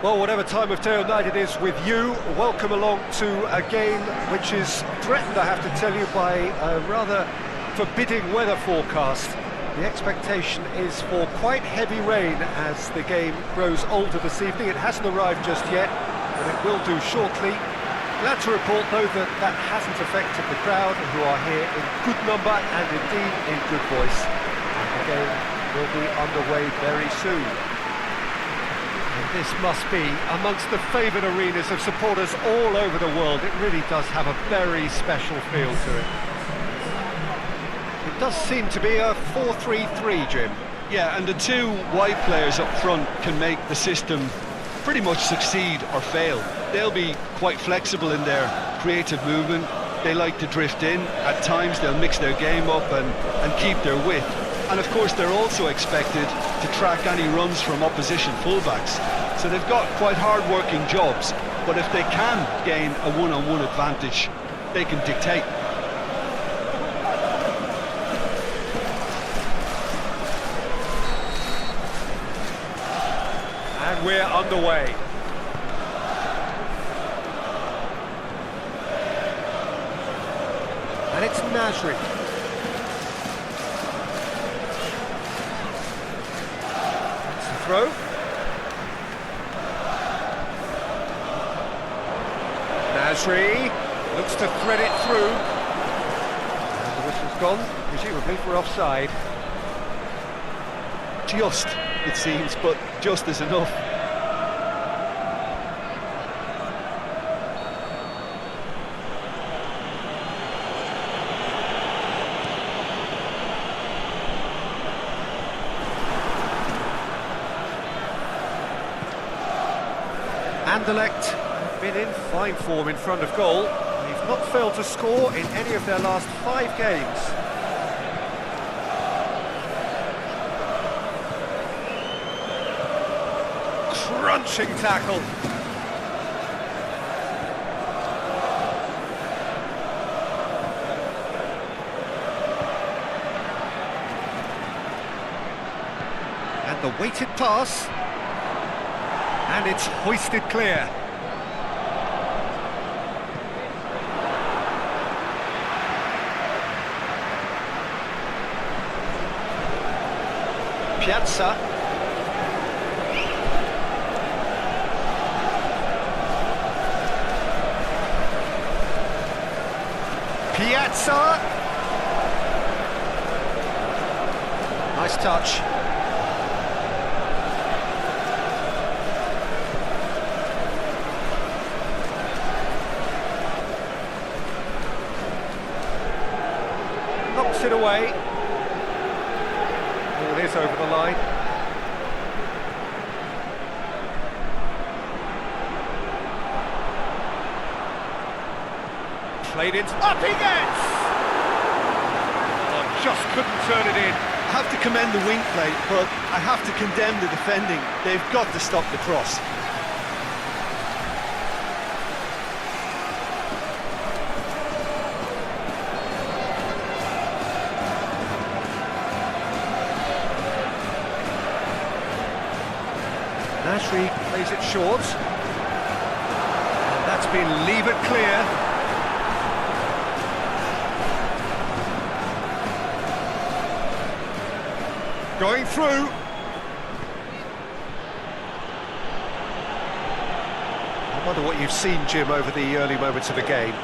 Well, whatever time of day or night it is with you, welcome along to a game which is threatened, I have to tell you, by a rather forbidding weather forecast. The expectation is for quite heavy rain as the game grows older this evening. It hasn't arrived just yet, but it will do shortly. Glad to report, though, that that hasn't affected the crowd, who are here in good number and indeed in good voice. And the game will be underway very soon. This must be amongst the favoured arenas of supporters all over the world. It really does have a very special feel to it. It does seem to be a 4-3-3, Jim. Yeah, and the two wide players up front can make the system pretty much succeed or fail. They'll be quite flexible in their creative movement. They like to drift in. At times they'll mix their game up and keep their width. And of course they're also expected to track any runs from opposition fullbacks. So they've got quite hard-working jobs, but if they can gain a one-on-one advantage, they can dictate. And we're underway. And it's Nasri. That's the throw. Nasri looks to thread it through. And the whistle's gone, presumably for offside. Just, it seems, but just is enough. Anderlecht have been in fine form in front of goal. They've not failed to score in any of their last 5 games. Crunching tackle. And the weighted pass. And it's hoisted clear. Piazza. Piazza. Nice touch. Knocks it away. Ball is over the line. Played it. Up he gets! Oh, just couldn't turn it in. I have to commend the wing play, but I have to condemn the defending. They've got to stop the cross. Nasri plays it short. And that's been levered clear. Going through. I wonder what you've seen, Jim, over the early moments of the game.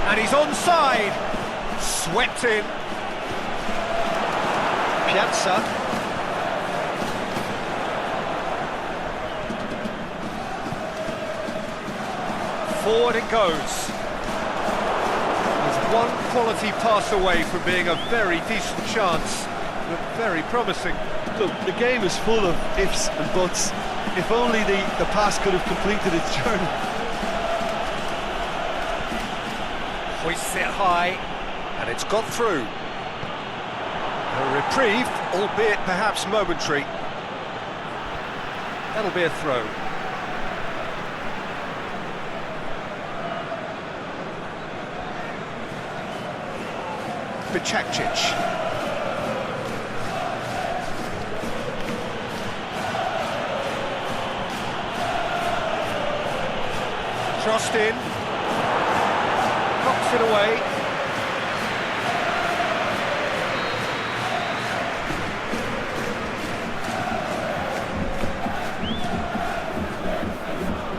And he's onside. Swept in. Piazza. Forward it goes. There's one quality pass away from being a very decent chance. Looked very promising. Look, the game is full of ifs and buts. If only the pass could have completed its journey. Hoists it high, and it's got through. A reprieve, albeit perhaps momentary. That'll be a throw. Pichakcic. Crossed in. Knocks it away.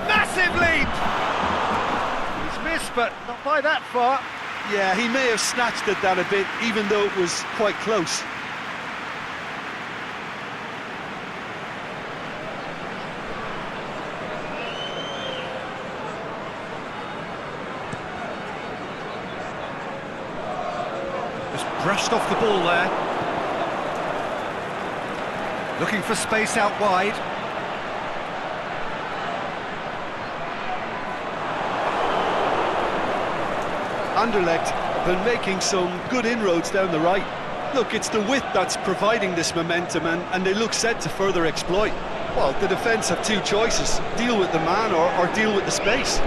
Massive leap! He's missed, but not by that far. Yeah, he may have snatched at that a bit, even though it was quite close. Brushed off the ball there. Looking for space out wide. Anderlecht have been making some good inroads down the right. Look, it's the width that's providing this momentum, and they look set to further exploit. Well, the defence have two choices: deal with the man or deal with the space.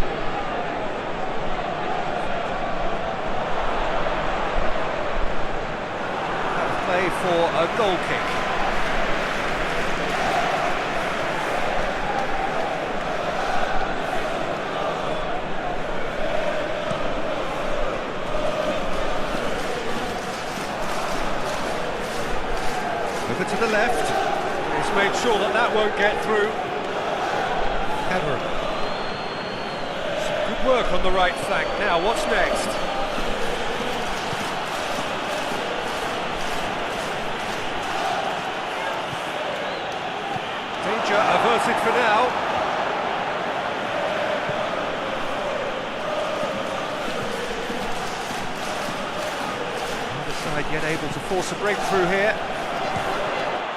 Play for a goal kick. Over to the left. He's made sure that that won't get through. Cameron. Some good work on the right flank. Now, what's next? Averted for now. Other side yet able to force a breakthrough here.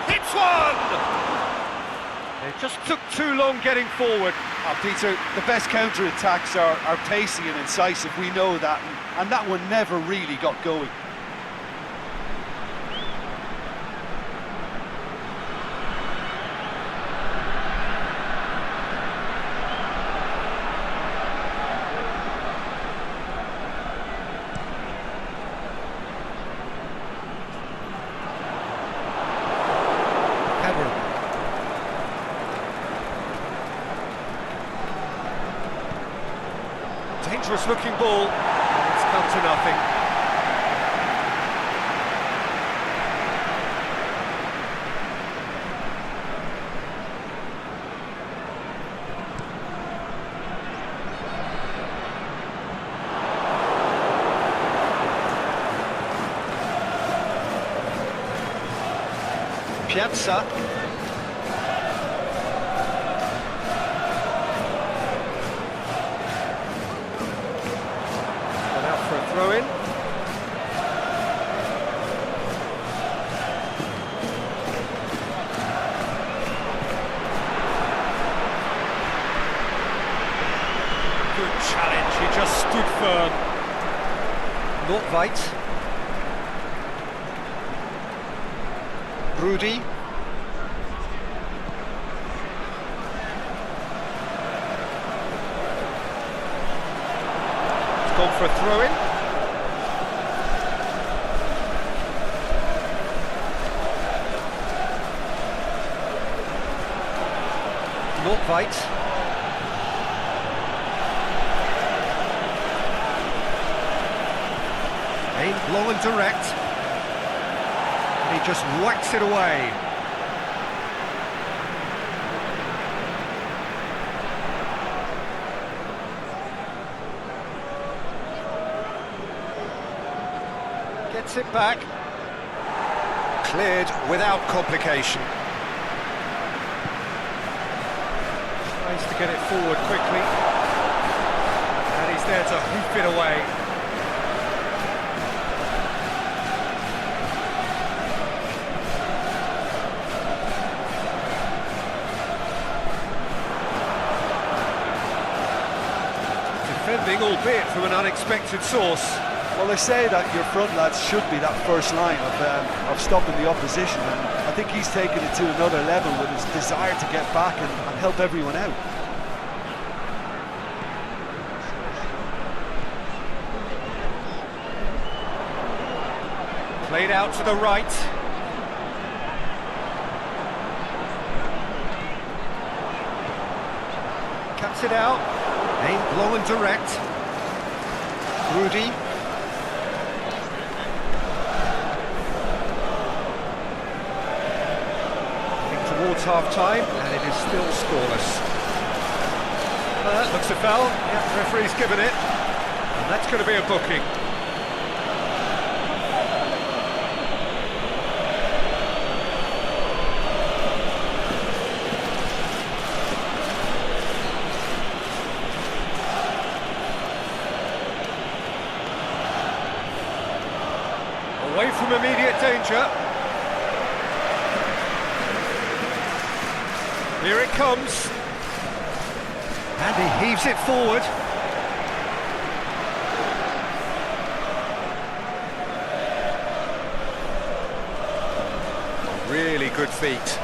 Hits one! They just took too long getting forward. Peter, the best counter-attacks are pacey and incisive, we know that, and that one never really got going. Dangerous looking ball. It's come to nothing. Piazza. Throw in. Good challenge, he just stood firm. Nordtveit. Rudy. It's gone for a throw-in. Nordtveit. Aimed long and direct. And he just whacks it away. Gets it back. Cleared without complication. Tries to get it forward quickly, and he's there to hoof it away. Defending, albeit from an unexpected source. Well, they say that your front lads should be that first line of stopping the opposition, and I think he's taken it to another level with his desire to get back and help everyone out. Played out to the right. Cuts it out. Aimed long and direct. Rudy. Heading towards half-time, and it is still scoreless. Looks a foul. Yeah, the referee's given it. And that's going to be a booking. Away from immediate danger. Here it comes. And he heaves it forward. Really good feet.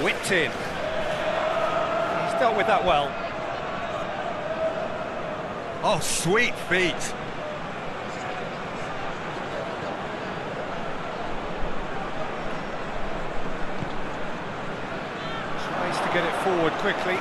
Whipped in. He's dealt with that well. Oh, sweet feet. Tries to get it forward quickly.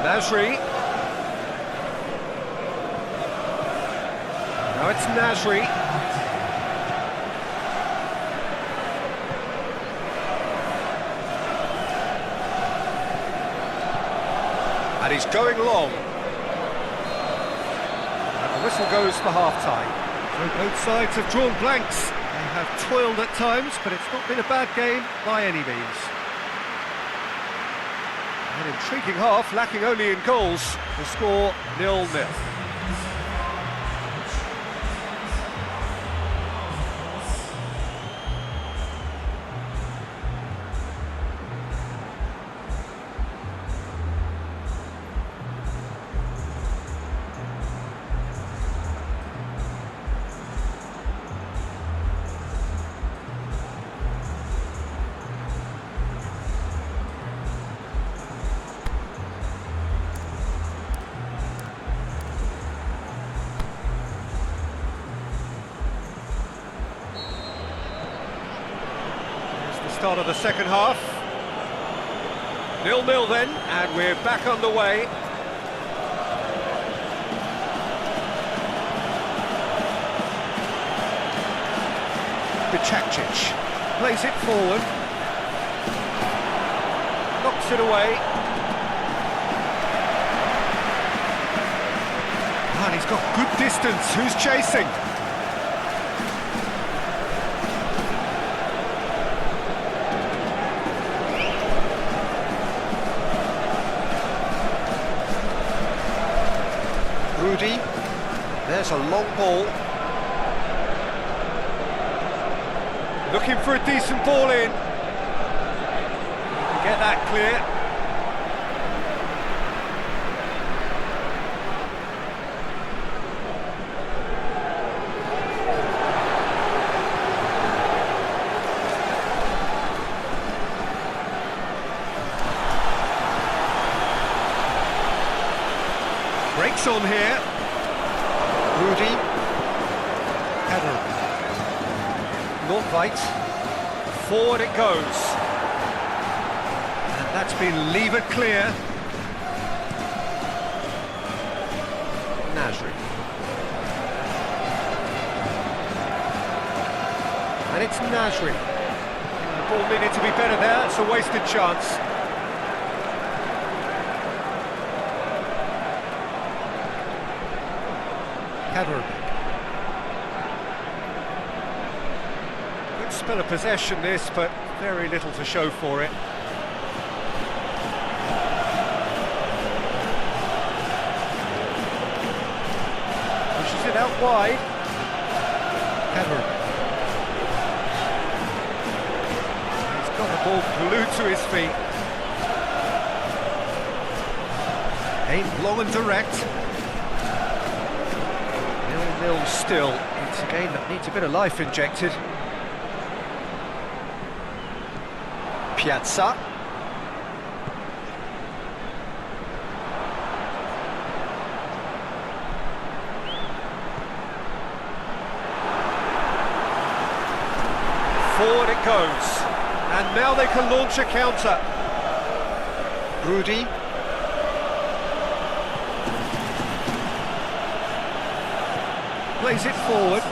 Nasri. Now it's Nasri. And he's going long. And the whistle goes for half-time. So both sides have drawn blanks. They have toiled at times, but it's not been a bad game by any means. An intriguing half, lacking only in goals. The score 0-0. Start of the second half. 0-0 then, and we're back underway. Bicacic plays it forward. Knocks it away. And he's got good distance. Who's chasing? Rudy, there's a long ball. Looking for a decent ball in. Get that clear. Breaks on here. Rudy. Header. Nordtveit. Forward it goes. And that's been levered clear. Nasri. And it's Nasri. The ball needed to be better there. It's a wasted chance. Good spell of possession this, but very little to show for it. Pushes it out wide. He's got the ball glued to his feet. Aimed long and direct. 1-0 still. It's a game that needs a bit of life injected. Piazza. Forward it goes. And now they can launch a counter. Rudy. Plays it forward.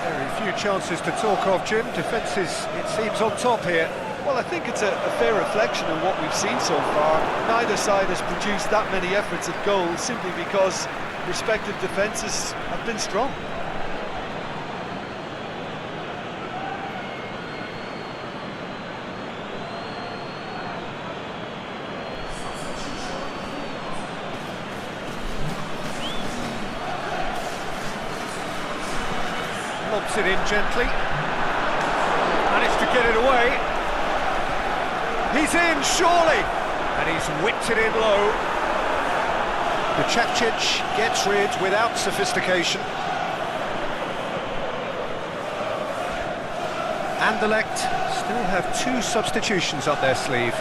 Very few chances to talk of, Jim. Defence is, it seems, on top here. Well, I think it's a fair reflection of what we've seen so far. Neither side has produced that many efforts at goal simply because respective defences have been strong. Lobs it in gently. Managed to get it away. He's in, surely! And he's whipped it in low. The Chapchich gets rid without sophistication. Anderlecht still have 2 substitutions up their sleeve.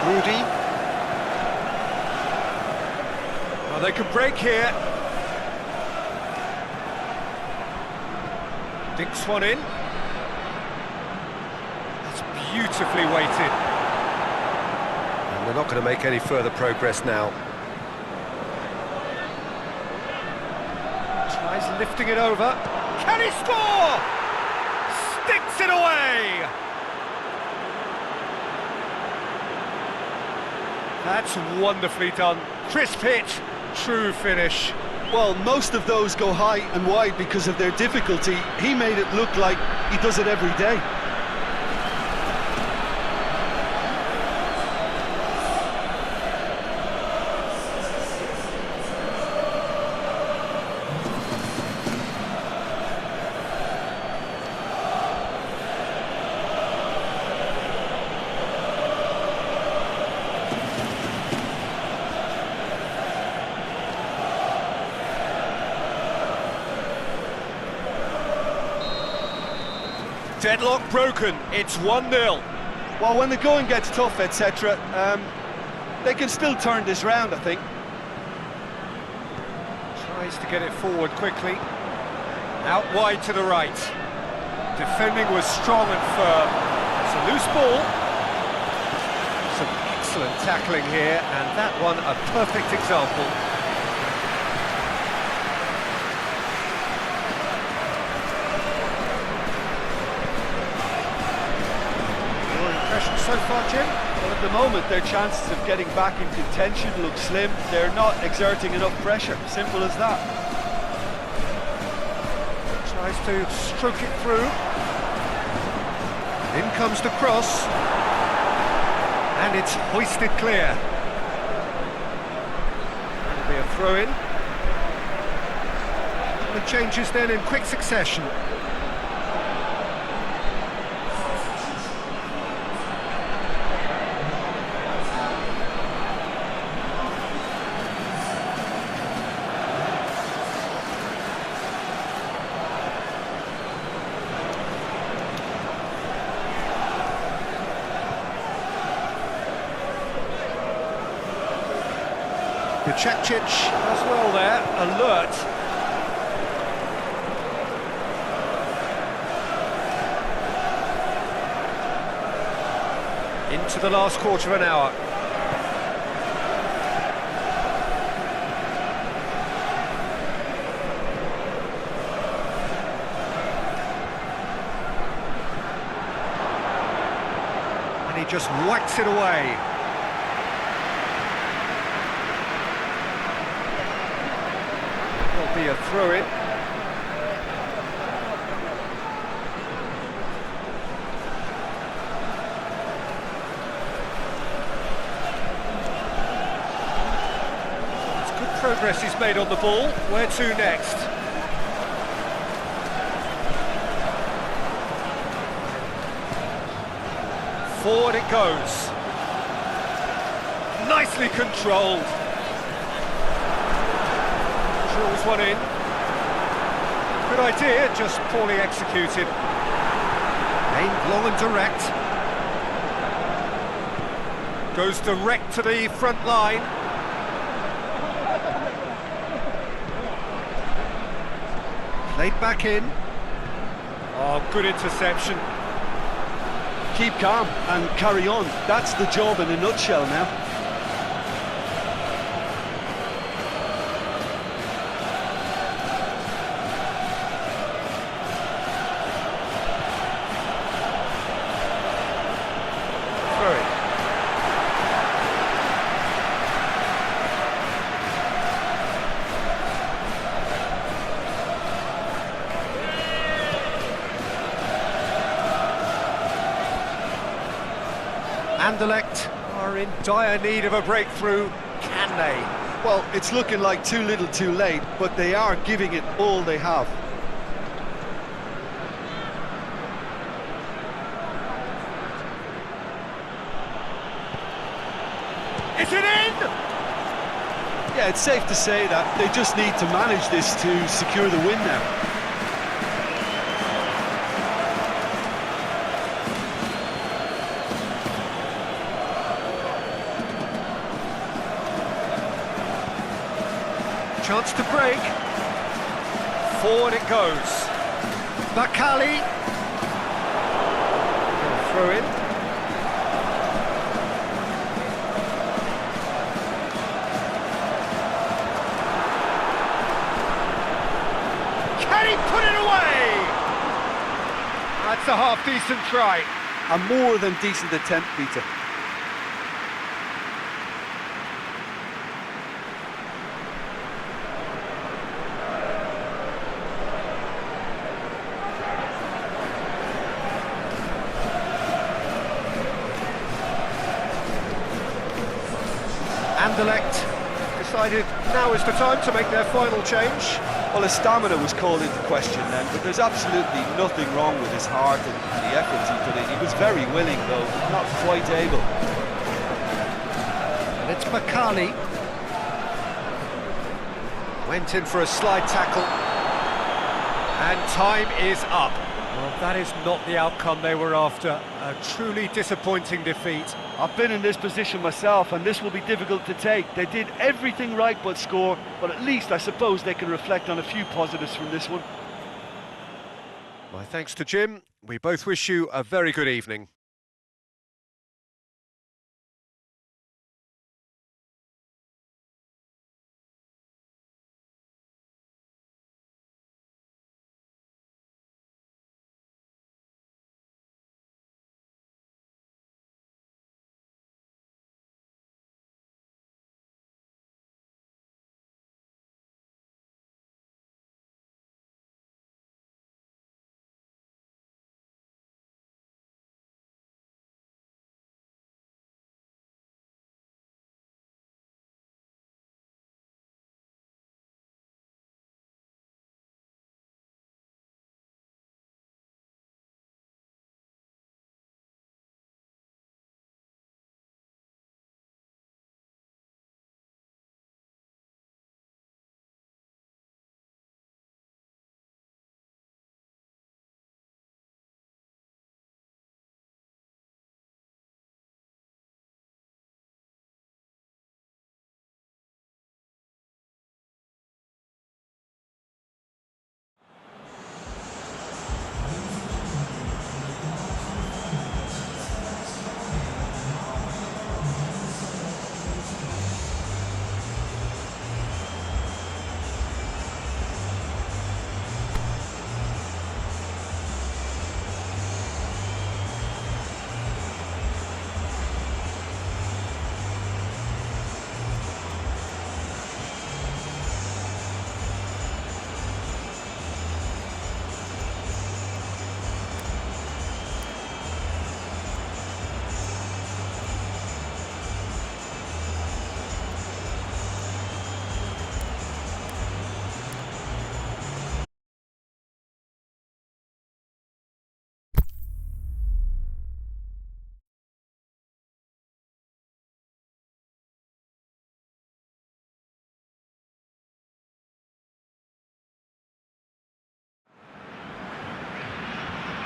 Rudy. Well, they can break here. Dinks one in. That's beautifully weighted. And they're not going to make any further progress now. Tries lifting it over. Can he score? Sticks it away! That's wonderfully done. Crisp hit, true finish. Well, most of those go high and wide because of their difficulty. He made it look like he does it every day. Deadlock broken, it's 1-0. Well, when the going gets tough, etc., they can still turn this round, I think. Tries to get it forward quickly. Out wide to the right. Defending was strong and firm. It's a loose ball. Some excellent tackling here, and that one a perfect example. So far, Jim? Well, at the moment, their chances of getting back in contention look slim. They're not exerting enough pressure. Simple as that. Tries to stroke it through. In comes the cross. And it's hoisted clear. That'll be a throw-in. The changes then in quick succession. Chapchich as well there, alert. Into the last quarter of an hour. And he just whacks it away. Be a throw-in. It's good progress he's made on the ball. Where to next? Forward it goes. Nicely controlled. Drills one in. Good idea, just poorly executed. Aimed long and direct. Goes direct to the front line. Played back in. Oh, good interception. Keep calm and carry on. That's the job in a nutshell now. Anderlecht are in dire need of a breakthrough, can they? Well, it's looking like too little too late, but they are giving it all they have. Is it in? Yeah, it's safe to say that they just need to manage this to secure the win now. Chance to break. Forward it goes. Bakali. Throw in. Can he put it away? That's a half-decent try. A more than decent attempt, Peter. Anderlecht decided now is the time to make their final change. Well, his stamina was called into question then, but there's absolutely nothing wrong with his heart and the efforts he put in. He was very willing, though, not quite able. And it's Bakali. Went in for a slide tackle. And time is up. Well, that is not the outcome they were after. A truly disappointing defeat. I've been in this position myself, and this will be difficult to take. They did everything right but score, but at least I suppose they can reflect on a few positives from this one. My thanks to Jim. We both wish you a very good evening.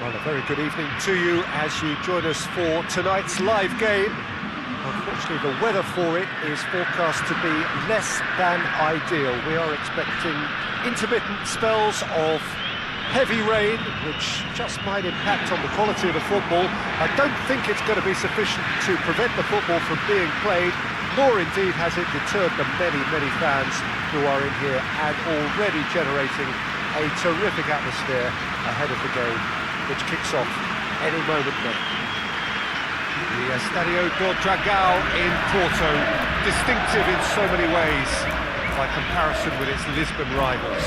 Well, a very good evening to you as you join us for tonight's live game. Unfortunately, the weather for it is forecast to be less than ideal. We are expecting intermittent spells of heavy rain, which just might impact on the quality of the football. I don't think it's going to be sufficient to prevent the football from being played, nor indeed has it deterred the many, many fans who are in here and already generating a terrific atmosphere ahead of the game, which kicks off any moment now. The Estadio do Dragão in Porto, distinctive in so many ways by comparison with its Lisbon rivals.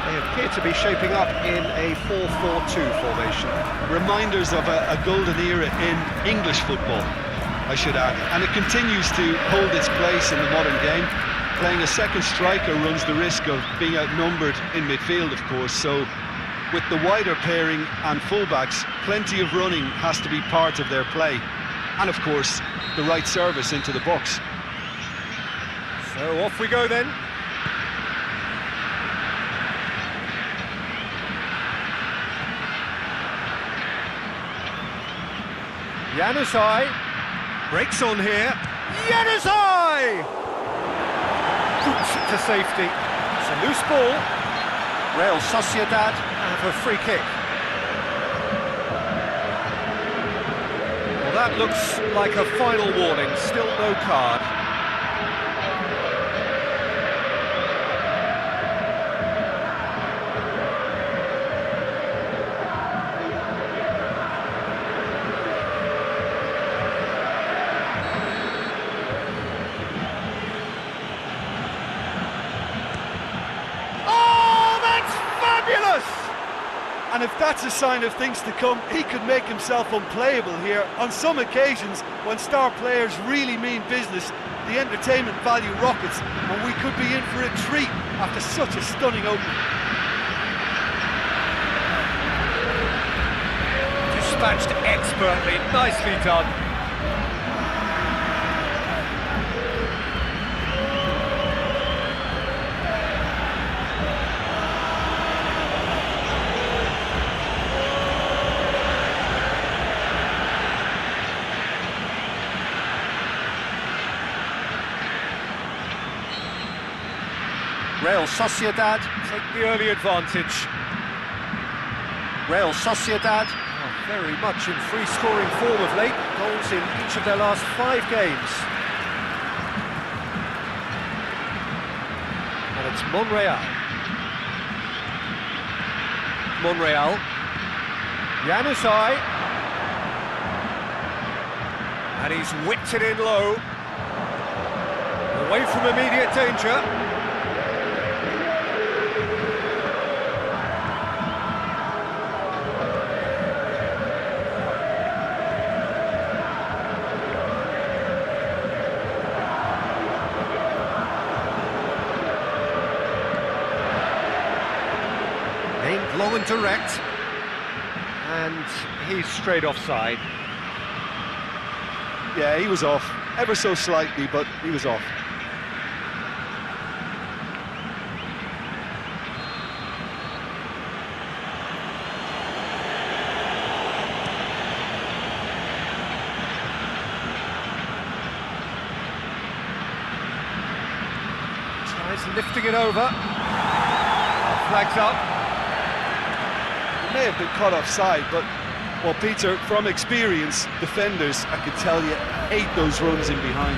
They appear to be shaping up in a 4-4-2 formation. Reminders of a golden era in English football, I should add, and it continues to hold its place in the modern game. Playing a second striker runs the risk of being outnumbered in midfield, of course, so with the wider pairing and fullbacks, plenty of running has to be part of their play. And of course, the right service into the box. So off we go then. Januzaj breaks on here. Januzaj! Boots it to safety. It's a loose ball. Real Sociedad have a free kick. Well, that looks like a final warning. Still no card. And if that's a sign of things to come, he could make himself unplayable here. On some occasions, when star players really mean business, the entertainment value rockets, and we could be in for a treat after such a stunning opening. Dispatched expertly, nicely done. Real Sociedad take the early advantage. Real Sociedad are very much in free-scoring form of late. Goals in each of their last 5 games. And it's Monreal. Monreal. Januzaj. And he's whipped it in low. Away from immediate danger. Long and direct, and he's straight offside. Yeah, he was off, ever so slightly, but he was off. Tries lifting it over. Flags up. May have been caught offside, but, well, Peter, from experience, defenders, I could tell you, hate those runs in behind.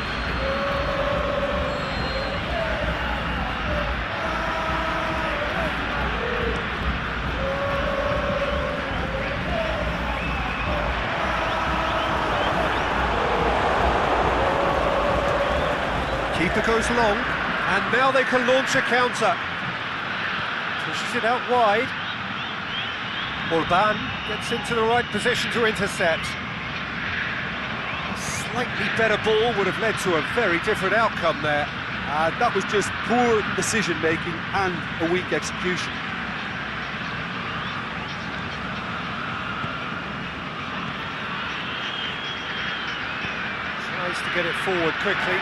Keeper goes long, and now they can launch a counter. Pushes it out wide. Orban gets into the right position to intercept. A slightly better ball would have led to a very different outcome there. That was just poor decision-making and a weak execution. Tries to get it forward quickly.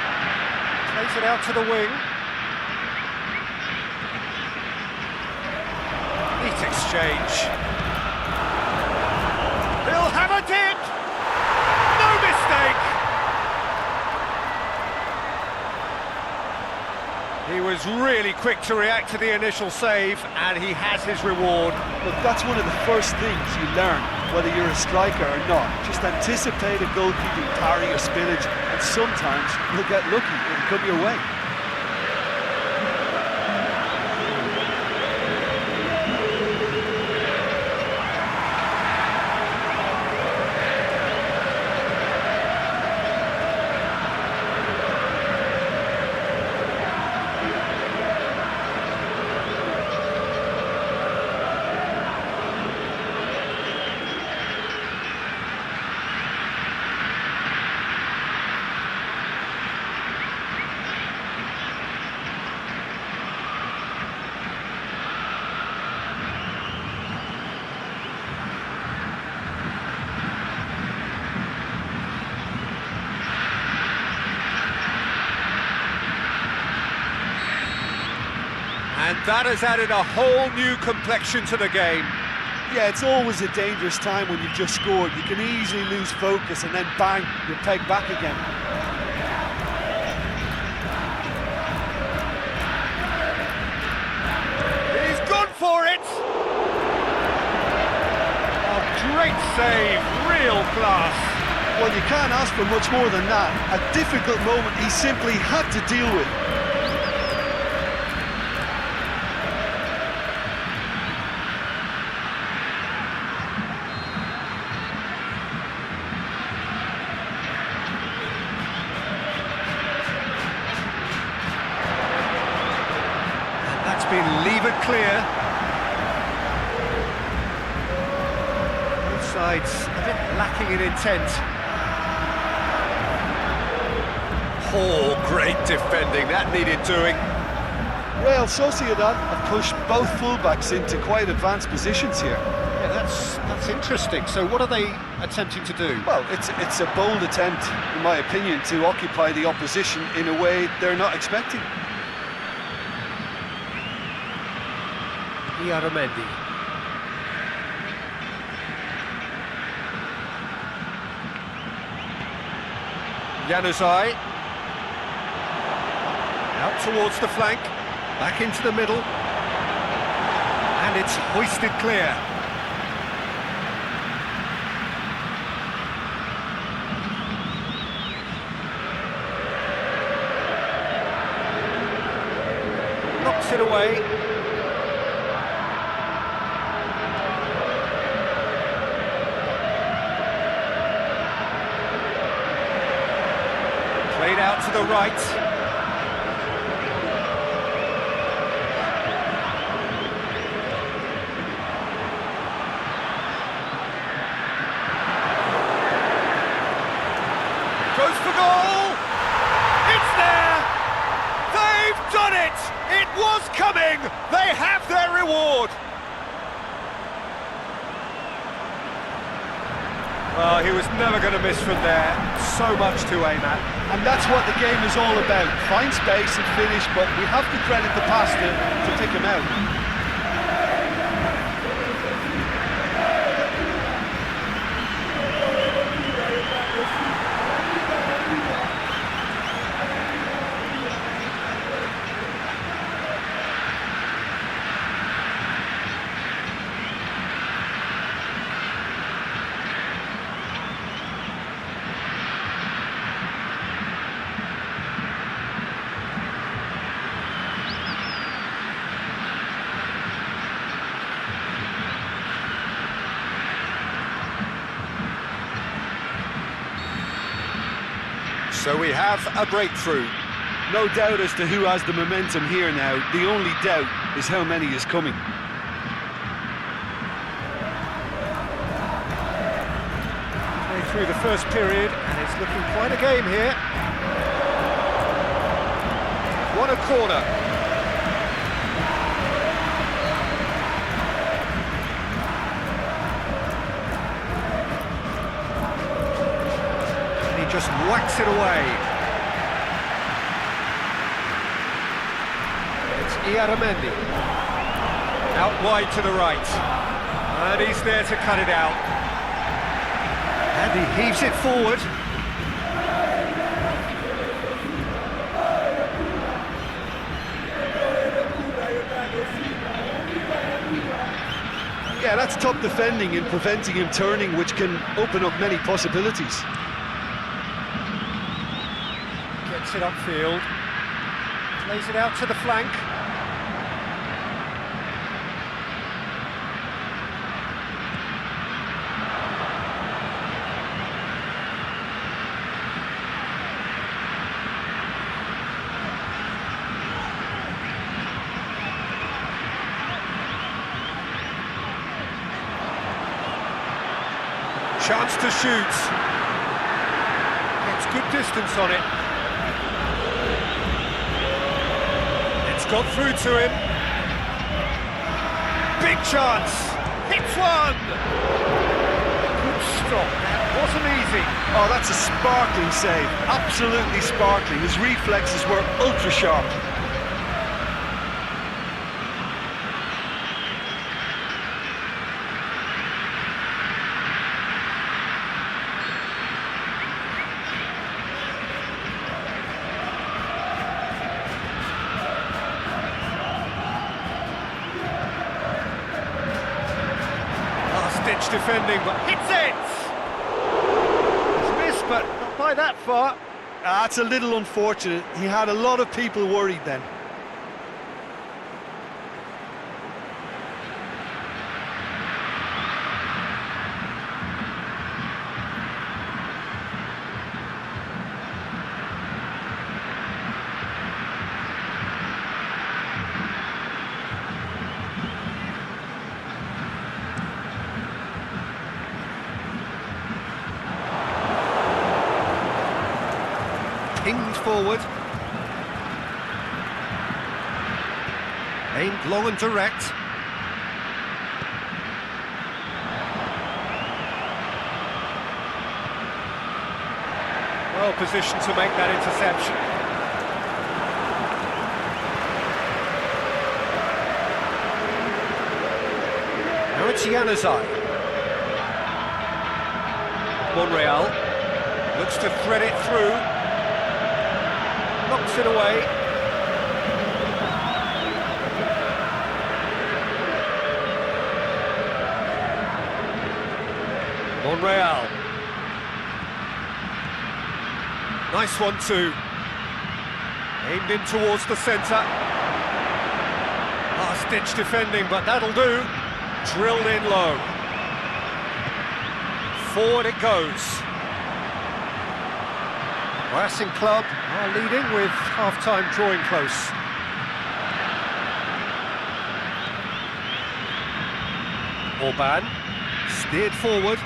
Plays it out to the wing. Eating exchange. He'll have a dip! No mistake! He was really quick to react to the initial save, and he has his reward. Look, that's one of the first things you learn, whether you're a striker or not. Just anticipate a goalkeeping parry or spillage, and sometimes you'll get lucky, it'll come your way. And that has added a whole new complexion to the game. Yeah, it's always a dangerous time when you've just scored. You can easily lose focus and then bang, you're pegged back again. He's gone for it! A great save, real class. Well, you can't ask for much more than that. A difficult moment he simply had to deal with. Been levered clear. Both sides a bit lacking in intent. Oh, great defending, that needed doing. Real Sociedad have pushed both fullbacks into quite advanced positions here. Yeah, that's interesting. So what are they attempting to do? Well, it's a bold attempt, in my opinion, to occupy the opposition in a way they're not expecting. Iaramendi. Januzaj. Out towards the flank. Back into the middle. And it's hoisted clear. Knocks it away. Played out to the right. Goes for goal! It's there! They've done it! It was coming! They have their reward! Well, he was never going to miss from there. So much to aim at. And that's what the game is all about. Find space and finish, but we have to credit the pass to pick him out. So we have a breakthrough. No doubt as to who has the momentum here now. The only doubt is how many is coming. Way through the first period, and it's looking quite a game here. What a corner. Just whacks it away. It's Iaramendi. Out wide to the right. And he's there to cut it out. And he heaves it forward. Yeah, that's top defending and preventing him turning, which can open up many possibilities. Gets it upfield. Lays it out to the flank. Chance to shoot. Gets good distance on it. It's got through to him. Big chance. Hits one. Good stop. That wasn't easy. Oh, that's a sparkling save. Absolutely sparkling. His reflexes were ultra sharp. Defending, but hits it! It's missed, but not by that far. That's a little unfortunate. He had a lot of people worried then. Pinged forward. Aimed long and direct. Well positioned to make that interception. Now it's Januzaj. Monreal looks to thread it through. Knocks it away. Monreal. Nice one too. Aimed in towards the centre. Last-ditch defending, but that'll do. Drilled in low. Forward it goes. Racing Club are leading with half-time drawing close. Orban steered forward.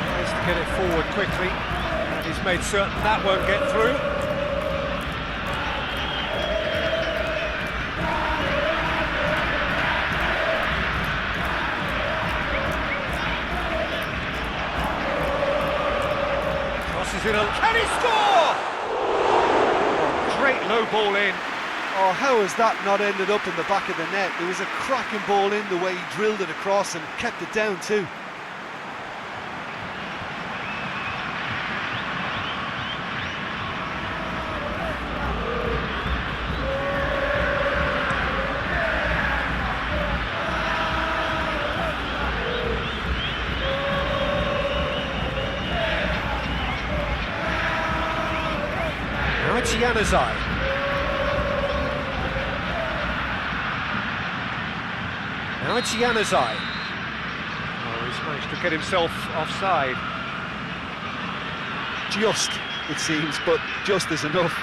Tries to get it forward quickly, and he's made certain that won't get through. Can he score? Oh, great low ball in. Oh, how has that not ended up in the back of the net? It was a cracking ball in the way he drilled it across and kept it down too. Now it's Januzaj. Now it's Januzaj. Oh, he's managed to get himself offside. Just, it seems, but just is enough.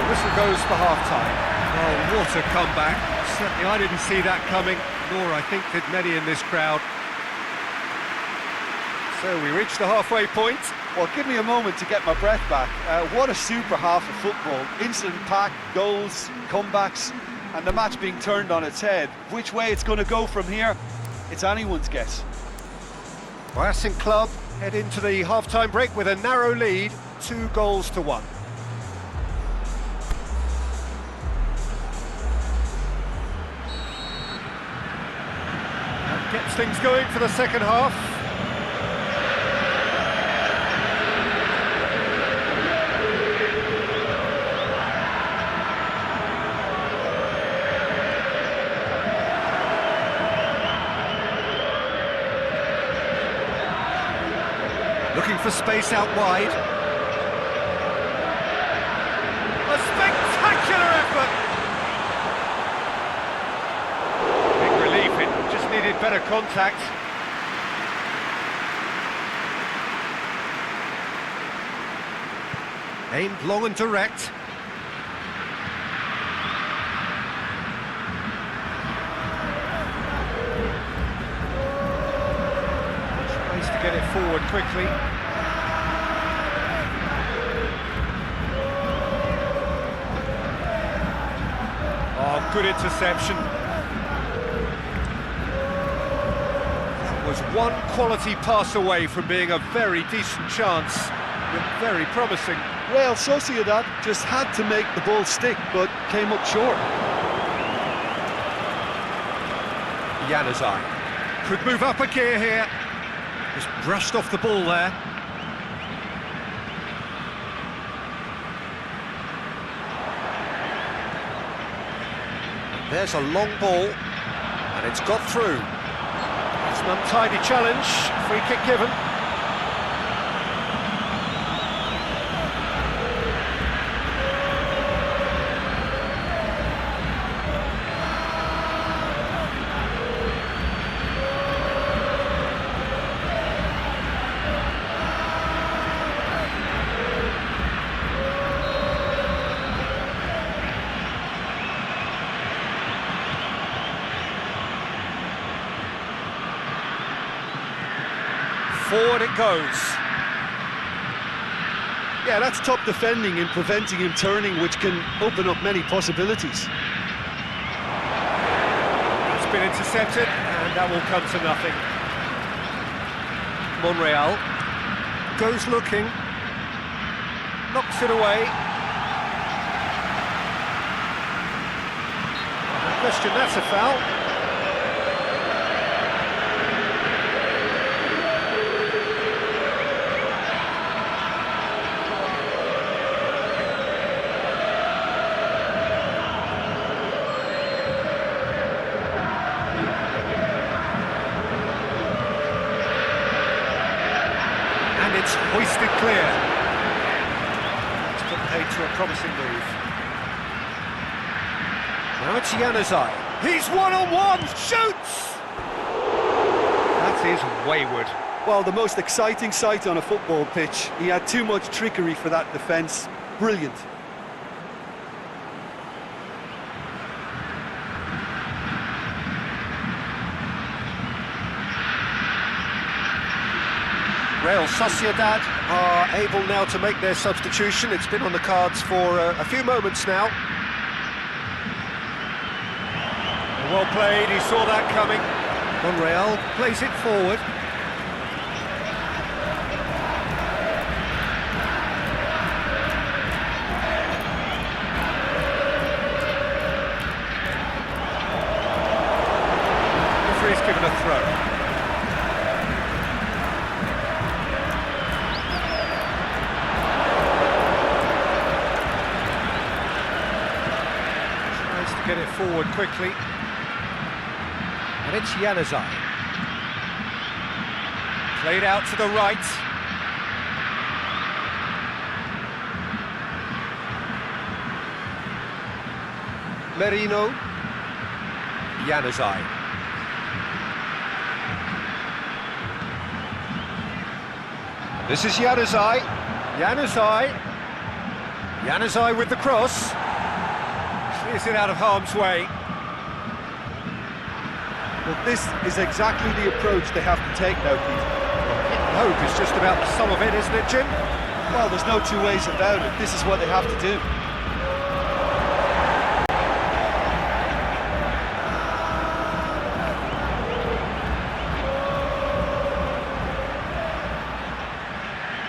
Whistle goes for half-time. Oh, what a comeback. Certainly I didn't see that coming, nor I think did many in this crowd. So we reached the halfway point. Well, give me a moment to get my breath back. What a super half of football. Instant pack, goals, comebacks, and the match being turned on its head. Which way it's going to go from here, it's anyone's guess. Racing Club head into the half-time break with a narrow lead, 2-1. That gets things going for the second half. Looking for space out wide. A spectacular effort! Big relief, it just needed better contact. Aimed long and direct. Tries to get it forward quickly. Oh, good interception. That was one quality pass away from being a very decent chance. Looked very promising. Real Sociedad just had to make the ball stick, but came up short. Januzaj could move up a gear here. Just brushed off the ball there. There's a long ball, and it's got through. It's an untidy challenge, free kick given. Forward it goes. Yeah, that's top defending and preventing him turning, which can open up many possibilities. It's been intercepted, and that will come to nothing. Monreal goes looking, knocks it away. No question, that's a foul. It's hoisted clear. It's put paid to a promising move. Now it's Januzaj. He's one-on-one, shoots! That is wayward. Well, the most exciting sight on a football pitch. He had too much trickery for that defence. Brilliant. Real Sociedad are able now to make their substitution. It's been on the cards for a few moments now. Well played, he saw that coming. Monreal plays it forward. The referee's given a throw. Get it forward quickly, and it's Januzaj. Played out to the right. Mineiro. Januzaj. This is Januzaj. Januzaj with the cross. Is it out of harm's way? Well, this is exactly the approach they have to take now, Pete. Hope is just about the sum of it, isn't it, Jim? Well, there's no two ways about it. This is what they have to do.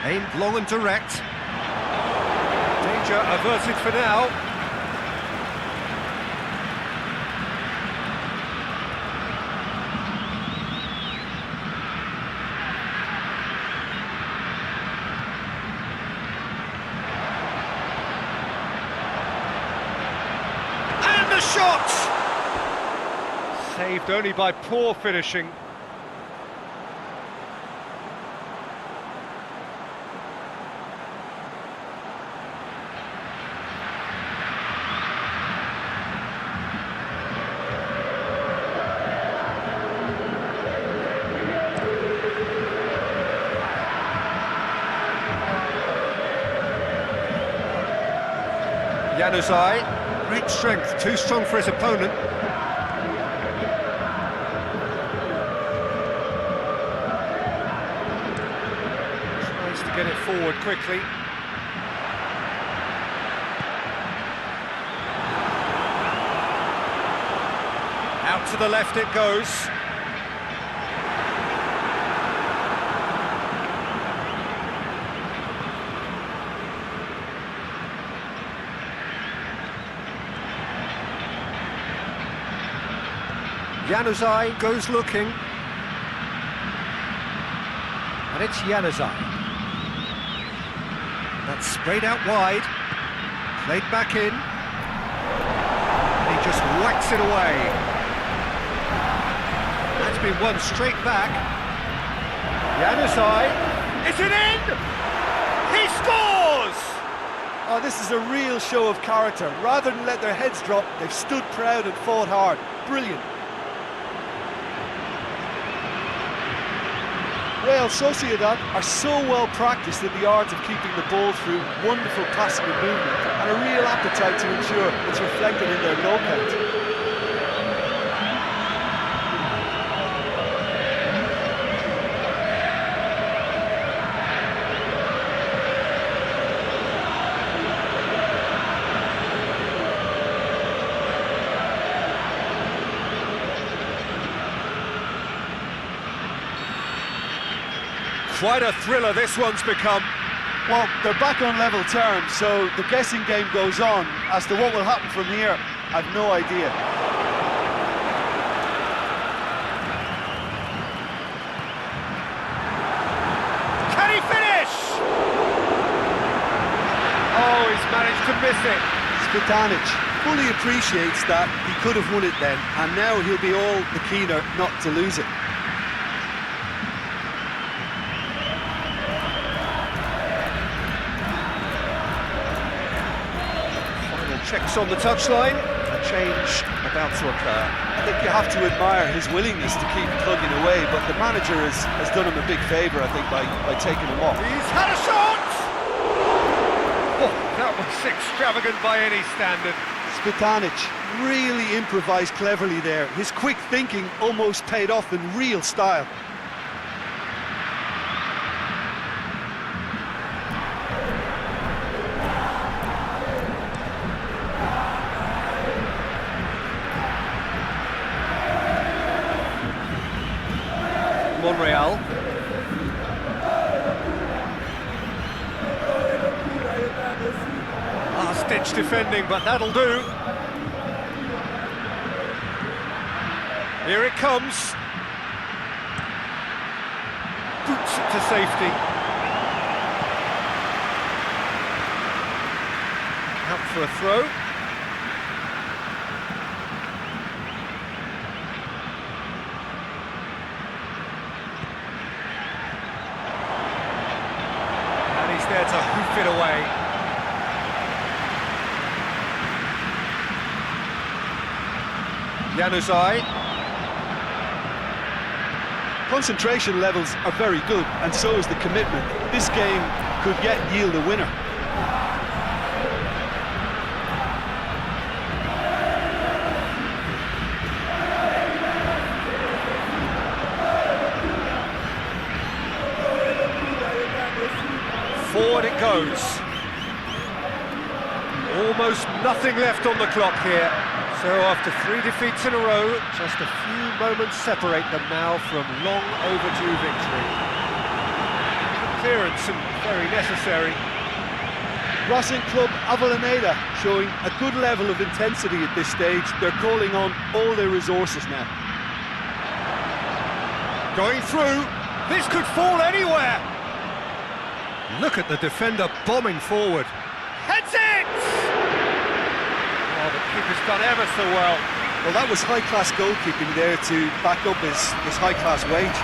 Aimed long and direct. Danger averted for now. And the shot! Saved only by poor finishing. Januzaj, great strength, too strong for his opponent. Tries to get it forward quickly. Out to the left it goes. Januzaj goes looking, and it's Januzaj. That's sprayed out wide, played back in, and he just whacks it away. That's been won straight back. Januzaj, is it in? He scores! Oh, this is a real show of character. Rather than let their heads drop, they've stood proud and fought hard. Brilliant. Real Sociedad are so well practiced in the art of keeping the ball through wonderful passing and movement, and a real appetite to ensure it's reflected in their goal count. Quite a thriller this one's become. Well, they're back on level terms, so the guessing game goes on. As to what will happen from here, I've no idea. Can he finish? Oh, he's managed to miss it. Spitanic fully appreciates that he could have won it then, and now he'll be all the keener not to lose it. Checks on the touchline, a change about to occur. I think you have to admire his willingness to keep plugging away, but the manager has done him a big favour, I think, by taking him off. He's had a shot! Oh, that was extravagant by any standard. Spitanic really improvised cleverly there. His quick thinking almost paid off in real style. Monreal. Last-ditch defending, but that'll do. Here it comes. Boots it to safety. Out for a throw. There to hoof it away. Januzaj. Concentration levels are very good, and so is the commitment. This game could yet yield a winner. goes. Almost nothing left on the clock here. So after 3 defeats in a row, just a few moments separate them now from long overdue victory. Clearance and very necessary. Racing Club Avellaneda showing a good level of intensity at this stage. They're calling on all their resources now. Going through, this could fall anywhere! Look at the defender bombing forward. Heads it! Oh, the keeper's done ever so well. Well, that was high-class goalkeeping there to back up his high-class wage.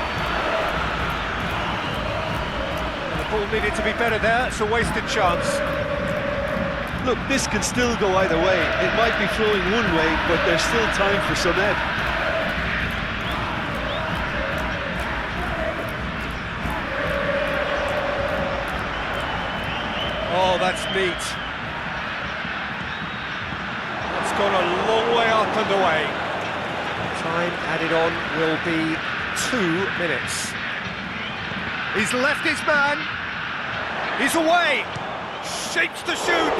The ball needed to be better there, it's a wasted chance. Look, this can still go either way. It might be flowing one way, but there's still time for some ebb. Oh, that's neat. It's gone a long way up and away. Time added on will be 2 minutes. He's left his man. He's away. Shapes to shoot.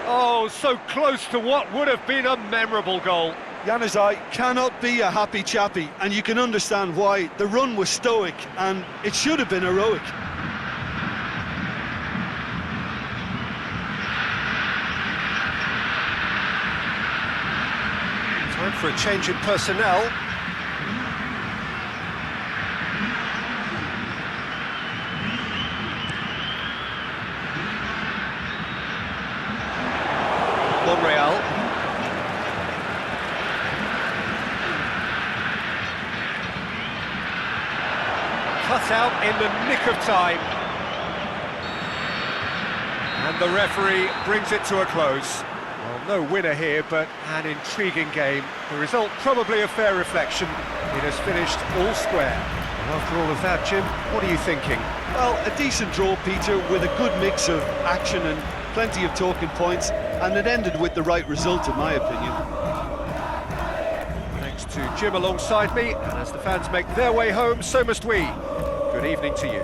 Oh, so close to what would have been a memorable goal. Januzaj cannot be a happy chappy, and you can understand why. The run was stoic, and it should have been heroic. Time for a change in personnel. Monreal. Cut out in the nick of time. And the referee brings it to a close. Well, no winner here, but an intriguing game. The result probably a fair reflection. It has finished all square. And after all of that, Jim, what are you thinking? Well, a decent draw, Peter, with a good mix of action and plenty of talking points, and it ended with the right result, in my opinion. Thanks to Jim alongside me, and as the fans make their way home, so must we. Good evening to you.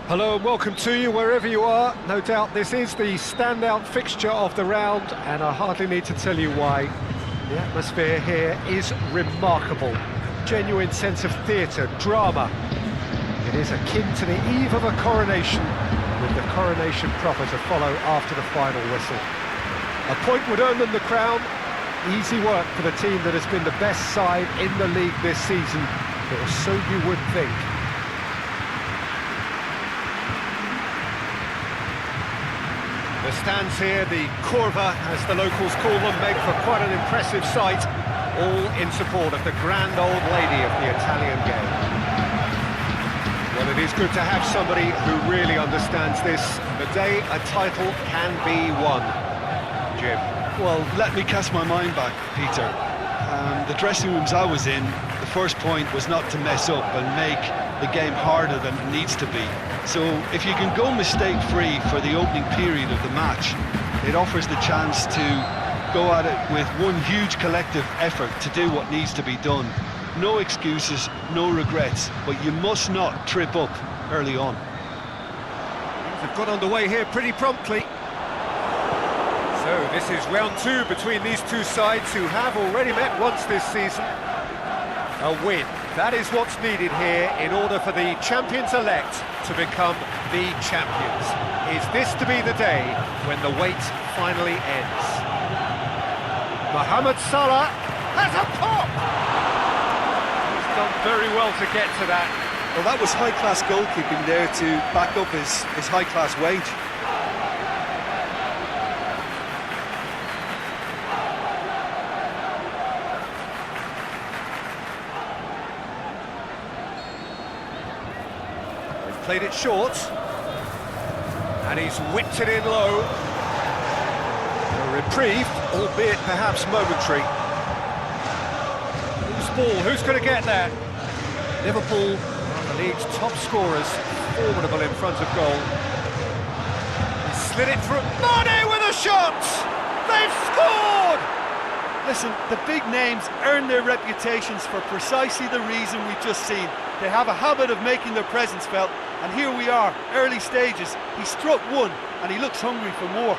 Hello and welcome to you wherever you are. No doubt this is the standout fixture of the round, and I hardly need to tell you why. The atmosphere here is remarkable. Genuine sense of theatre, drama. It is akin to the eve of a coronation, with the coronation proper to follow after the final whistle. A point would earn them the crown. Easy work for the team that has been the best side in the league this season, or so you would think. The stands here, the curva, as the locals call them, make for quite an impressive sight, all in support of the grand old lady of the Italian game. Well, it is good to have somebody who really understands this, the day a title can be won. Jim. Well, let me cast my mind back, Peter. The dressing rooms I was in, the first point was not to mess up and make the game harder than it needs to be. So if you can go mistake-free for the opening period of the match, it offers the chance to go at it with one huge collective effort to do what needs to be done. No excuses, no regrets, but you must not trip up early on. Things have got underway here pretty promptly. So this is round two between these two sides who have already met once this season. A win. That is what's needed here in order for the champions-elect to become the champions. Is this to be the day when the wait finally ends? Mohamed Salah has a pop! He's done very well to get to that. Well, that was high-class goalkeeping there to back up his high-class wage. Played it short, and he's whipped it in low. A reprieve, albeit perhaps momentary. Who's ball? Who's going to get there? Liverpool, the league's top scorers, formidable in front of goal. He slid it through. Mane with a shot! They've scored! Listen, the big names earn their reputations for precisely the reason we've just seen. They have a habit of making their presence felt, and here we are, early stages. He struck one, and he looks hungry for more.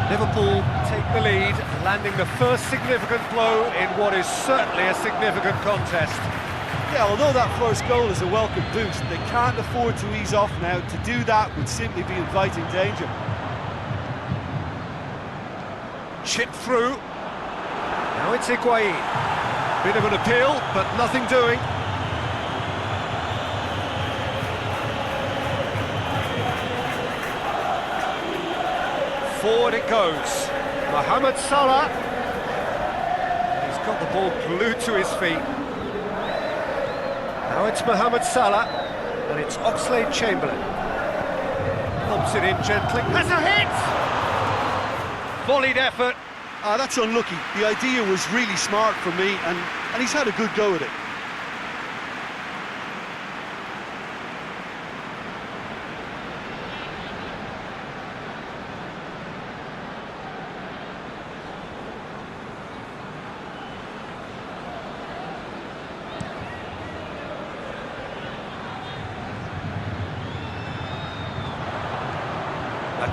Liverpool take the lead, landing the first significant blow in what is certainly a significant contest. Yeah, although that first goal is a welcome boost, they can't afford to ease off now. To do that would simply be inviting danger. Chip through. Now it's Higuain. Bit of an appeal, but nothing doing. Forward it goes. Mohamed Salah. He's got the ball glued to his feet. Now it's Mohamed Salah, and it's Oxlade-Chamberlain. Lobs it in gently. Has a hit! Volleyed effort. That's unlucky. The idea was really smart from me, and he's had a good go at it.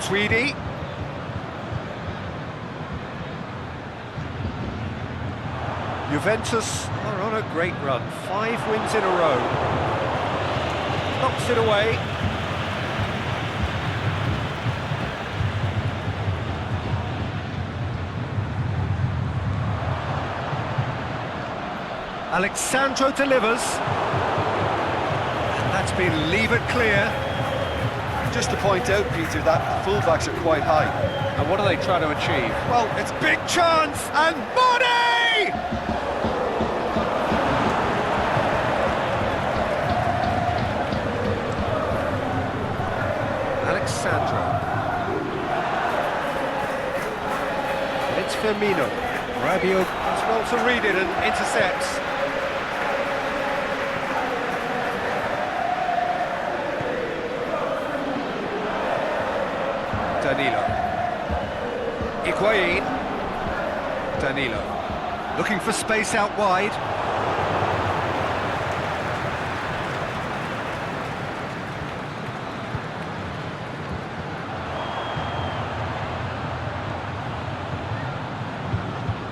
Tweedy. Juventus are on a great run. 5 wins in a row. Knocks it away. Alexandro delivers. And that's been levered clear. Just to point out, Peter, that the fullbacks are quite high. And what are they trying to achieve? Well, it's big chance, and money! Alexandro. It's Firmino. Rabiot does well to read it and intercepts. Danilo. Higuain. Danilo. Looking for space out wide.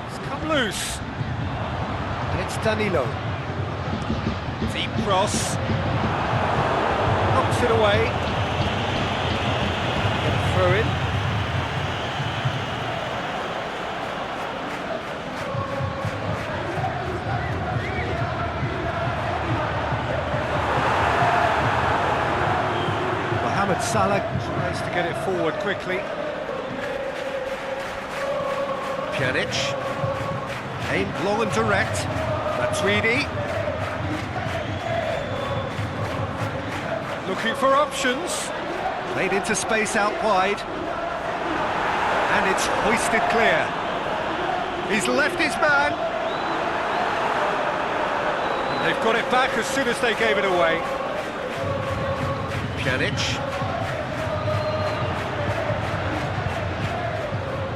It's come loose. And it's Danilo. Deep cross. Knocks it away. Throw in. Mohamed Salah tries to get it forward quickly. Pjanic. Aimed long and direct. Matuidi. Looking for options. Played into space out wide. And it's hoisted clear. He's left his man. They've got it back as soon as they gave it away. Pjanic.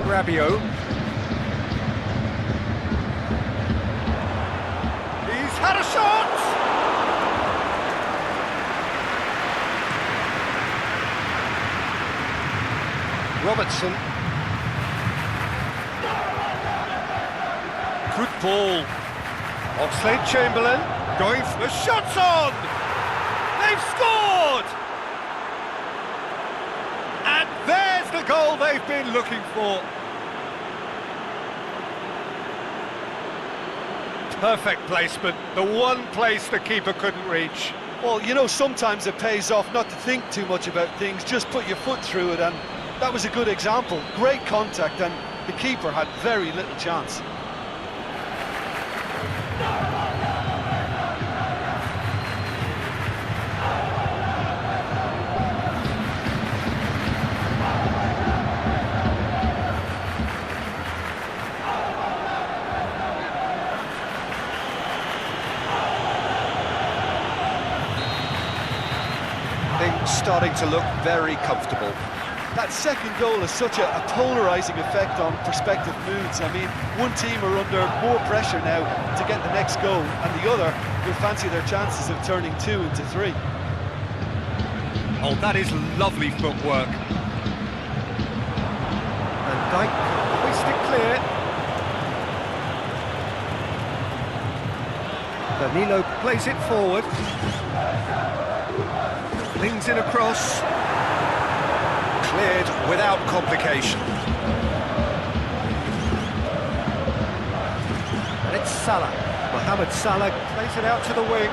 Rabiot. He's had a shot! Robertson. Good ball. Oxlade-Chamberlain going for the shot's on! They've scored! And there's the goal they've been looking for. Perfect placement, the one place the keeper couldn't reach. Well, you know, sometimes it pays off not to think too much about things, just put your foot through it, and that was a good example. Great contact, and the keeper had very little chance. Things starting to look very comfortable. That second goal has such a polarising effect on prospective moods. I mean, one team are under more pressure now to get the next goal, and the other will fancy their chances of turning 2 into 3. Oh, that is lovely footwork. And Dijk hoist it clear. Danilo plays it forward. Flings in across. Cleared without complication. And it's Salah. Mohamed Salah plays it out to the wing.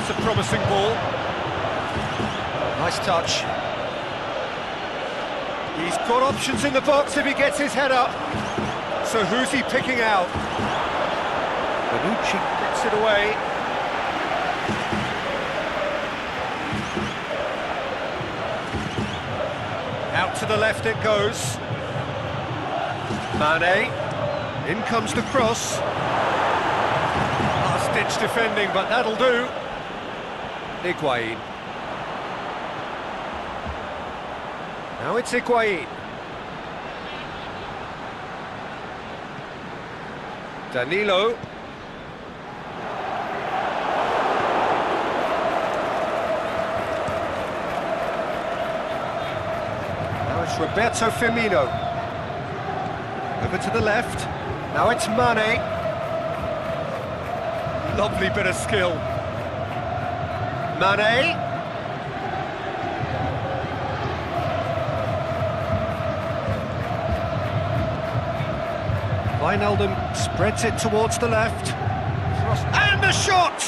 It's a promising ball. Nice touch. He's got options in the box if he gets his head up. So who's he picking out? Bonucci gets it away. Out to the left it goes. Mane. In comes the cross. Last-ditch defending, but that'll do. Higuain. Now it's Higuain. Danilo. It's Roberto Firmino. Over to the left. Now it's Mane. Lovely bit of skill. Mane. Wijnaldum spreads it towards the left. And the shot!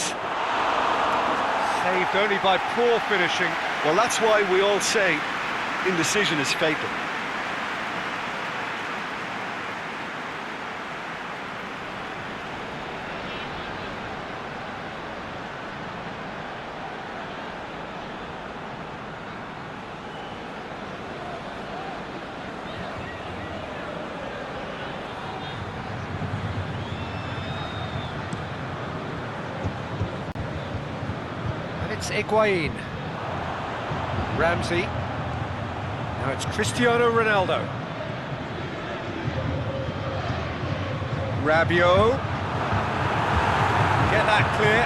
Saved saved only by poor finishing. Well, that's why we all say indecision is fatal. It's Higuain. Ramsey. Now it's Cristiano Ronaldo. Rabiot. Get that clear.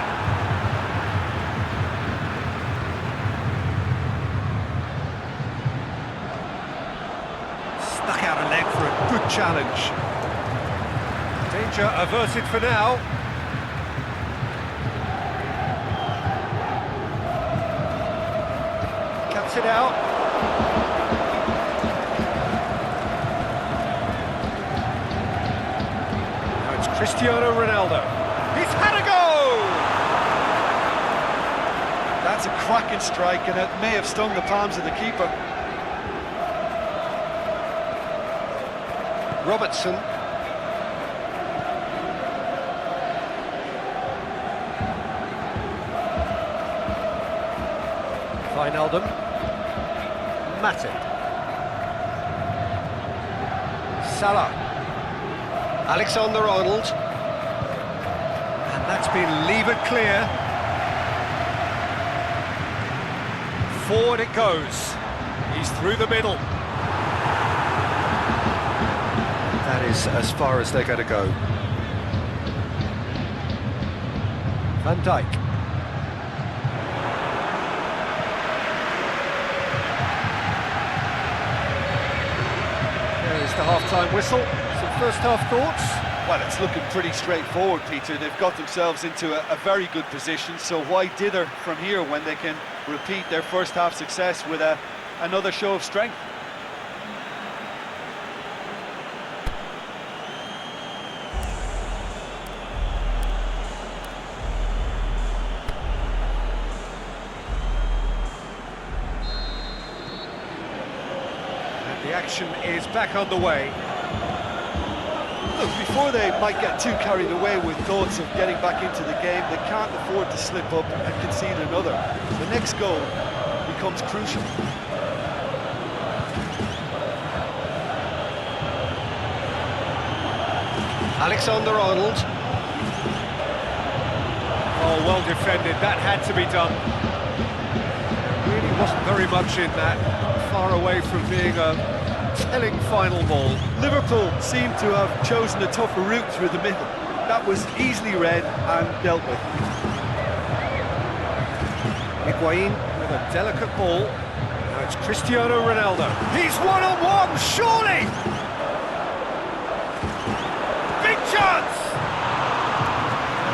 Stuck out a leg for a good challenge. Danger averted for now. It out. Now it's Cristiano Ronaldo. He's had a go! That's a cracking strike, and it may have stung the palms of the keeper. Robertson. Wijnaldum. Matip. Salah. Alexander-Arnold. And that's been levered clear. Forward it goes. He's through the middle. That is as far as they're going to go. Van Dijk. There's the half-time whistle. Some first-half thoughts? Well, it's looking pretty straightforward, Peter. They've got themselves into a very good position, so why dither from here when they can repeat their first-half success with another show of strength? The action is back on the way. Look, before they might get too carried away with thoughts of getting back into the game, they can't afford to slip up and concede another. The next goal becomes crucial. Alexander-Arnold. Oh, well defended. That had to be done. There really wasn't very much in that. Far away from being a telling final ball. Liverpool seem to have chosen a tougher route through the middle. That was easily read and dealt with. Higuain with a delicate ball. Now it's Cristiano Ronaldo. He's one-on-one, surely! Big chance!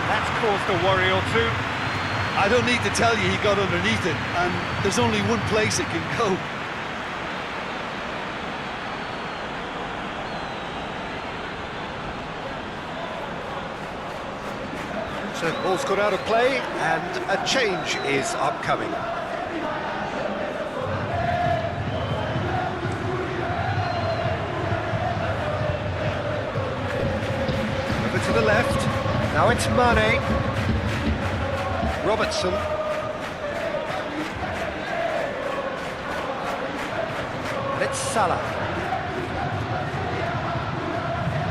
That's caused a worry or two. I don't need to tell you he got underneath it, and there's only one place it can go. So the ball's got out of play, and a change is upcoming. Over to the left. Now it's Mane. Robertson. And it's Salah.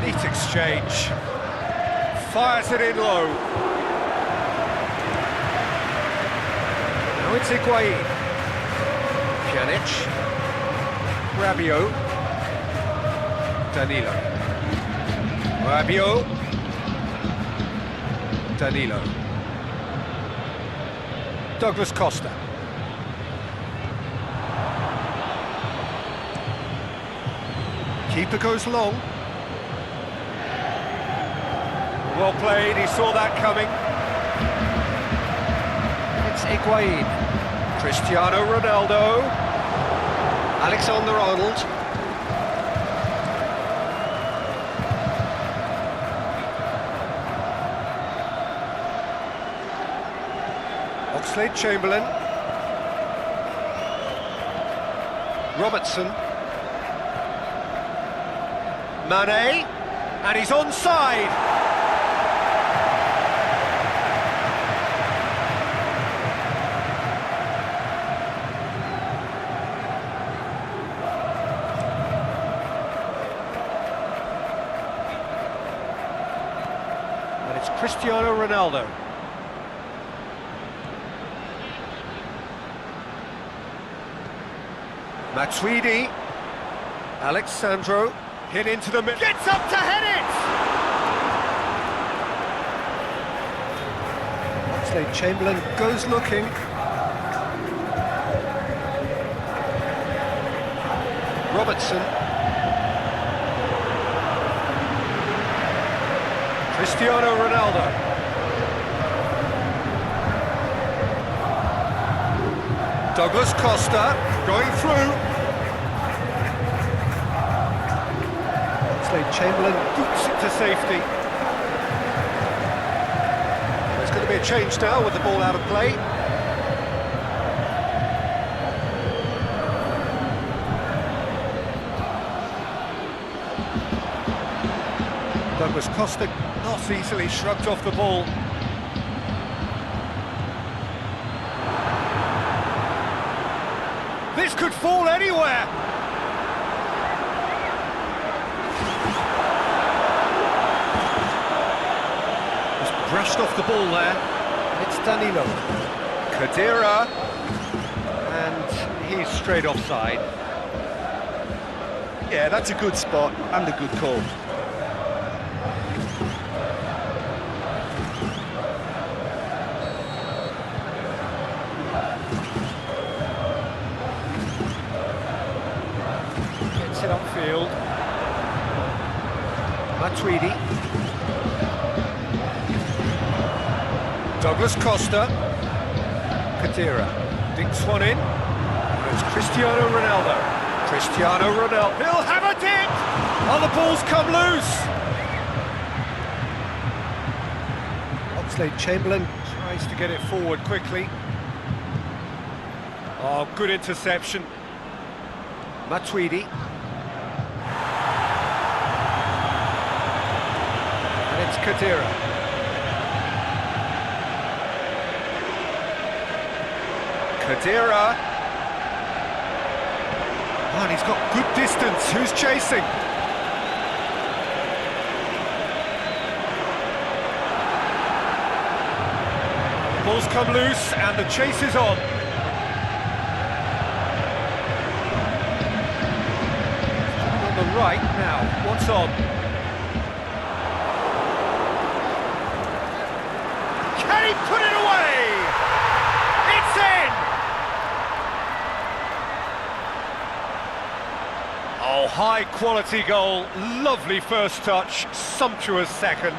Neat exchange. Fires it in low. Now it's Higuain. Pjanic. Rabiot. Danilo. Rabiot. Danilo. Douglas Costa. Keeper goes long. Well played, he saw that coming. It's Higuain. Cristiano Ronaldo. Alexander-Arnold. Oxlade-Chamberlain. Robertson. Mane, and he's onside. And it's Cristiano Ronaldo. Matuidi, Alexandro, hit into the middle, gets up to head it! Oxlade-Chamberlain goes looking. Robertson. Cristiano Ronaldo. Douglas Costa going through. Oxlade-Chamberlain boots it to safety. There's going to be a change now with the ball out of play. Douglas Costa not easily shrugged off the ball. This could fall anywhere! Just brushed off the ball there. It's Danilo. Khedira. And he's straight offside. Yeah, that's a good spot and a good call. It upfield. Matuidi. Douglas Costa. Khedira dinks one in. It's Cristiano Ronaldo. Cristiano Ronaldo. He'll have a dip! Oh, the ball's come loose! Oxlade-Chamberlain tries to get it forward quickly. Oh, good interception. Matuidi. It's Khedira. Khedira. Oh, and he's got good distance. Who's chasing? The ball's come loose and the chase is on. On the right now. What's on? He put it away! It's in! Oh, high quality goal, lovely first touch, sumptuous second.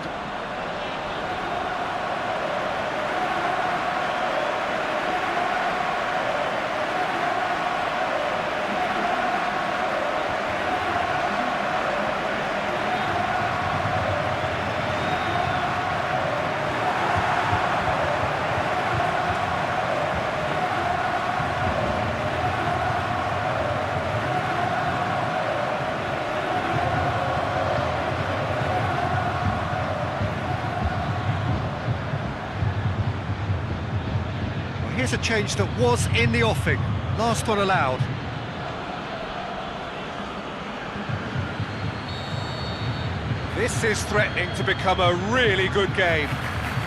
Here's a change that was in the offing. Last one allowed. This is threatening to become a really good game.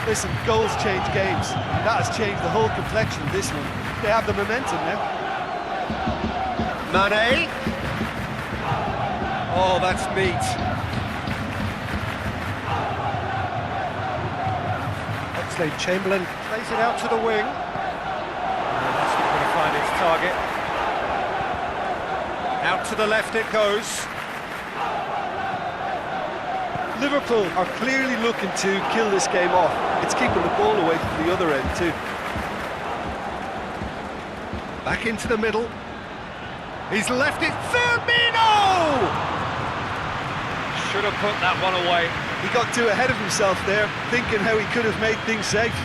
Listen, goals change games, and that has changed the whole complexion of this one. They have the momentum now. Mane. Oh, that's neat. Oxlade-Chamberlain plays it out to the wing. That's not going to find its target. Out to the left it goes. Liverpool are clearly looking to kill this game off. It's keeping the ball away from the other end too. Back into the middle. He's left it. Firmino! Should have put that one away. He got too ahead of himself there, thinking how he could have made things safe.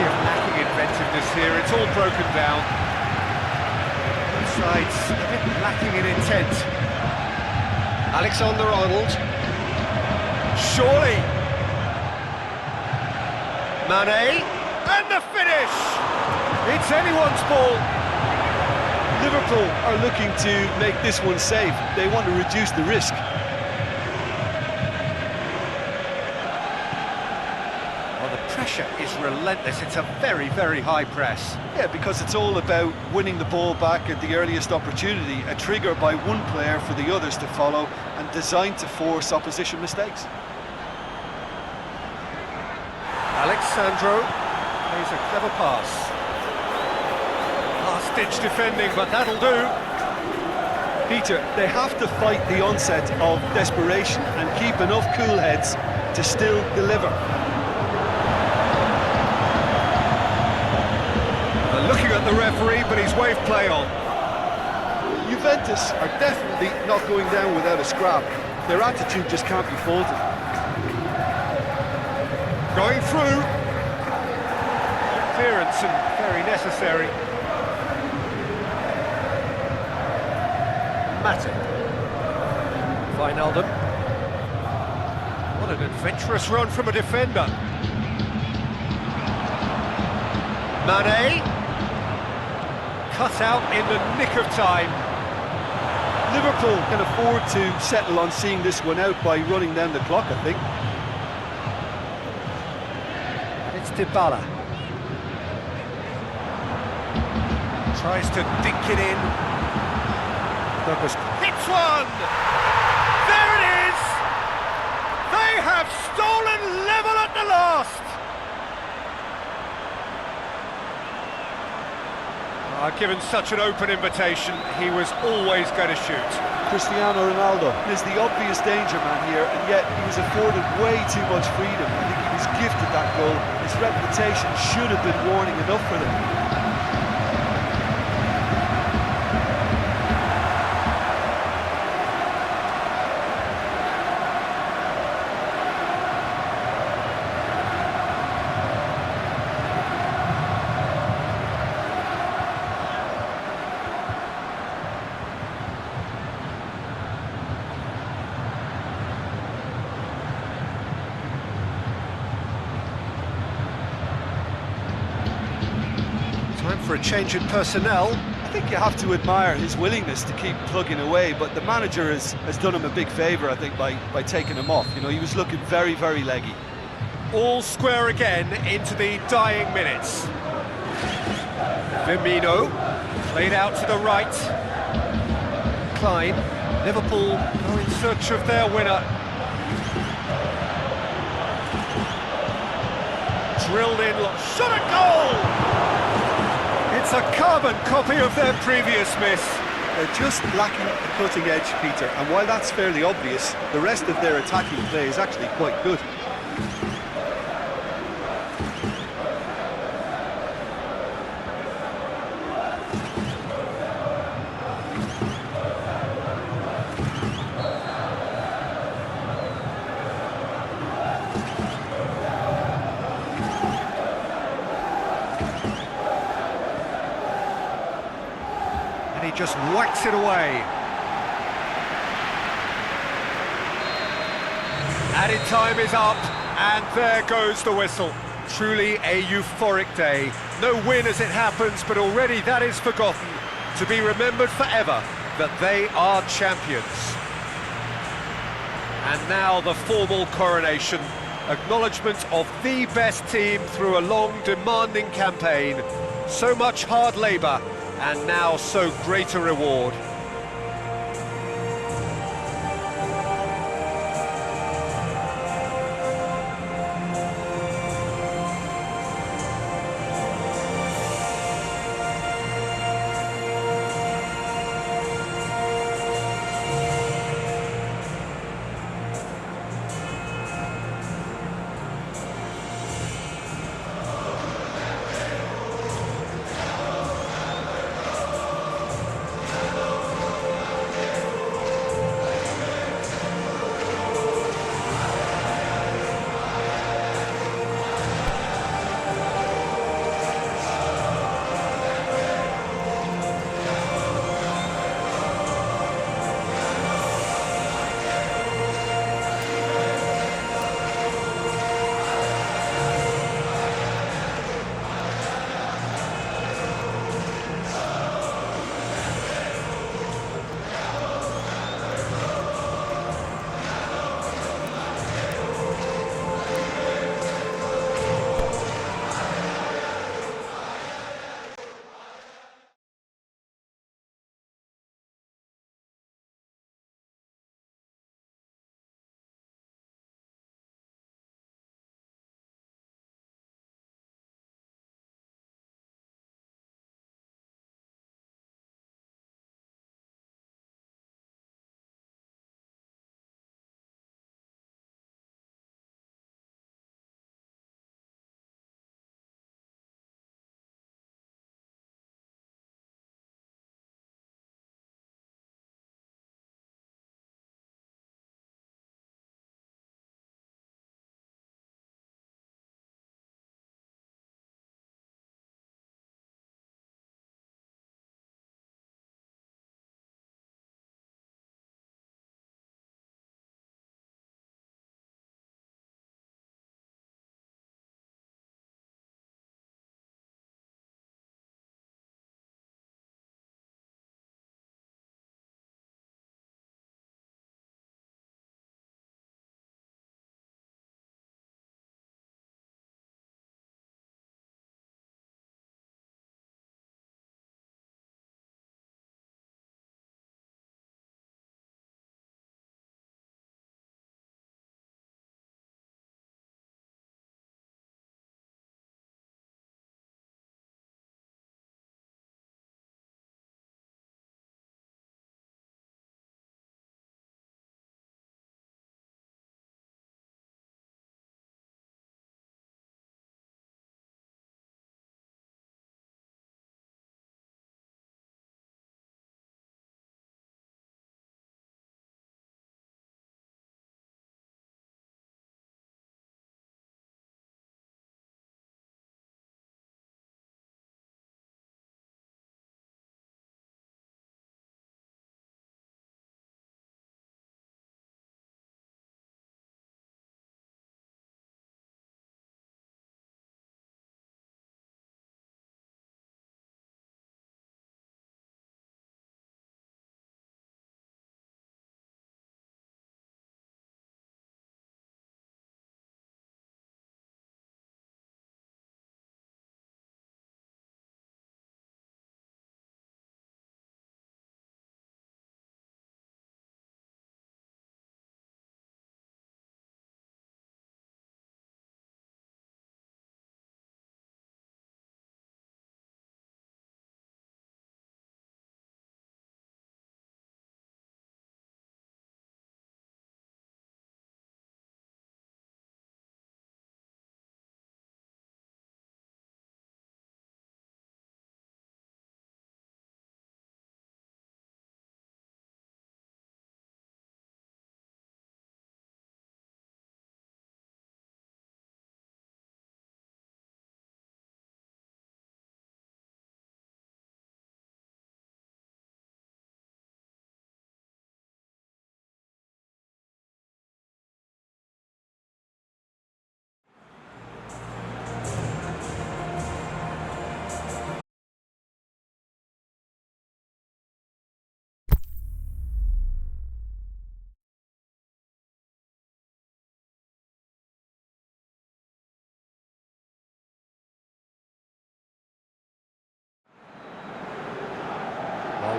plenty of lacking inventiveness here. It's all broken down. Both sides a bit lacking in intent. Alexander-Arnold. Surely. Mane, and the finish! It's anyone's ball. Liverpool are looking to make this one safe. They want to reduce the risk. Well, the pressure is relentless. It's a very, very high press. Yeah, because it's all about winning the ball back at the earliest opportunity, a trigger by one player for the others to follow, and designed to force opposition mistakes. Alexandro plays a clever pass. Last-ditch defending, but that'll do. Peter, they have to fight the onset of desperation and keep enough cool heads to still deliver. They're looking at the referee, but he's waved play on. Juventus are definitely not going down without a scrap. Their attitude just can't be faulted. Going through. Clearance and very necessary. Matip. Wijnaldum. What an adventurous run from a defender. Mane. Cut out in the nick of time. Liverpool can afford to settle on seeing this one out by running down the clock, I think. It's Dybala. Tries to dink it in. Douglas hits one! There it is! They have stolen level at the last! Given such an open invitation, he was always going to shoot. Cristiano Ronaldo is the obvious danger man here, and yet he was afforded way too much freedom. I think he was gifted that goal. His reputation should have been warning enough for them. Time for a change in personnel. I think you have to admire his willingness to keep plugging away, but the manager has done him a big favour, I think, by taking him off. You know, he was looking very, very leggy. All square again into the dying minutes. Firmino, played out to the right. Klein, Liverpool go in search of their winner. Drilled in, shot at goal! It's a carbon copy of their previous miss. They're just lacking a cutting edge, Peter, and while that's fairly obvious, the rest of their attacking play is actually quite good. And he just whacks it away. Added time is up, and there goes the whistle. Truly a euphoric day. No win as it happens, but already that is forgotten, to be remembered forever that they are champions. And now the formal coronation. Acknowledgement of the best team through a long, demanding campaign. So much hard labour, and now so great a reward.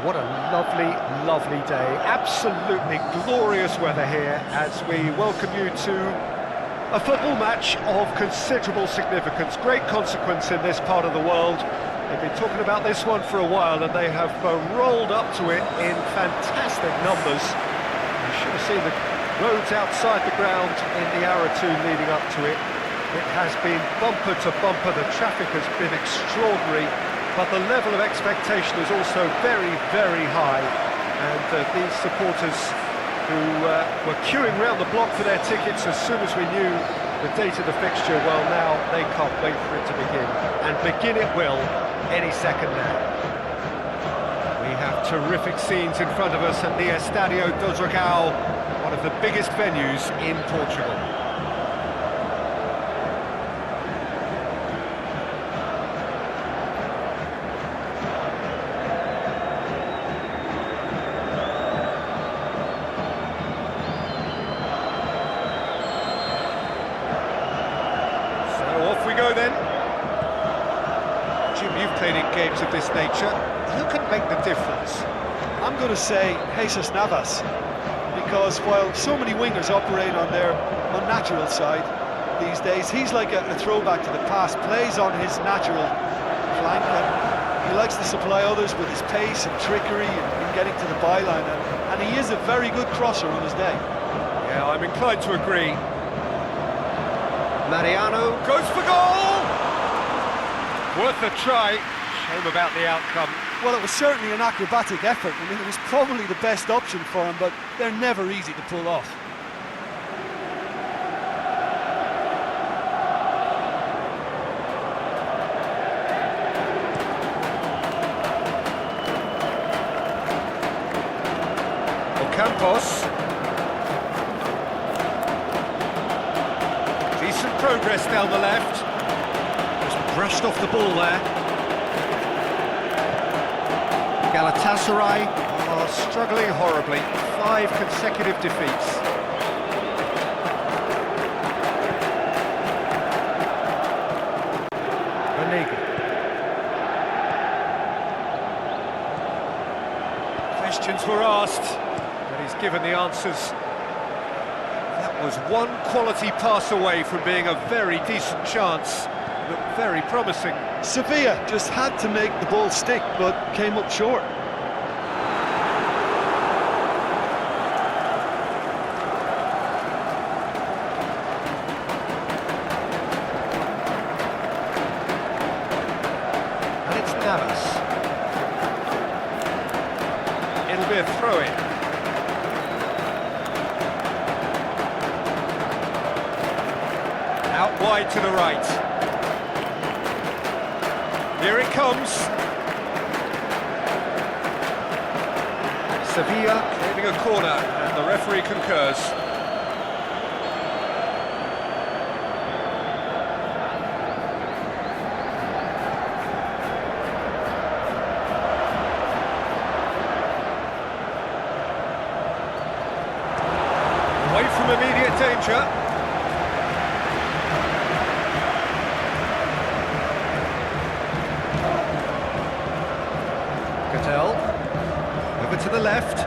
What a lovely, lovely day. Absolutely glorious weather here as we welcome you to a football match of considerable significance, great consequence in this part of the world. They've been talking about this one for a while and they have rolled up to it in fantastic numbers. You should have seen the roads outside the ground in the hour or two leading up to it. It has been bumper to bumper, the traffic has been extraordinary, but the level of expectation is also very, very high. And these supporters who were queuing round the block for their tickets as soon as we knew the date of the fixture, well now they can't wait for it to begin. And begin it will any second now. We have terrific scenes in front of us at the Estadio do Dragão, one of the biggest venues in Portugal. Off we go then. Jim, you've played in games of this nature. Who can make the difference? I'm going to say Jesus Navas, because while so many wingers operate on their unnatural side these days, he's like a throwback to the past, plays on his natural flank, and he likes to supply others with his pace and trickery in getting to the byline, and he is a very good crosser on his day. Yeah, I'm inclined to agree. Mariano goes for goal! Worth a try. Shame about the outcome. Well, it was certainly an acrobatic effort. I mean, it was probably the best option for him, but they're never easy to pull off. Ocampos. Decent progress down the left. Just brushed off the ball there. Galatasaray are struggling horribly. 5 consecutive defeats. Vanega. Questions were asked, but he's given the answers. That was one quality pass away from being a very decent chance. Looked very promising. Sevilla just had to make the ball stick, but came up short. And it's Navas. It'll be a throw-in. Out wide to the right. Here it comes. Sevilla claiming a corner, and the referee concurs. Away from immediate danger. Over to the left.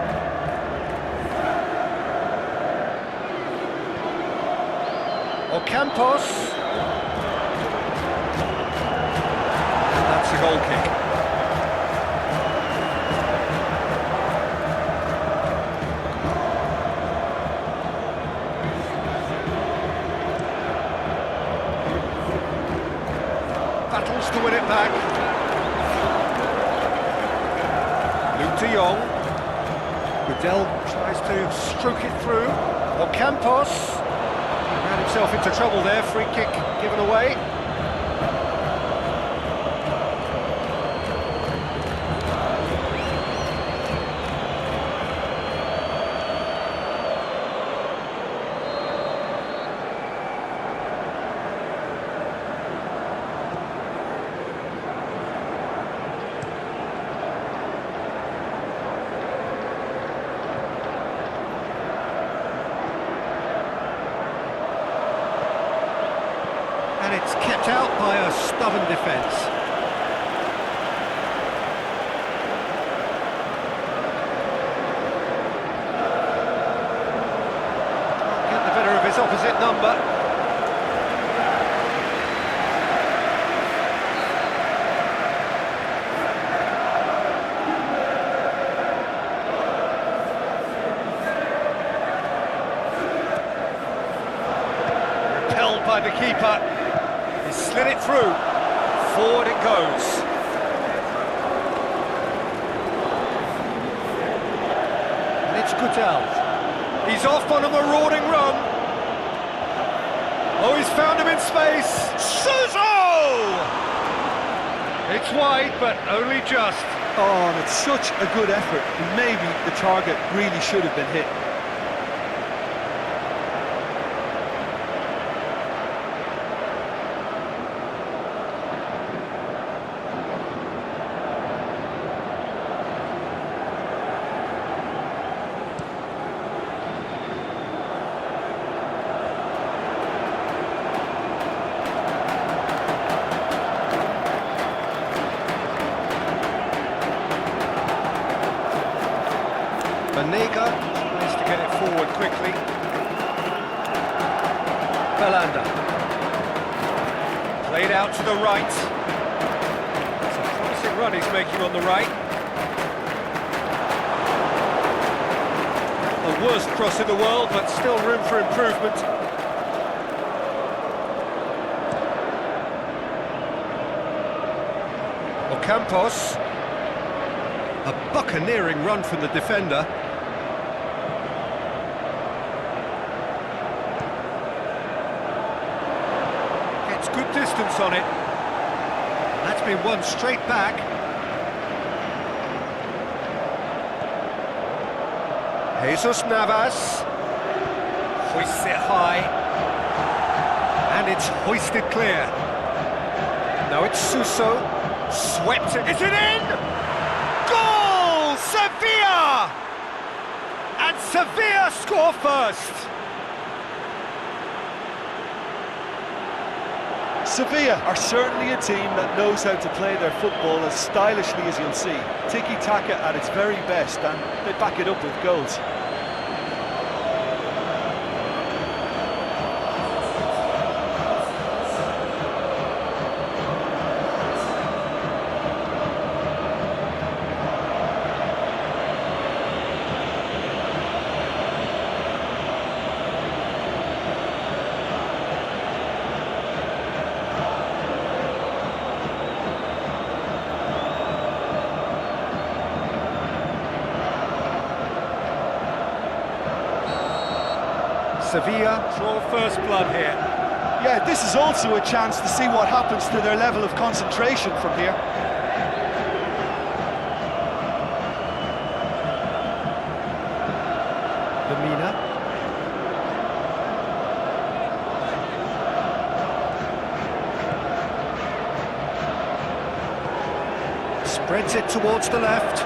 Ocampos. And that's a goal kick. Battles to win it back. De Jong. Goodell tries to stroke it through. Ocampos. He ran himself into trouble there. Free kick given away. And it's kept out by a stubborn defence. opposite number. Repelled by the keeper. He slid it through. Forward it goes. And it's Gutel. He's off on a marauding run. Oh, he's found him in space. Suso! It's wide, but only just. Oh, and it's such a good effort. Maybe the target really should have been hit. Banega tries to get it forward quickly. Belanda. Played out to the right. It's a promising run he's making on the right. The worst cross in the world, but still room for improvement. Ocampos. A buccaneering run from the defender. Gets good distance on it. That's been won straight back. Jesus Navas. Hoists it high. And it's hoisted clear. Now it's Suso. Swept it. Is it in? Goal! Sevilla! And Sevilla score first. Sevilla are certainly a team that knows how to play their football as stylishly as you'll see. Tiki-taka at its very best, and they back it up with goals. Sevilla draw first blood here. Yeah, this is also a chance to see what happens to their level of concentration from here. Lamina. Spreads it towards the left.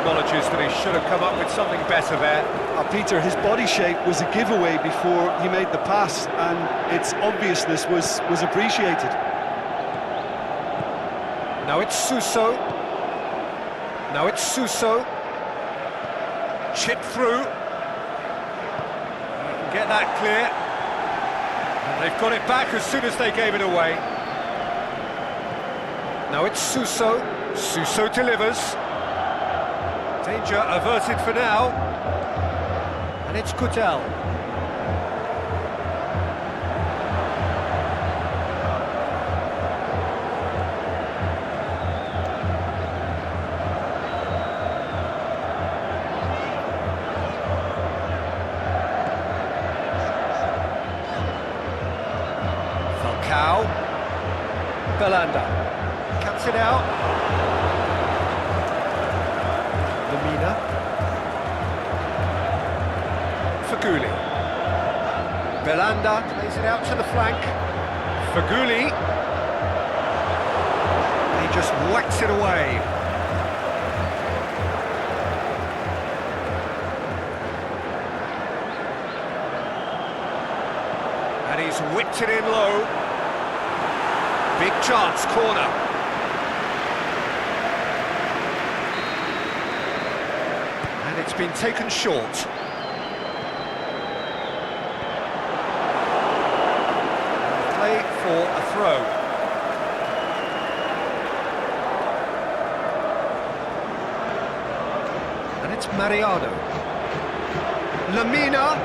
Acknowledges that he should have come up with something better there. Peter, his body shape was a giveaway before he made the pass, and its obviousness was appreciated. Now it's Suso. Now it's Suso. Chip through. You can get that clear. And they've got it back as soon as they gave it away. Now it's Suso. Suso delivers. Danger averted for now. And it's Gutel. Falcao. Belanda. Cuts it out. Lamina. Faguli. Belanda plays it out to the flank. Faguli. He just whacks it away. And he's whipped it in low. Big chance, corner. it's been taken short. Play for a throw. And it's Mariano. Lamina.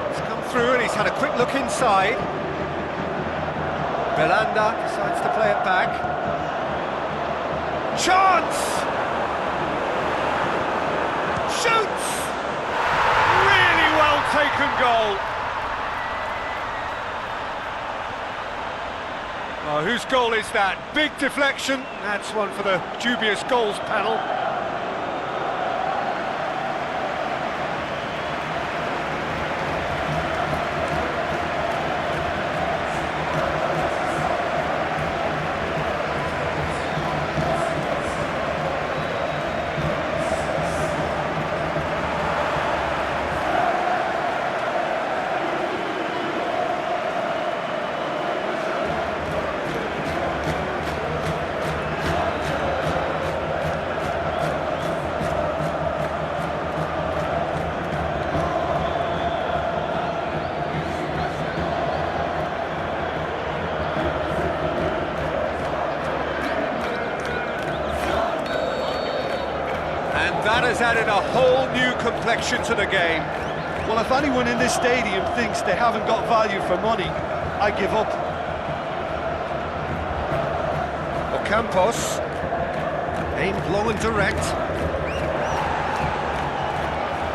He's come through and he's had a quick look inside. Belanda decides to play it back. Chance! Shoots! Really well taken goal. Oh, whose goal is that? Big deflection. That's one for the dubious goals panel. That has added a whole new complexion to the game. Well, if anyone in this stadium thinks they haven't got value for money, I give up. Ocampos, aimed long and direct.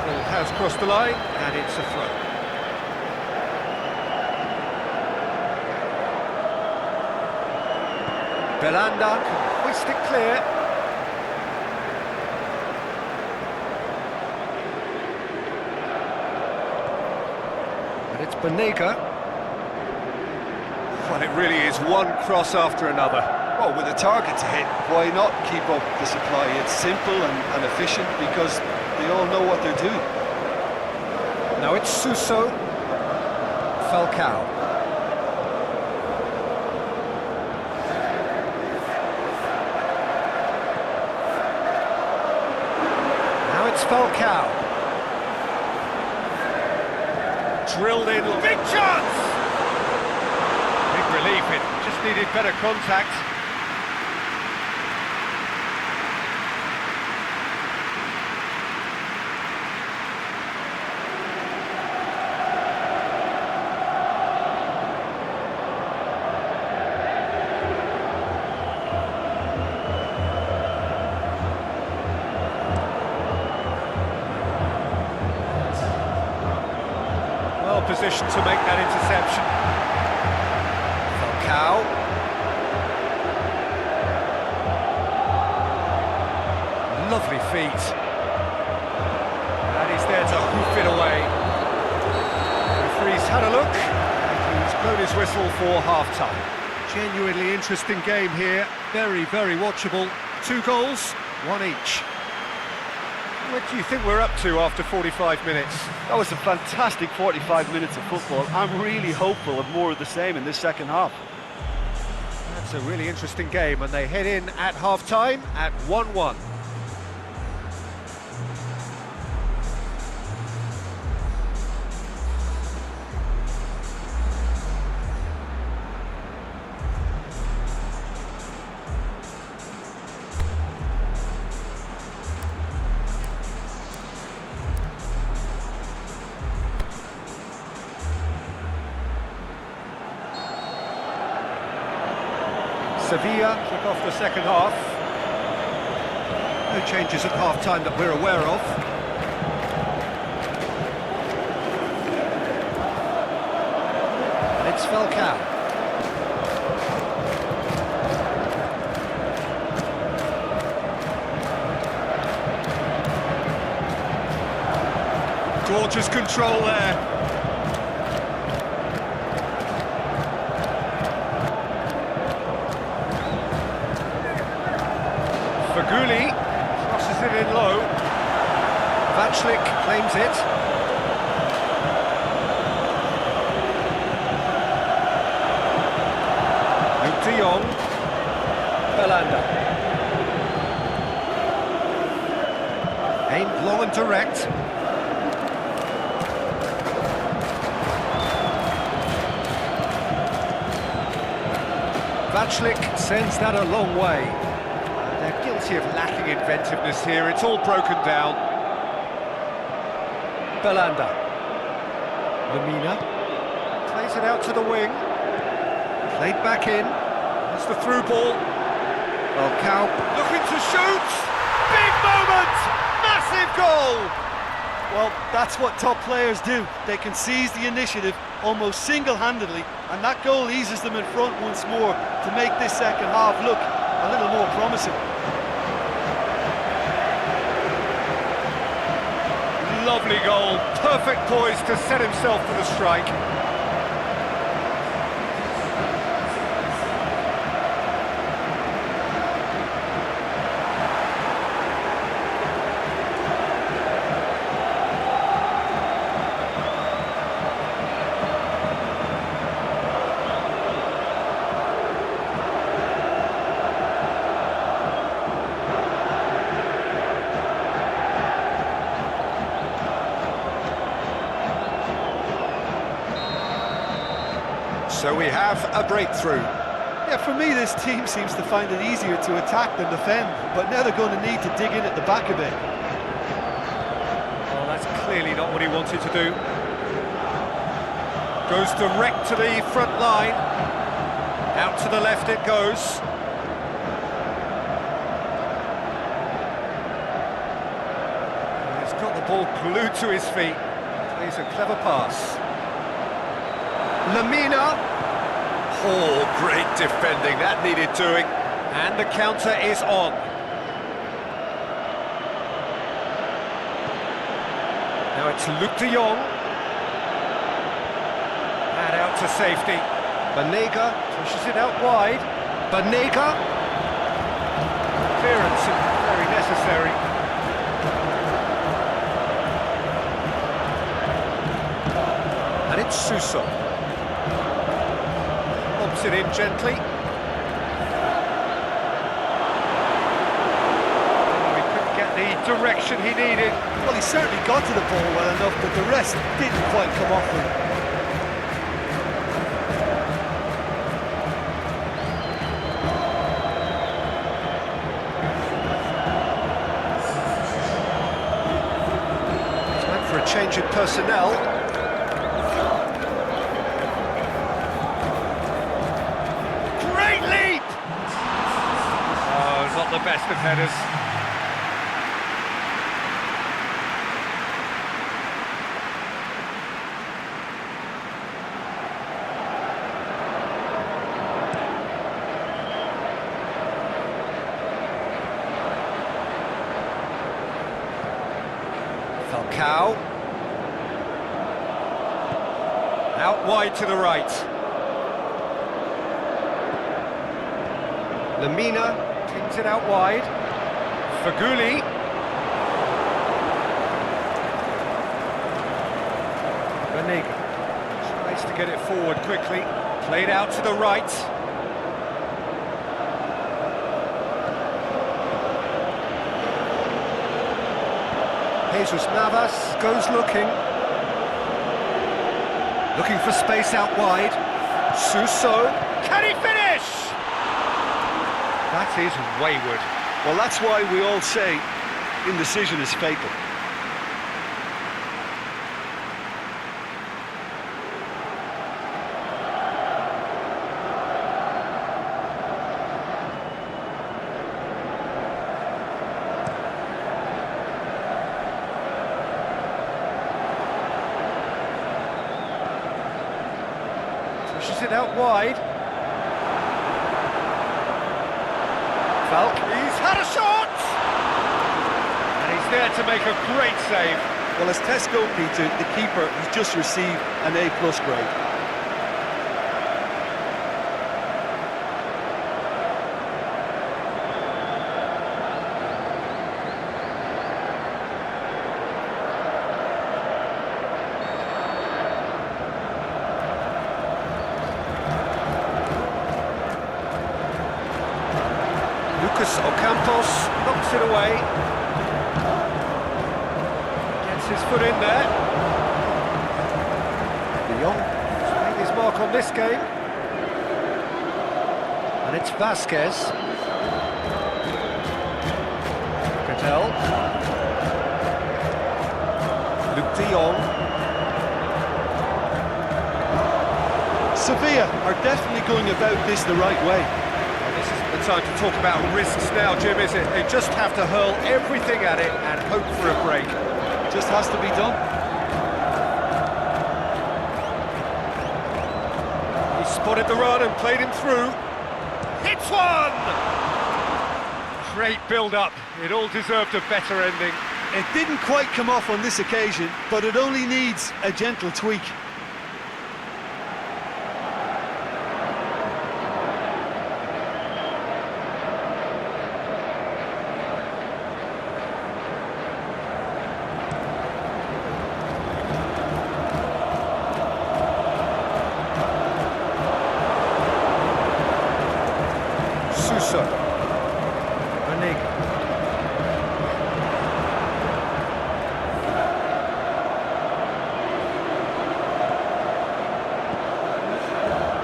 Ball has crossed the line, and it's a throw. Belanda can hoist it clear. It's Banega. Well, it really is one cross after another. Well, with a target to hit, why not keep up the supply? It's simple and efficient because they all know what they're doing. Now it's Suso. Falcao. Now it's Falcao. Drilled in, big chance! Big relief, it just needed better contact. Position to make that interception. Falcao. Lovely feet. And he's there to hoof it away. The referee's had a look, and he's blown his whistle for half-time. Genuinely interesting game here, very, very watchable. 2 goals, 1 each. What do you think we're up to after 45 minutes? That was a fantastic 45 minutes of football. I'm really hopeful of more of the same in this second half. That's a really interesting game, and they head in at half-time at 1-1. Sevilla kick off the second half. No changes at half-time that we're aware of. And it's Falcao. Gorgeous control there. Faguli crosses it in low. Vachlik claims it. Luke de Jong. Belanda. Aimed Well and direct. Vachlik sends that a long way. They're guilty of lacking inventiveness here. It's all broken down. Belanda. Lamina. Plays it out to the wing. Played back in. That's the through ball. Falcao looking to shoot. Big moment! Massive goal! Well, that's what top players do. They can seize the initiative almost single-handedly, and that goal eases them in front once more to make this second half look a little more promising. Lovely goal. Perfect poise to set himself for the strike. So we have a breakthrough. Yeah, for me this team seems to find it easier to attack than defend, but now they're going to need to dig in at the back a bit. Well, that's clearly not what he wanted to do. Goes direct to the front line. Out to the left it goes. He's got the ball glued to his feet. Plays a clever pass. Lamina. Oh, great defending, that needed doing. And the counter is on. Now it's Luc de Jong. And out to safety. Banega pushes it out wide. Banega. Clearance, very necessary. And it's Suso. Lobs it in gently. Oh, he couldn't get the direction he needed. Well, he certainly got to the ball well enough, but the rest didn't quite come off him. For a change in personnel. Great leap! Oh, not the best of headers. Falcao. Out wide to the right. Lamina pings it out wide. Faguli. Banega tries to get it forward quickly. Played out to the right. Jesus Navas goes looking. Looking for space out wide. Suso. Can he finish? That is wayward. Well, that's why we all say indecision is fatal. Pushes it out wide. Falk, he's had a shot! And he's there to make a great save. Well, as Tesco, Peter, the keeper has just received an A+ grade. Lucas Ocampos knocks it away. his foot in there. Lyon has made his mark on this game. And it's Vasquez. Cattell. Luke de Jong. Sevilla are definitely going about this the right way. Well, this isn't the time to talk about risks now, Jim, is it? They just have to hurl everything at it and hope for a break. Just has to be done. He spotted the run and played him through. Hits one! Great build-up. It all deserved a better ending. It didn't quite come off on this occasion, but it only needs a gentle tweak.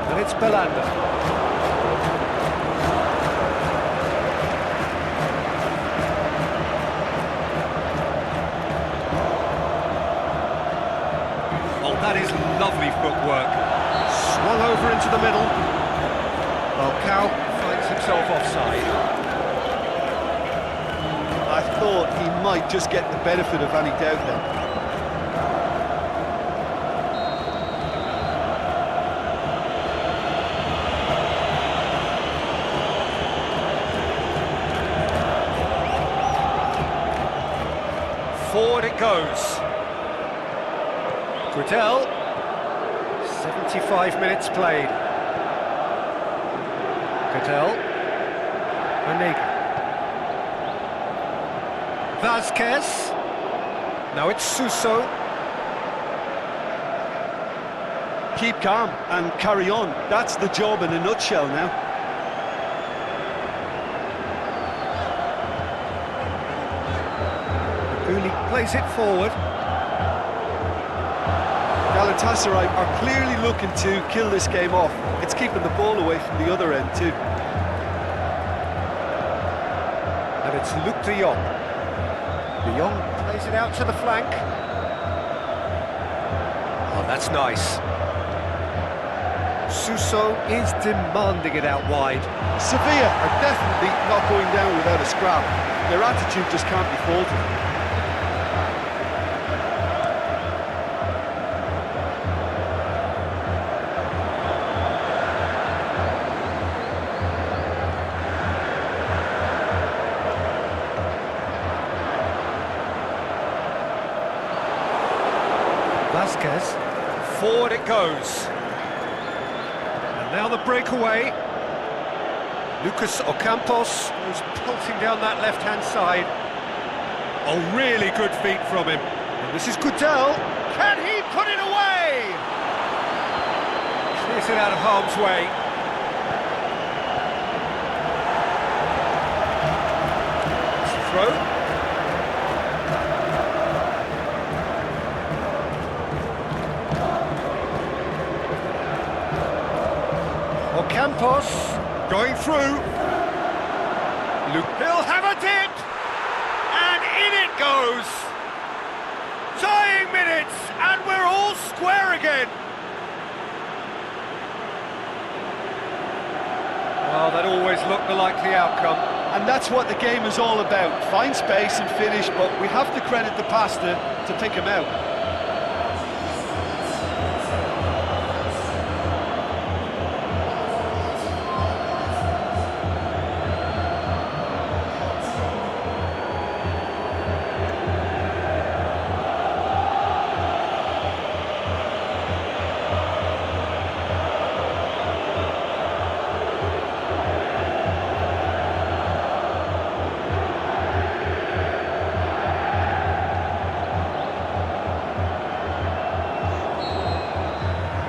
And it's Belanda. Oh, that is lovely footwork. Swung over into the middle. Falcao finds himself offside. I thought he might just get the benefit of any doubt then. Forward it goes. Gradel. 75 minutes played. Gradel. Manega. Vasquez. Now it's Suso. Keep calm and carry on. That's the job in a nutshell now. Plays it forward. Galatasaray are clearly looking to kill this game off. It's keeping the ball away from the other end too. And it's Luke de Jong. De Jong plays it out to the flank. Oh, that's nice. Suso is demanding it out wide. Sevilla are definitely not going down without a scrap. Their attitude just can't be faulted. Vasquez, forward it goes. And now the breakaway. Lucas Ocampos goes pulsing down that left-hand side. Oh, really good feet from him. And this is Gudel. Can he put it away? Clears it out of harm's way. It's the throw. Campos going through. Luke, he'll have a dip, and in it goes. Dying minutes, and we're all square again. Well, that always looked the likely outcome. And that's what the game is all about. Find space and finish, but we have to credit the pastor to pick him out.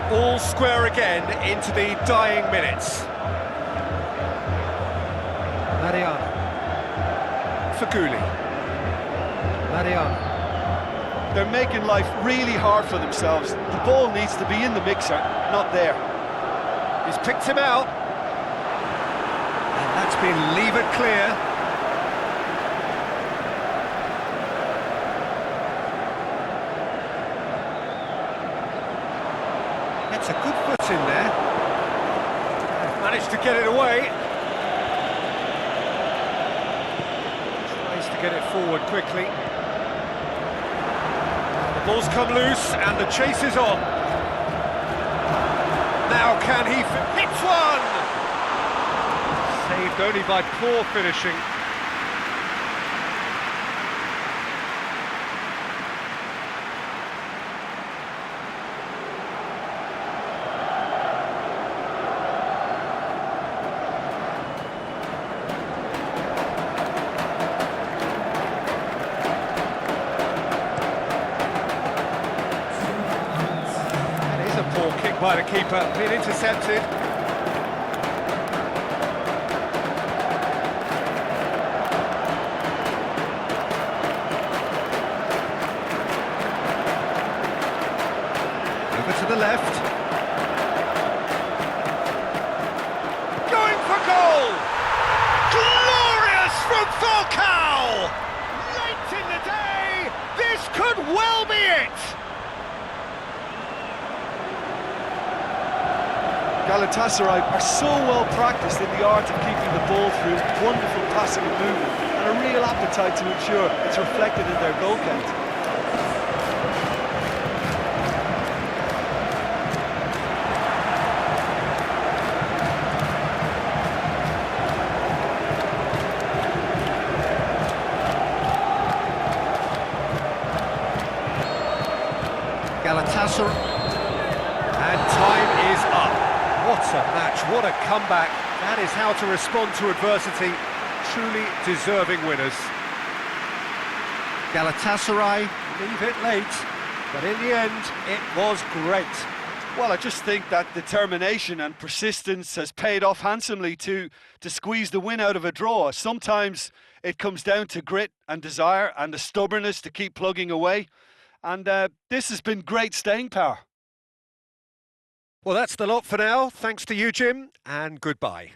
All square again into the dying minutes. Mariano. Faguli. Mariano. They're making life really hard for themselves. The ball needs to be in the mixer, not there. He's picked him out. And that's been levered clear. Gets a good foot in there. Managed to get it away. Tries to get it forward quickly. The ball's come loose and the chase is on. Now can he hits one? Saved only by poor finishing. Kick by the keeper, being intercepted. Over to the left. Going for goal! Glorious from Falcao! Late in the day, this could well be it! Galatasaray are so well practiced in the art of keeping the ball through, wonderful passing and movement, and a real appetite to ensure it's reflected in their goal count. Galatasaray, and time is up. What a match, what a comeback. That is how to respond to adversity. Truly deserving winners. Galatasaray leave it late, but in the end, it was great. Well, I just think that determination and persistence has paid off handsomely to squeeze the win out of a draw. Sometimes it comes down to grit and desire and the stubbornness to keep plugging away. And this has been great staying power. Well, that's the lot for now. Thanks to you, Jim, and goodbye.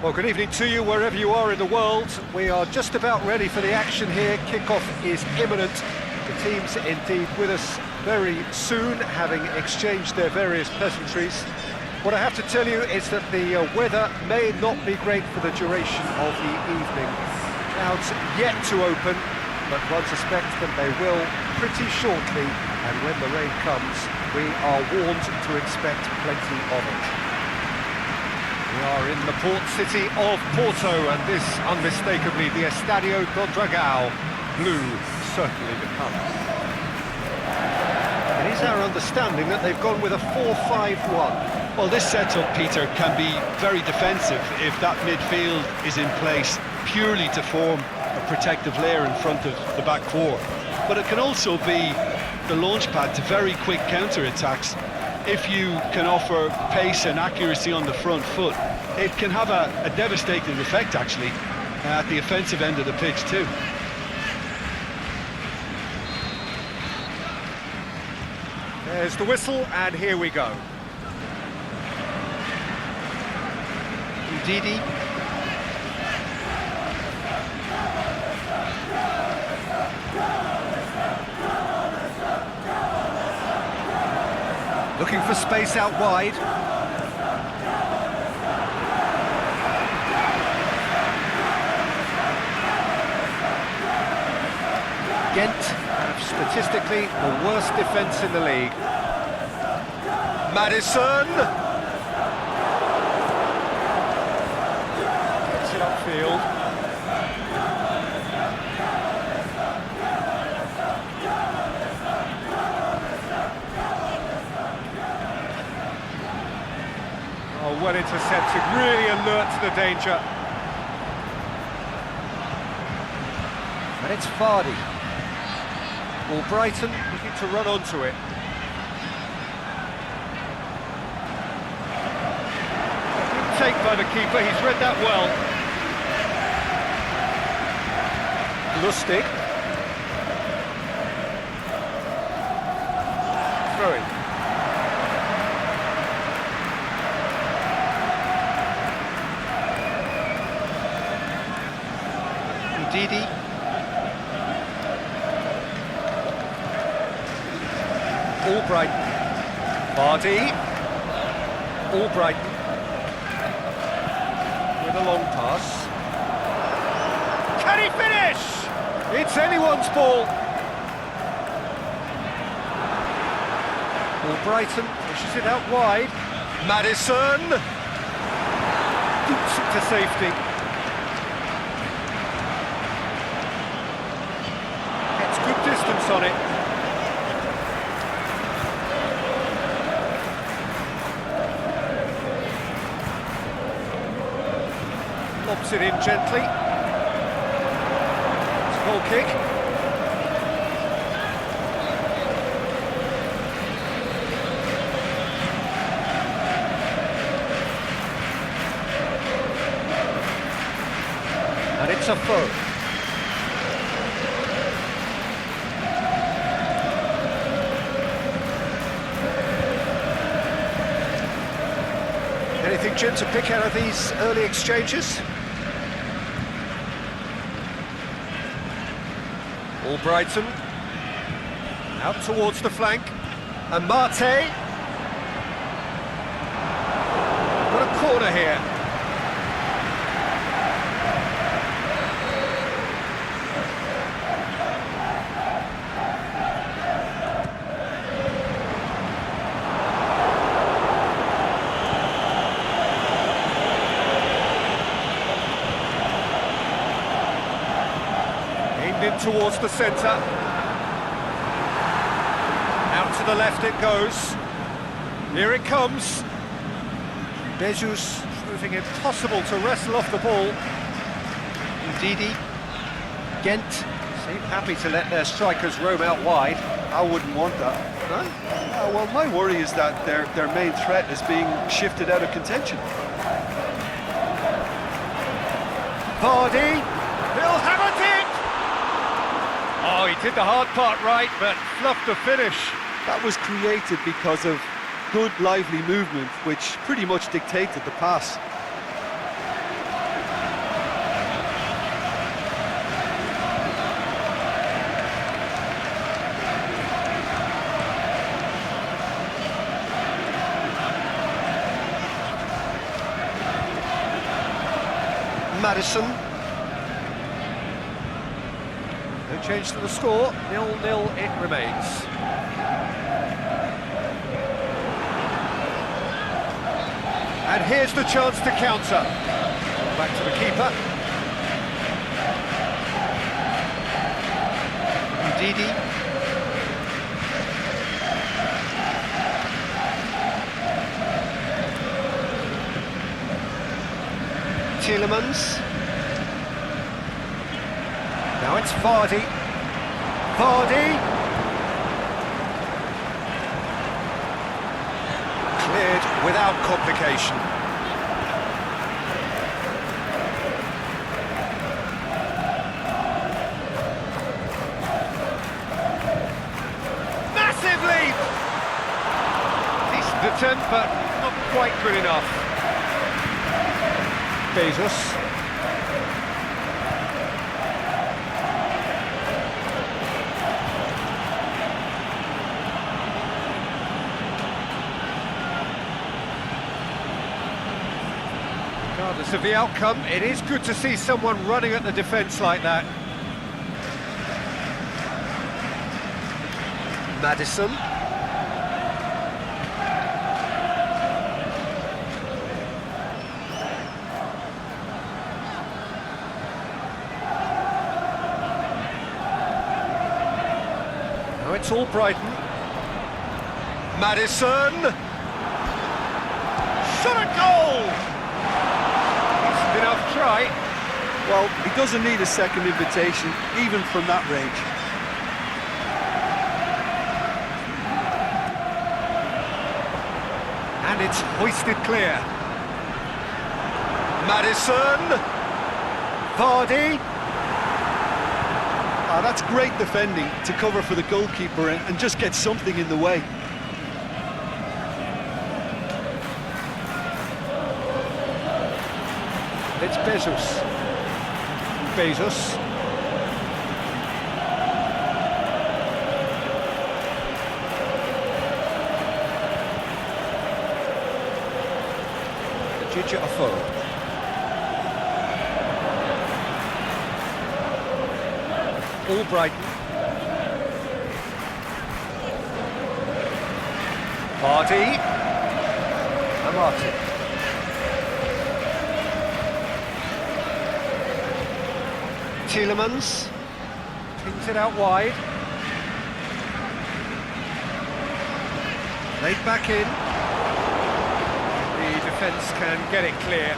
Well, good evening to you wherever you are in the world. We are just about ready for the action here. Kickoff is imminent. The teams indeed with us very soon, having exchanged their various pleasantries. What I have to tell you is that the weather may not be great for the duration of the evening. Clouds yet to open, but one suspects that they will pretty shortly, and when the rain comes, we are warned to expect plenty of it. We are in the port city of Porto, and this unmistakably the Estadio do Dragão, blue certainly becomes. It is our understanding that they've gone with a 4-5-1. Well, this setup, Peter, can be very defensive if that midfield is in place purely to form a protective layer in front of the back four. But it can also be the launchpad to very quick counter-attacks. If you can offer pace and accuracy on the front foot, it can have a devastating effect, actually, at the offensive end of the pitch too. There's the whistle, and here we go. Didi. Looking for space out wide. Ghent have statistically the worst defence in the league. Madison! Upfield. Oh, well intercepted, really alert to the danger. And it's Vardy. Well, Brighton looking to run onto it. Good take by the keeper, he's read that well. Lustig. Throw it. Didi. Albrighton. Vardy. Albrighton. With a long pass. Can he finish? It's anyone's ball. Brighton pushes it out wide. Madison boots it to safety. Gets good distance on it. Lobs it in gently. Goal kick. And it's a foe. Anything, Jim, to pick out of these early exchanges? Brighton out towards the flank, and Mate got a corner here. In towards the centre. Out to the left it goes. Here it comes. Bezus proving impossible to wrestle off the ball. Didi. Ghent seem happy to let their strikers roam out wide. I wouldn't want that. No? Well, my worry is that their main threat is being shifted out of contention. Vardy. He'll have it in! Oh, he did the hard part right, but fluffed the finish. That was created because of good, lively movement, which pretty much dictated the pass. Madison. No change to the score, 0-0 it remains. And here's the chance to counter. Back to the keeper. Udidi. Tielemans. Now it's Vardy. Vardy. Cleared without complication. Massive leap! Decent attempt, but not quite good enough. Bezos. Regardless of the outcome, it is good to see someone running at the defence like that. Madison. Now it's all Brighton. Madison! Shot a goal! Decent enough try. Well, he doesn't need a second invitation, even from that range. And it's hoisted clear. Madison! Vardy! Ah, that's great defending to cover for the goalkeeper and just get something in the way. It's Bezos. Bezos. Gigi Afo. All Brighton. Vardy. Amati. Tielemans. Pings it out wide. Laid back in. The defence can get it clear.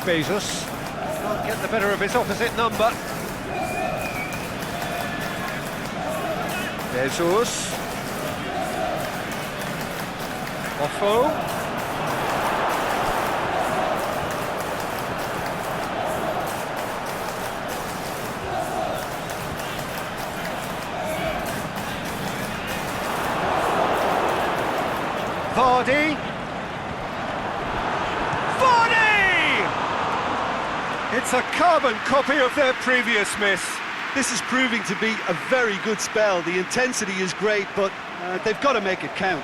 Bezos can't get the better of his opposite number. Bezos. Offo. Vardy. It's a carbon copy of their previous miss. This is proving to be a very good spell. The intensity is great, but they've got to make it count.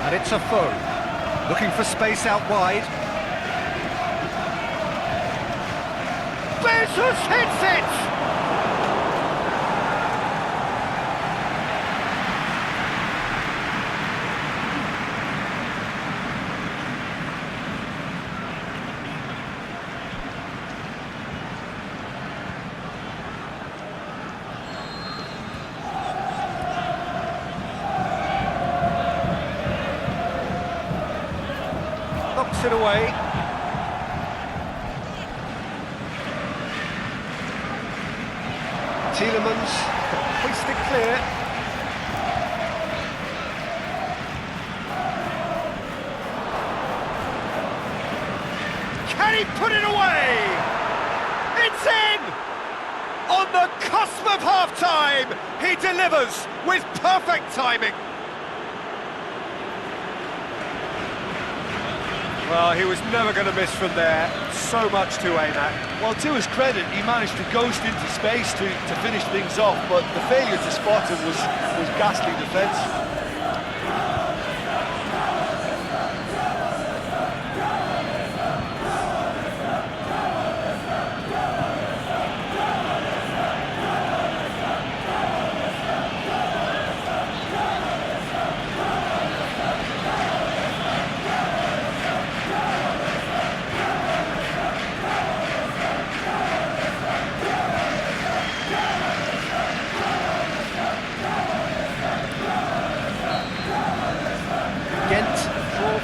And it's a foe, looking for space out wide. Bezos hits it! Knocks it away. Tielemans hoist it clear. Can he put it away? It's in! On the cusp of half-time, he delivers with perfect timing. Well, he was never going to miss from there. So much to aim at. Well, to his credit, he managed to ghost into space to finish things off, but the failure to spot him was ghastly defence.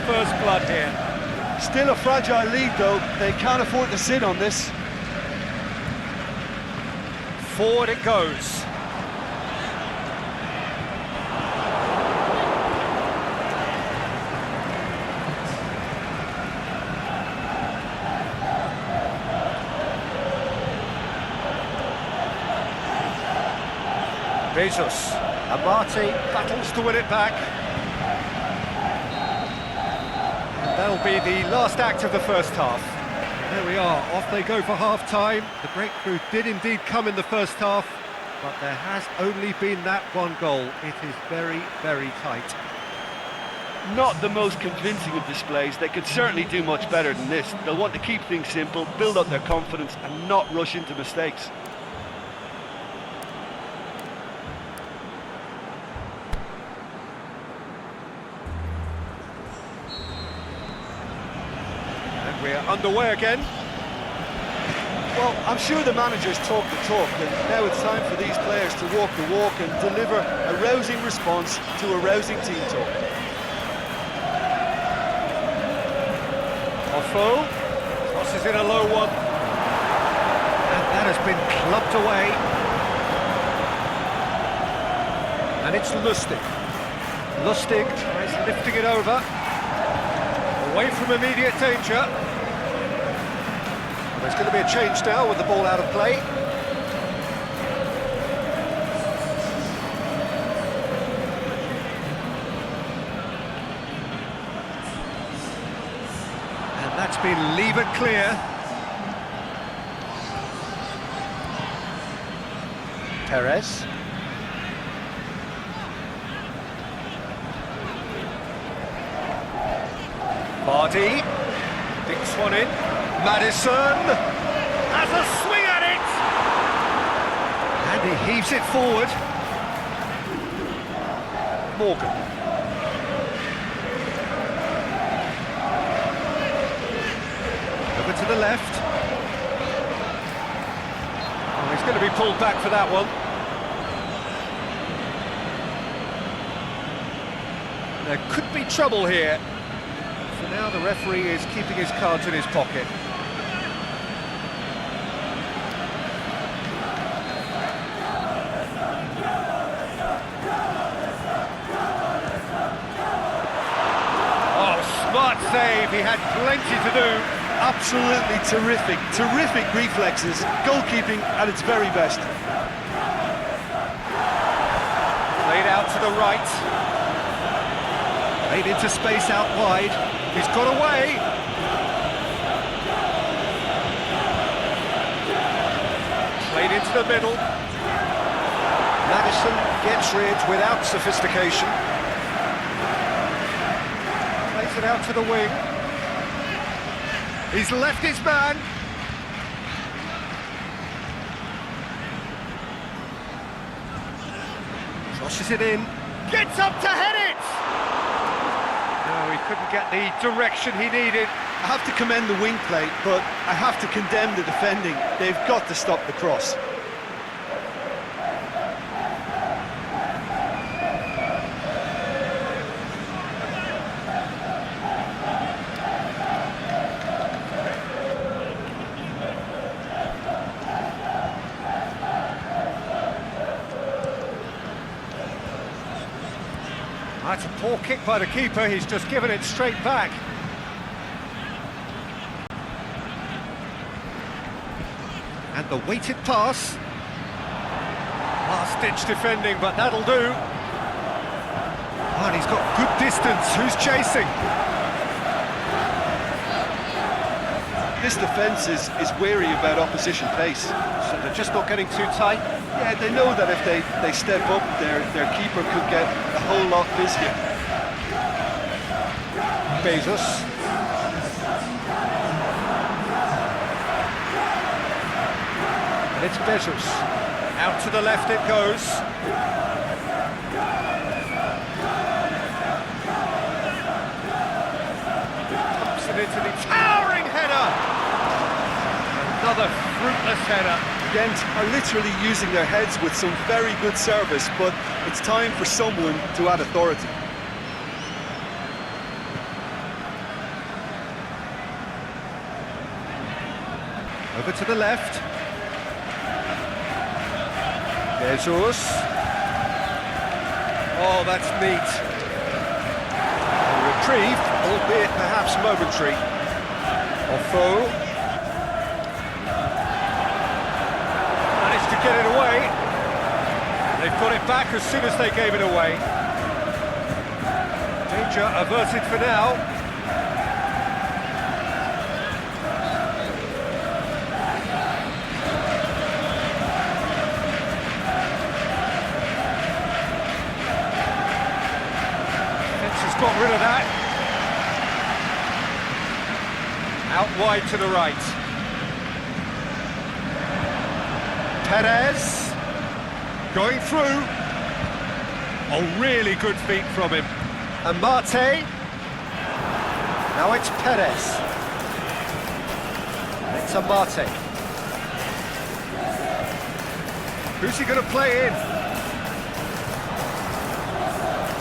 First blood here. Still a fragile lead though, they can't afford to sit on this. Forward it goes. Jesus. Amati battles to win it back. That'll be the last act of the first half. There we are, off they go for half-time. The breakthrough did indeed come in the first half, but there has only been that one goal. It is very, very tight. Not the most convincing of displays. They could certainly do much better than this. They'll want to keep things simple, build up their confidence and not rush into mistakes. We're underway again. Well, I'm sure the managers talk the talk, and now it's time for these players to walk the walk and deliver a rousing response to a rousing team talk. Offo crosses in a low one. And that has been clubbed away. And it's Lustig. Lustig tries lifting it over. Away from immediate danger. There's going to be a change now with the ball out of play. And that's been levered clear. Perez. Vardy dinks one in. Madison has a swing at it, and he heaves it forward. Morgan. Over to the left. Oh, he's going to be pulled back for that one. There could be trouble here. For now, the referee is keeping his cards in his pocket. Oh, smart save. He had plenty to do. Absolutely terrific, terrific reflexes. Goalkeeping at its very best. Played out to the right. Made into space out wide. He's got away. Played into the middle. Madison gets rid without sophistication. Plays it out to the wing. He's left his man. Crosses it in. Gets up to head it! No, he couldn't get the direction he needed. I have to commend the wing play, but I have to condemn the defending. They've got to stop the cross. That's a poor kick by the keeper. He's just given it straight back. And the weighted pass. Last-ditch defending, but that'll do. Oh, and he's got good distance. Who's chasing? This defence is wary about opposition pace. So they're just not getting too tight. Yeah, they know that if they step up, their keeper could get a whole lot busier. Bezos. And it's Bezos. Out to the left it goes. Thompson into the towering header. Another fruitless header. Ghent are literally using their heads with some very good service, but it's time for someone to add authority. Over to the left. Jesus. Oh, that's neat. A reprieve, albeit perhaps momentary. Offo. Managed to get it away. They've got it back as soon as they gave it away. Danger averted for now. Got rid of that. Out wide to the right. Perez going through. Oh, really good feet from him. And Mate. Now it's Perez. It's Mate. Who's he going to play in?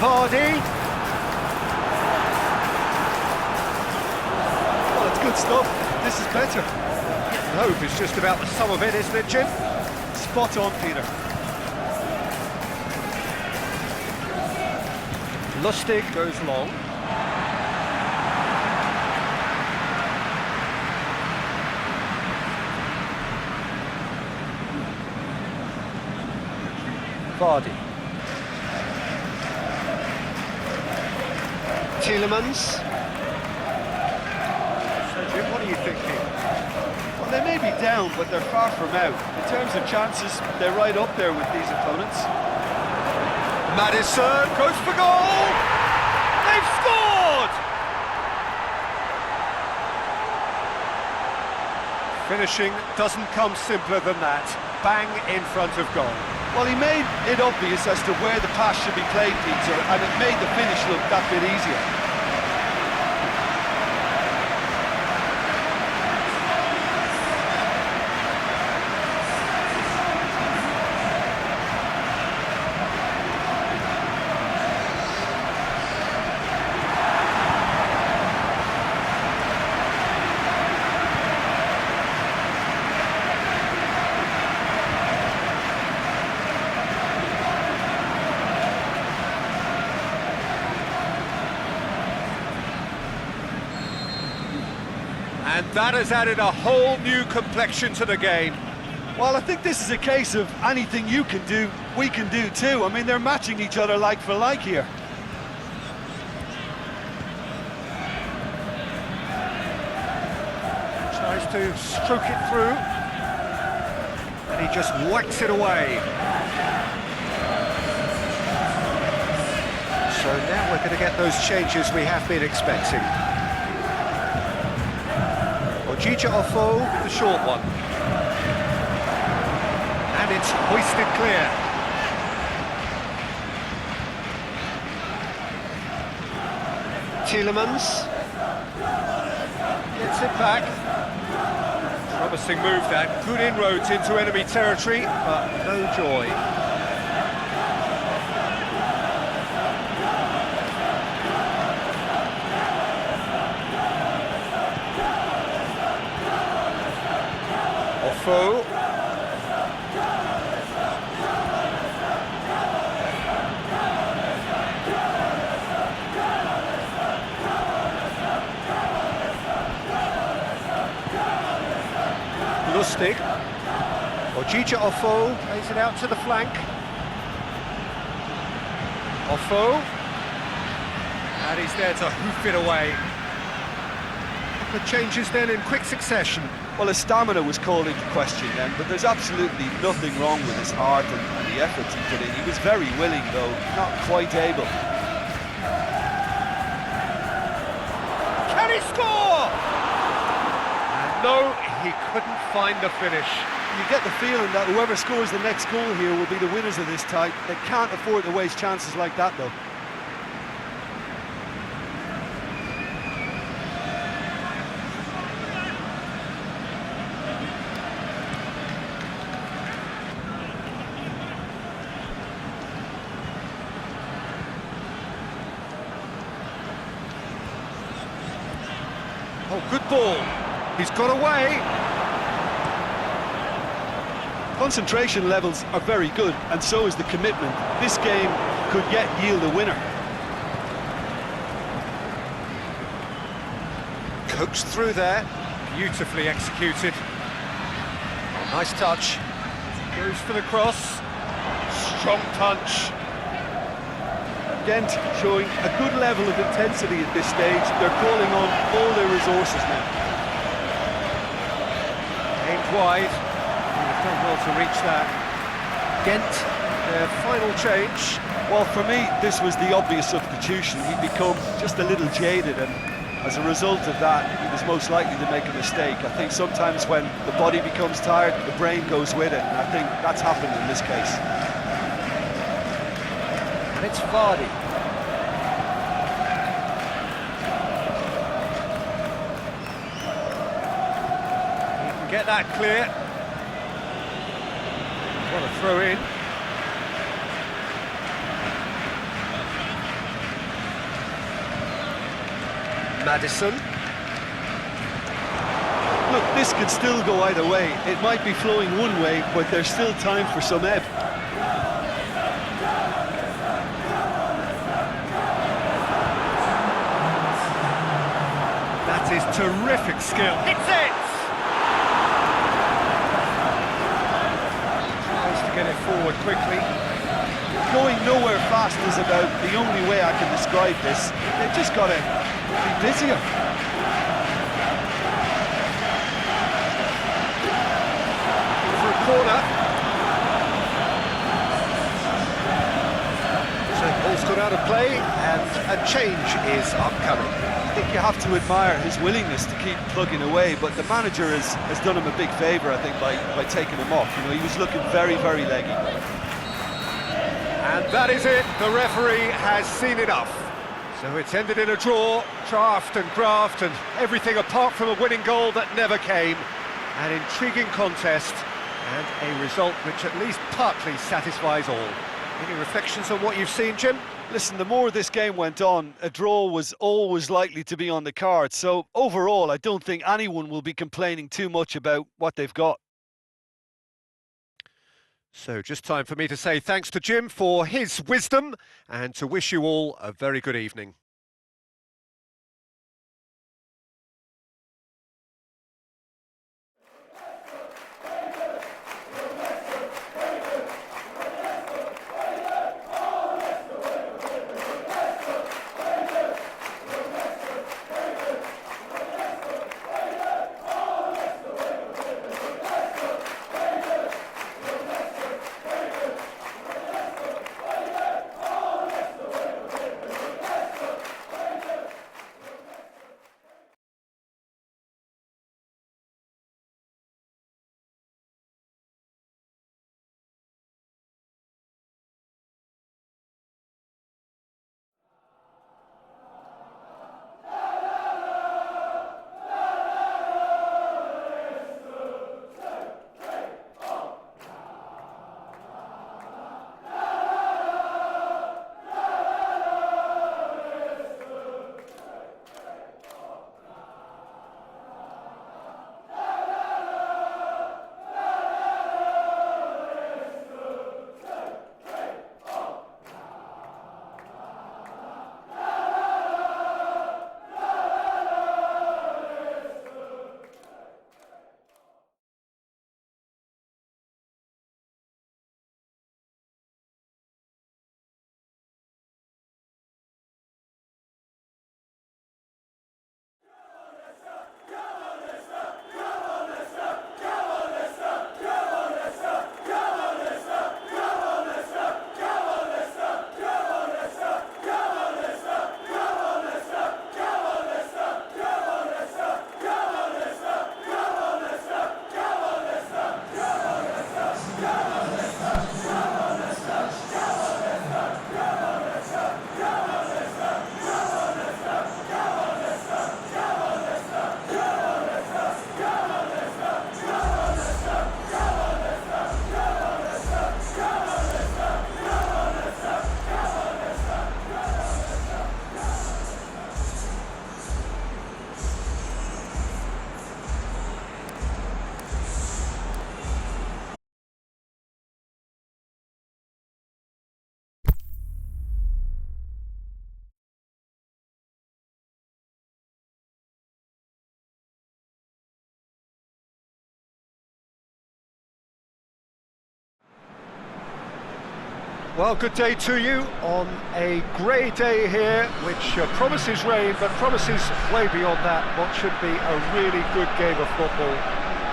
Vardy. Good stuff. This is better. Hope is just about the sum of it, isn't it, Jim? Spot on, Peter. Lustig goes long. Vardy. Tielemans. Jim, what are you thinking? Well, they may be down, but they're far from out. In terms of chances, they're right up there with these opponents. Madison goes for goal! They've scored! Finishing doesn't come simpler than that. Bang in front of goal. Well, he made it obvious as to where the pass should be played, Peter, and it made the finish look that bit easier. And that has added a whole new complexion to the game. Well, I think this is a case of anything you can do, we can do too. I mean, they're matching each other like for like here. Tries to stroke it through. And he just whacks it away. So now we're going to get those changes we have been expecting. Ojija Offo, the short one. And it's hoisted clear. Tielemans gets it back. Promising move that. Good inroads into enemy territory, but no joy. Offo. Lustig. Ojija Ofo plays it out to the flank. Ofo. And he's there to hoof it away. The changes then in quick succession. Well, his stamina was called into question then, but there's absolutely nothing wrong with his heart and the efforts he put in. He was very willing, though, not quite able. Can he score? And no, he couldn't find the finish. You get the feeling that whoever scores the next goal here will be the winners of this tie. They can't afford to waste chances like that, though. Oh, good ball. He's got away. Concentration levels are very good, and so is the commitment. This game could yet yield a winner. Coaxed through there. Beautifully executed. Nice touch. Goes for the cross. Strong punch. Ghent showing a good level of intensity at this stage. They're calling on all their resources now. Aimed wide. They've done well to reach that. Ghent, their final change. Well, for me, this was the obvious substitution. He'd become just a little jaded, and as a result of that, he was most likely to make a mistake. I think sometimes when the body becomes tired, the brain goes with it, and I think that's happened in this case. And it's Vardy. He can get that clear. What a throw in. Madison. Look, this could still go either way. It might be flowing one way, but there's still time for some ebb. That is terrific skill. Hits it! Tries to get it forward quickly. Going nowhere fast is about the only way I can describe this. They've just got to be busier. For a corner. So ball's gone out of play and a change is upcoming. I think you have to admire his willingness to keep plugging away, but the manager has done him a big favour, I think, by taking him off. You know, he was looking very, very leggy. And that is it. The referee has seen enough. So it's ended in a draw, draft and graft and everything apart from a winning goal that never came. An intriguing contest and a result which at least partly satisfies all. Any reflections on what you've seen, Jim? Listen, the more this game went on, a draw was always likely to be on the cards. So overall, I don't think anyone will be complaining too much about what they've got. So just time for me to say thanks to Jim for his wisdom and to wish you all a very good evening. Well, good day to you on a grey day here, which promises rain, but promises way beyond that what should be a really good game of football.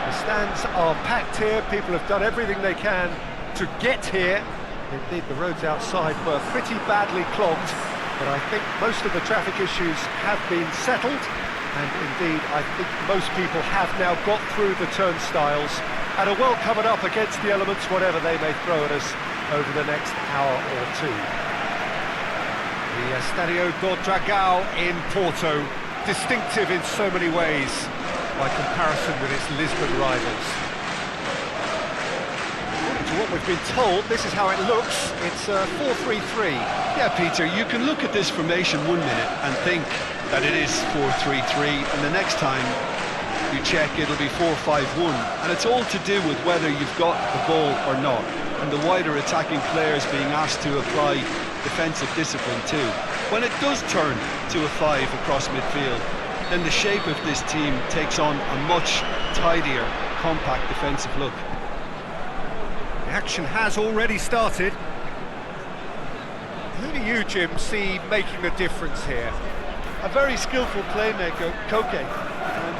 The stands are packed here, people have done everything they can to get here. Indeed, the roads outside were pretty badly clogged, but I think most of the traffic issues have been settled, and indeed, I think most people have now got through the turnstiles and are well covered up against the elements, whatever they may throw at us over the next hour or two. The Estadio do Dragão in Porto, distinctive in so many ways by comparison with its Lisbon rivals. According to what we've been told, this is how it looks. It's 4-3-3. Yeah, Peter, you can look at this formation 1 minute and think that it is 4-3-3, and the next time you check it'll be 4-5-1, and it's all to do with whether you've got the ball or not, and the wider attacking players being asked to apply defensive discipline too. When it does turn to a 5 across midfield, then the shape of this team takes on a much tidier, compact defensive look. The action has already started. Who do you, Jim, see making the difference here? A very skillful playmaker, Koke.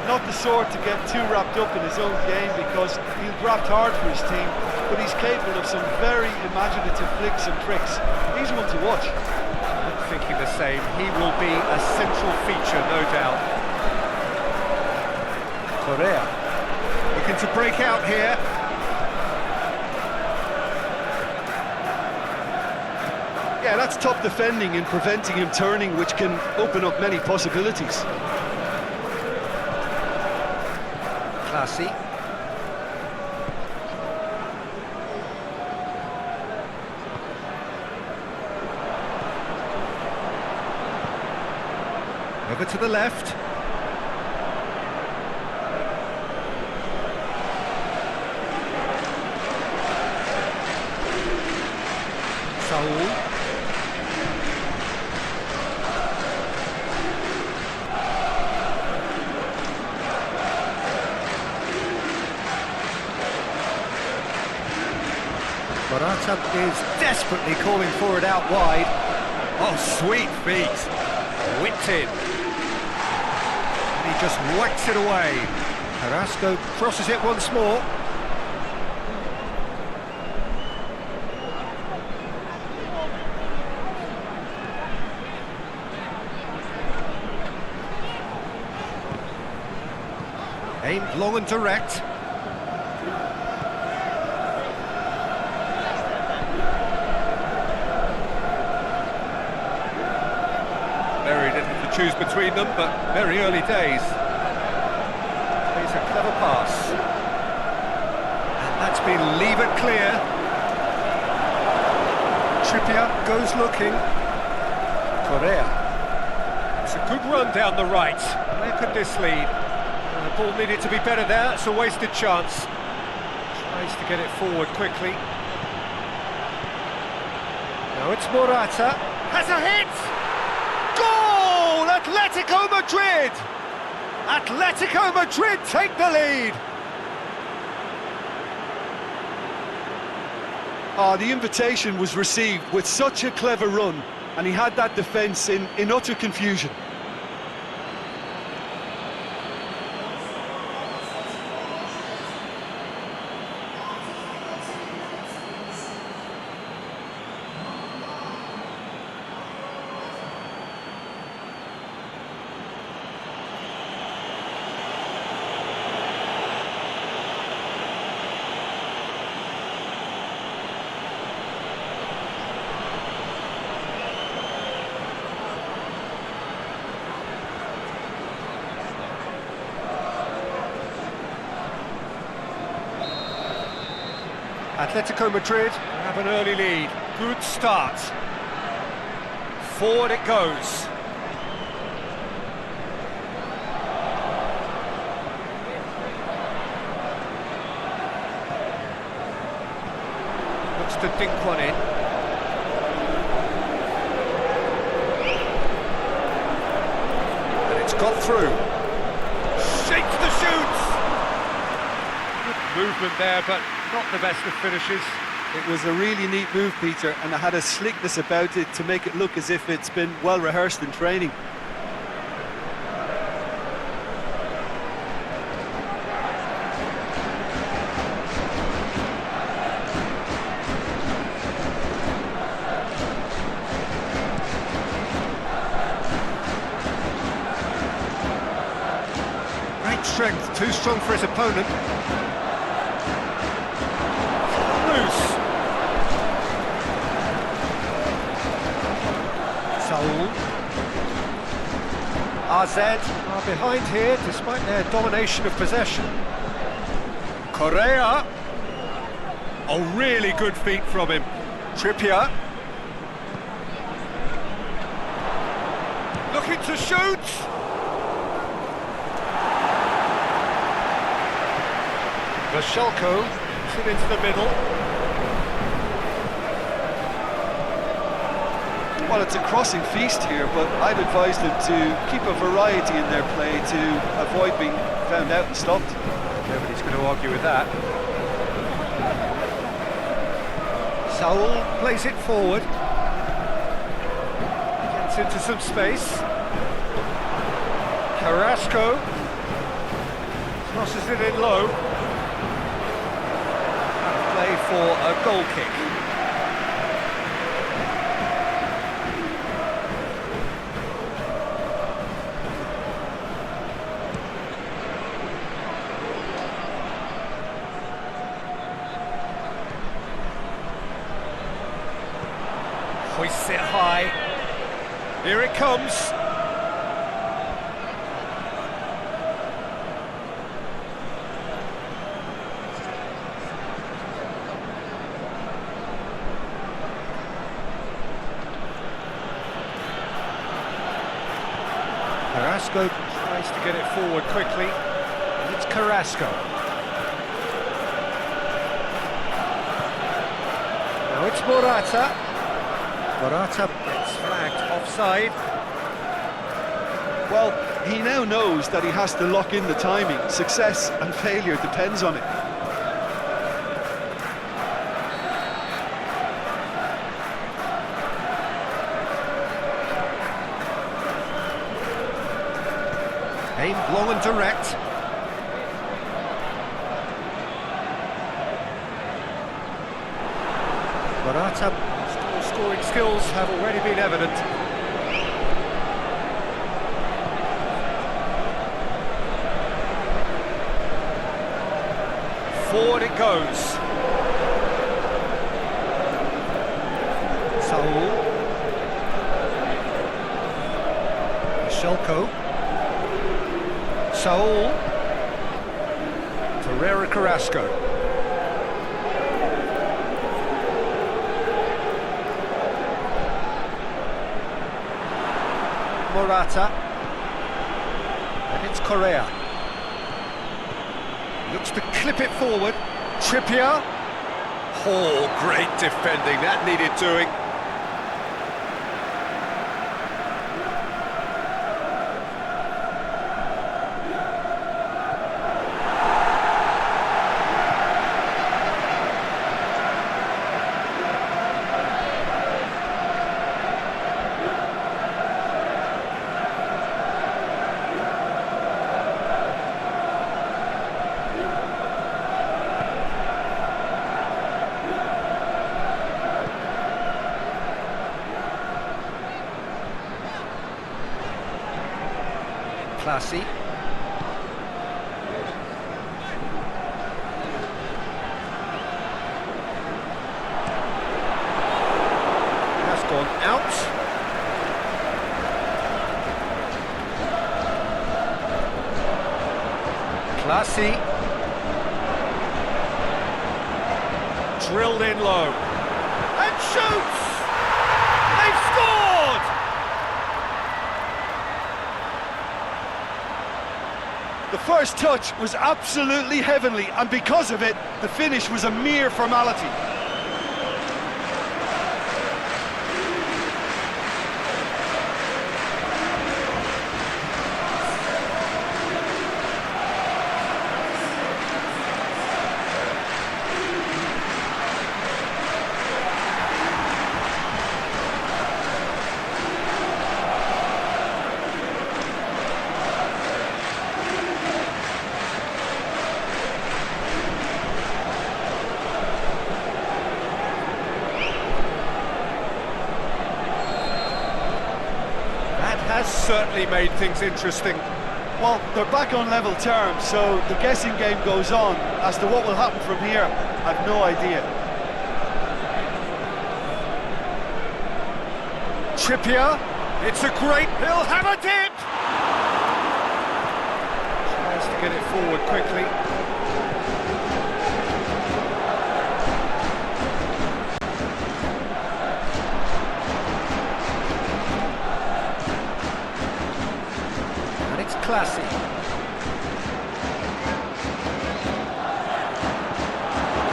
Not the sort to get too wrapped up in his own game, because he'll graft hard for his team, but he's capable of some very imaginative flicks and tricks. He's one to watch. I'm thinking the same. He will be a central feature, no doubt. Correa looking to break out here. Yeah, that's top defending and preventing him turning, which can open up many possibilities. Classy. Over to the left. Saul. Morata is desperately calling for it out wide. Oh, sweet feet. Whipped in. And he just whacks it away. Carrasco crosses it once more. Aimed long and direct. Very little to choose between them, but very early days. Plays a clever pass. And that's been levered clear. Trippier goes looking. Correa. It's a good run down the right. Where could this lead? The ball needed to be better there. It's a wasted chance. Tries to get it forward quickly. Now it's Morata. Has a hit! Goal! Atletico Madrid! Atletico Madrid take the lead! The invitation was received with such a clever run, and he had that defence in utter confusion. Atletico Madrid have an early lead. Good start. Forward it goes. Looks to dink one in. And it's got through. Shakes the shoots! Good movement there, but not the best of finishes. It was a really neat move, Peter, and it had a slickness about it to make it look as if it's been well rehearsed in training. Great strength, too strong for his opponent. Loose. Saul. AZ are behind here despite their domination of possession. Correa. Oh, really good feet from him. Trippier. Looking to shoot. Vashelko puts it into the middle. Well, it's a crossing feast here, but I'd advise them to keep a variety in their play to avoid being found out and stopped. Nobody's going to argue with that. Saul plays it forward. Gets into some space. Carrasco crosses it in low. Play for a goal kick. Hoists it high. Here it comes. Carrasco tries to get it forward quickly. And it's Carrasco. Now it's Morata. Morata gets flagged offside. Well, he now knows that he has to lock in the timing. Success and failure depends on it. Aimed long and direct. Morata. Scoring skills have already been evident. Forward it goes. Saul. Vashelko. Saul. Torreira Carrasco. Morata, and it's Correa. Looks to clip it forward. Trippier. Oh, great defending, that needed doing. Classy. Has gone out. Classy. Drilled in low. And shoots! They've scored! The first touch was absolutely heavenly, and because of it, the finish was a mere formality. has certainly made things interesting. Well, they're back on level terms, so the guessing game goes on. As to what will happen from here, I've no idea. Trippier, it's a great, he'll have a dip! Tries to get it forward quickly. And it's classy.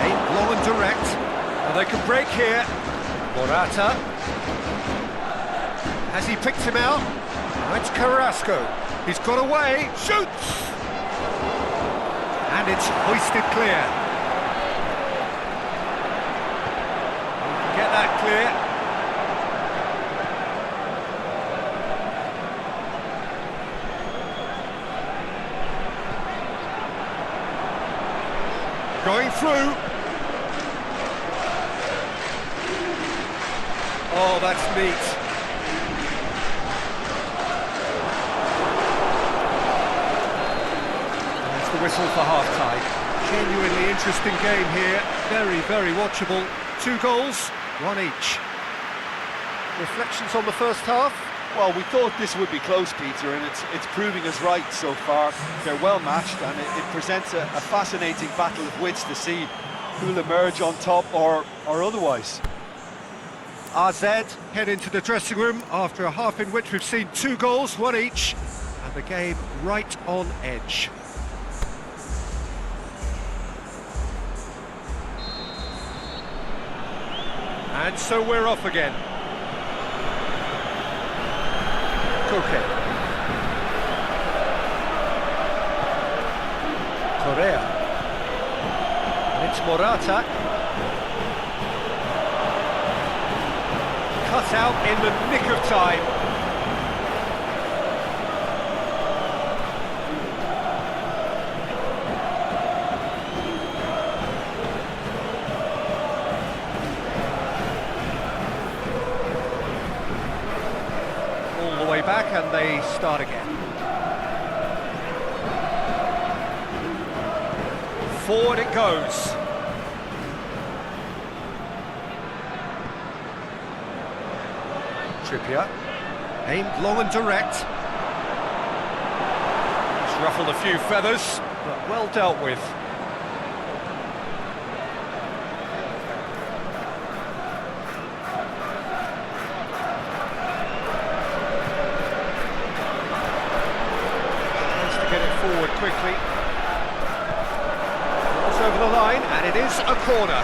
Aimed long and direct. And they can break here. Morata. Has he picked him out? Now it's Carrasco. He's got away. Shoots! And it's hoisted clear. Get that clear. Going through. Oh, that's neat. Whistle for half-time. Genuinely interesting game here. Very, very watchable. 2 goals, 1 each. Reflections on the first half? Well, we thought this would be close, Peter, and it's proving us right so far. They're well matched, and it presents a fascinating battle of wits to see who'll emerge on top or otherwise. AZ head into the dressing room after a half in which we've seen 2 goals, 1 each, and the game right on edge. And so we're off again. Koke. Correa. And it's Morata. Cut out in the nick of time. Back and they start again. Forward it goes. Trippier, aimed long and direct. He's ruffled a few feathers, but well dealt with. Forward quickly. It's over the line, and it is a corner.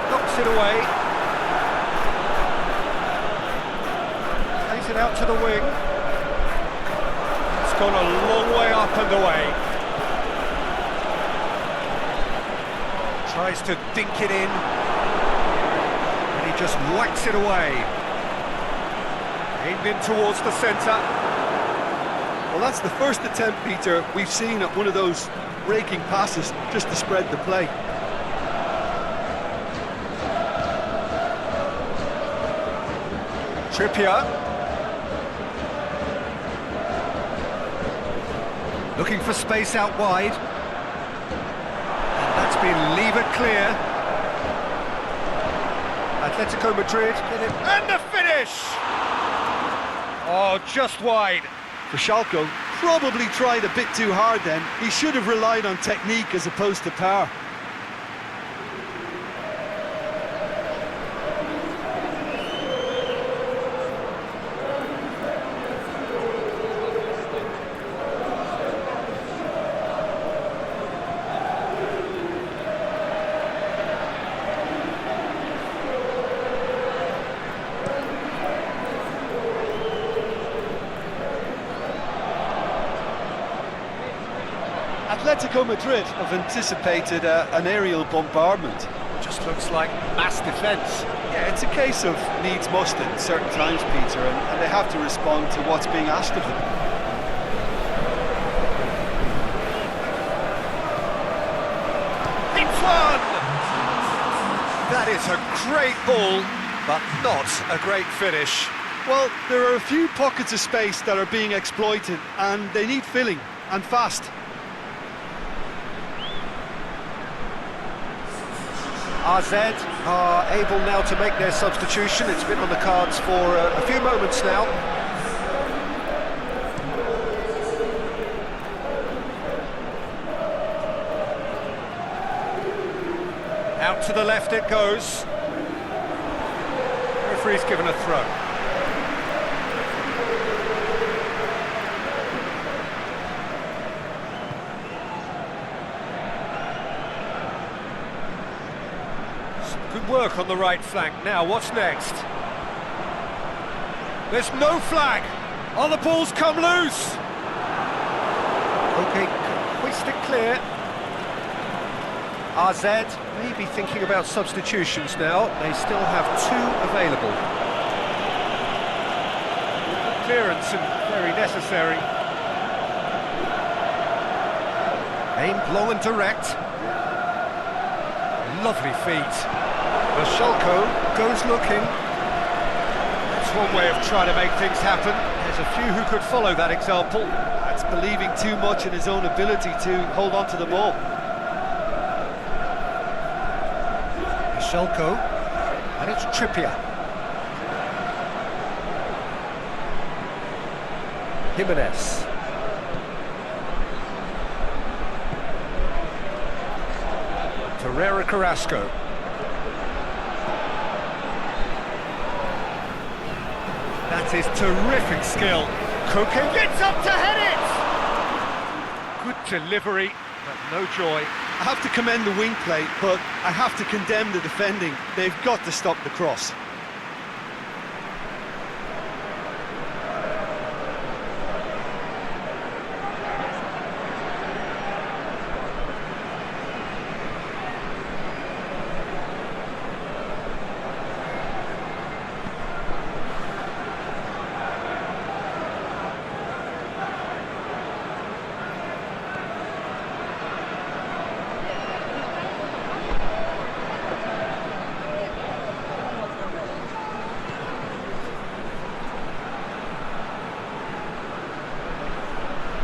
Knocks it away. Plays it out to the wing. It's gone a long way up and away. Tries to dink it in. Just whacks it away. Aimed in towards the centre. Well, that's the first attempt, Peter, we've seen at one of those raking passes just to spread the play. Trippier. Looking for space out wide. And that's been levered clear. Atletico Madrid get it, and the finish! Oh, just wide. For Schalke, probably tried a bit too hard then. He should have relied on technique as opposed to power. Atletico Madrid have anticipated an aerial bombardment. Just looks like mass defence. Yeah, it's a case of needs must at certain times, Peter, and they have to respond to what's being asked of them. one! That is a great ball, but not a great finish. Well, there are a few pockets of space that are being exploited, and they need filling, and fast. AZ are able now to make their substitution. It's been on the cards for a few moments now. Out to the left it goes. Referee's given a throw. Good work on the right flank. Now, what's next? There's no flag. Oh, the ball's come loose. Okay, hoist it clear. AZ may be thinking about substitutions now. They still have two available. Clearance and very necessary. Aimed long and direct. Lovely feet. Mashalko goes looking. That's one way of trying to make things happen. There's a few who could follow that example. That's believing too much in his own ability to hold on to the ball. Mashalko, and it's Trippier. Jimenez. Torreira Carrasco. That is terrific skill. Koke gets up to head it! Good delivery, but no joy. I have to commend the wing play, but I have to condemn the defending. They've got to stop the cross.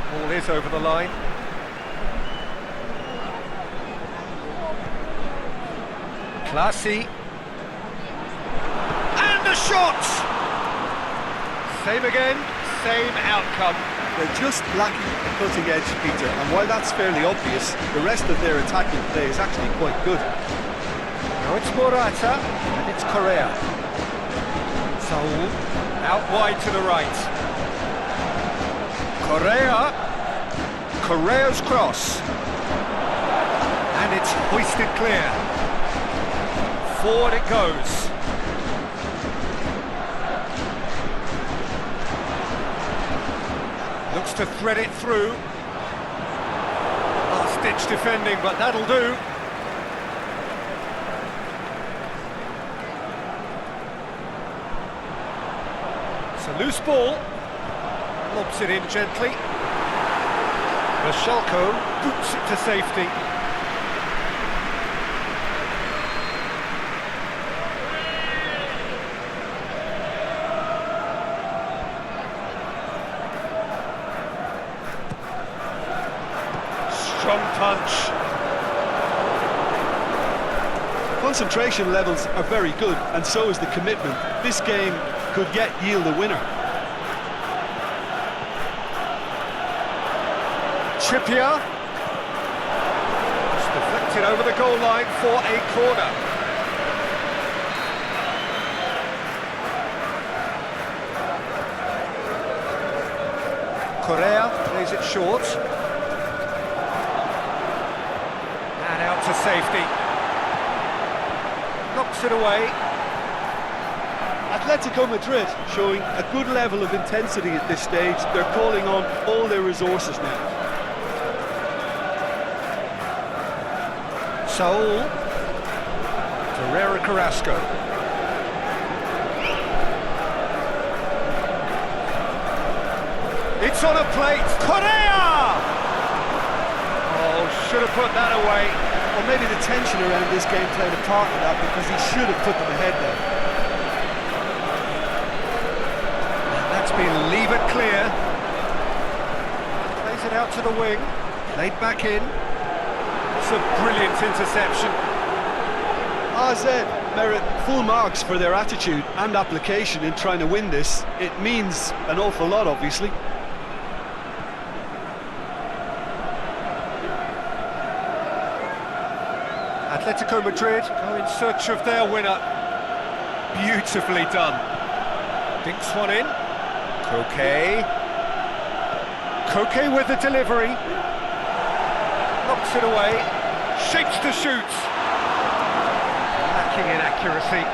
Ball is over the line. Classy. And the shot! Same again, same outcome. They're just lacking a cutting edge, Peter, and while that's fairly obvious, the rest of their attacking play is actually quite good. Now it's Morata, and it's Correa. Saul, out wide to the right. Correa's cross. And it's hoisted clear. Forward it goes. Looks to thread it through. Last-ditch defending, but that'll do. It's a loose ball. Lobs it in gently. Mashalko boots it to safety. Strong punch. Concentration levels are very good, and so is the commitment. This game could yet yield a winner. Trippier. It's deflected over the goal line for a corner. Correa plays it short. And out to safety. Knocks it away. Atletico Madrid showing a good level of intensity at this stage. They're calling on all their resources now. Saul. Torreira Carrasco. It's on a plate. Correa! Oh, should have put that away. Well, maybe the tension around this game played a part in that, because he should have put them ahead there. That's been leave it clear. Plays it out to the wing. Laid back in. It's a brilliant interception. AZ merit full marks for their attitude and application in trying to win this. It means an awful lot, obviously. Atletico Madrid go in search of their winner. Beautifully done. Dinks one in. Koke with the delivery. Knocks it away. Shapes to shoot. Lacking in accuracy.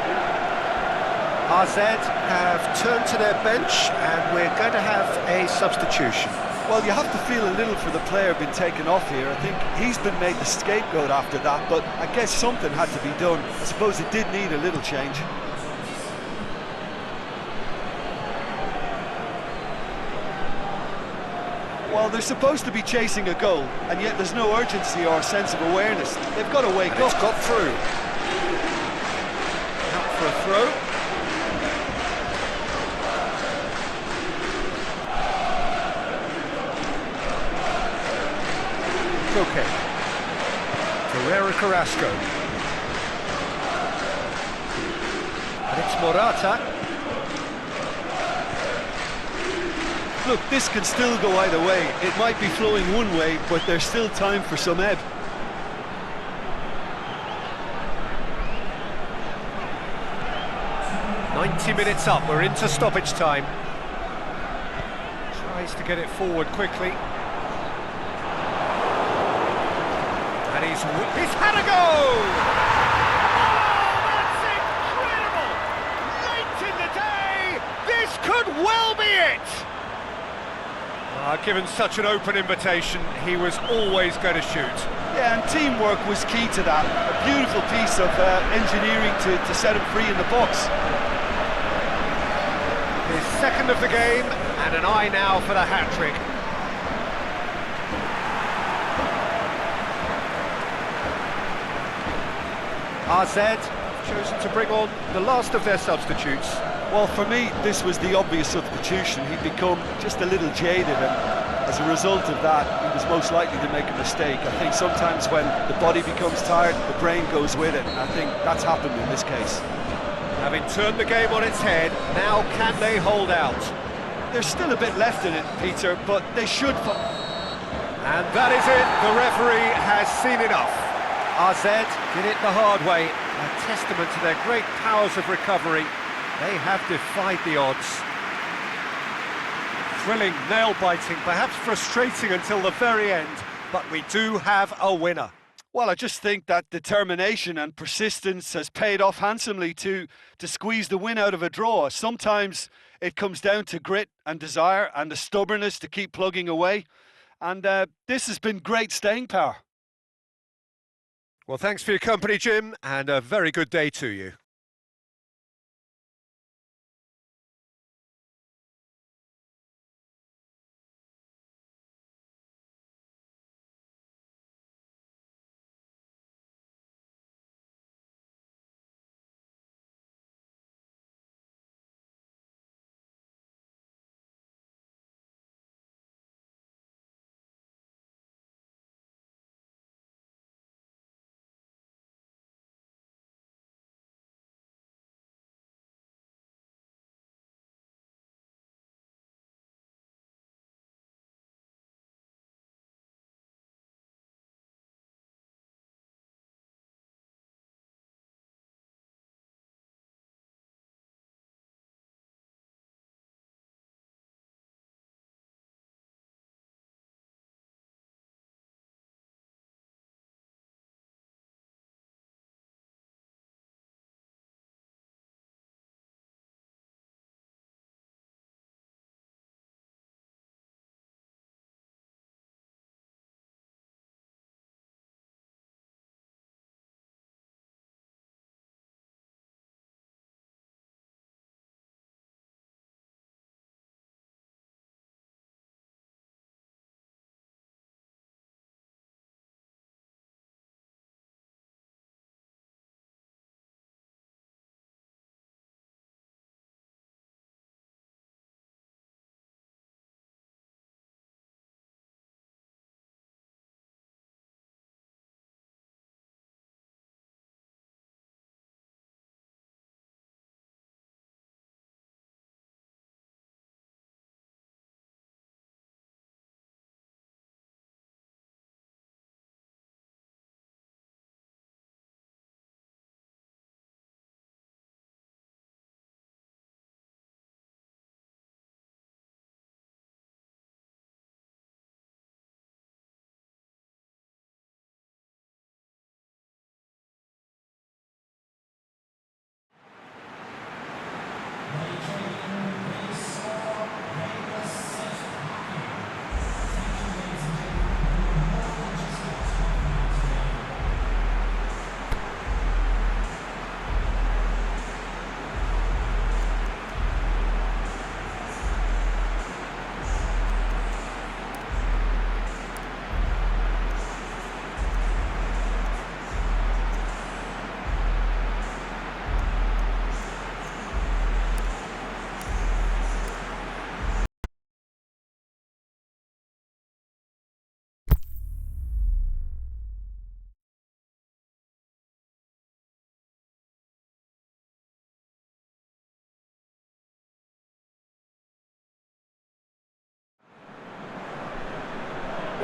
AZ have turned to their bench, and we're going to have a substitution. Well, you have to feel a little for the player being taken off here. I think he's been made the scapegoat after that, but I guess something had to be done. I suppose it did need a little change. Well, they're supposed to be chasing a goal, and yet there's no urgency or sense of awareness. They've got to wake up. It's got through. Out for a throw. Koke. Ferreira Carrasco. And it's Morata. Look, this can still go either way. It might be flowing one way, but there's still time for some ebb. Minutes up, we're into stoppage time. Tries to get it forward quickly. And he's had a go! Oh, that's incredible! Late in the day, this could well be it! Given such an open invitation, he was always going to shoot. Yeah, and teamwork was key to that. A beautiful piece of engineering to set him free in the box. His second of the game, and an eye now for the hat-trick. AZ chosen to bring on the last of their substitutes. Well, for me, this was the obvious substitution. He'd become just a little jaded, and as a result of that, he was most likely to make a mistake. I think sometimes when the body becomes tired, the brain goes with it, and I think that's happened in this case. Having turned the game on its head, now can they hold out? There's still a bit left in it, Peter, but they should... And that is it, the referee has seen enough. AZ did it the hard way, a testament to their great powers of recovery. They have defied the odds. Thrilling, nail-biting, perhaps frustrating until the very end, but we do have a winner. Well, I just think that determination and persistence has paid off handsomely to squeeze the win out of a draw. Sometimes it comes down to grit and desire and the stubbornness to keep plugging away. And this has been great staying power. Well, thanks for your company, Jim, and a very good day to you.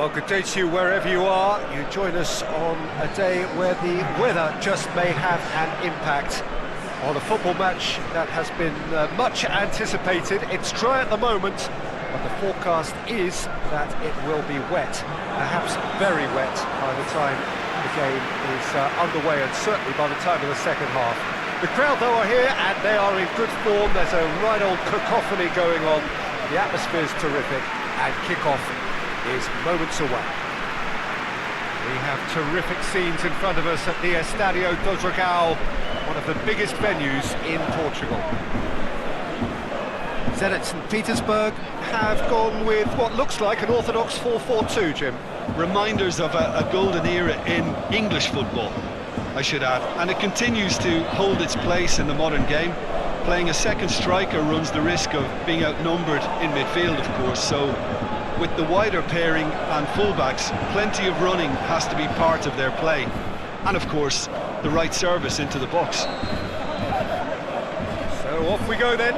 Well, good day to you wherever you are. You join us on a day where the weather just may have an impact on a football match that has been much anticipated. It's dry at the moment, but the forecast is that it will be wet, perhaps very wet by the time the game is underway, and certainly by the time of the second half. The crowd, though, are here and they are in good form. There's a right old cacophony going on. The atmosphere's terrific, and kick-off is moments away. We have terrific scenes in front of us at the Estadio do Dragão, one of the biggest venues in Portugal. Zenit St. Petersburg have gone with what looks like an orthodox 4-4-2, Jim. Reminders of a golden era in English football, I should add, and it continues to hold its place in the modern game. Playing a second striker runs the risk of being outnumbered in midfield, of course, so with the wider pairing and fullbacks, plenty of running has to be part of their play. And of course, the right service into the box. So off we go then.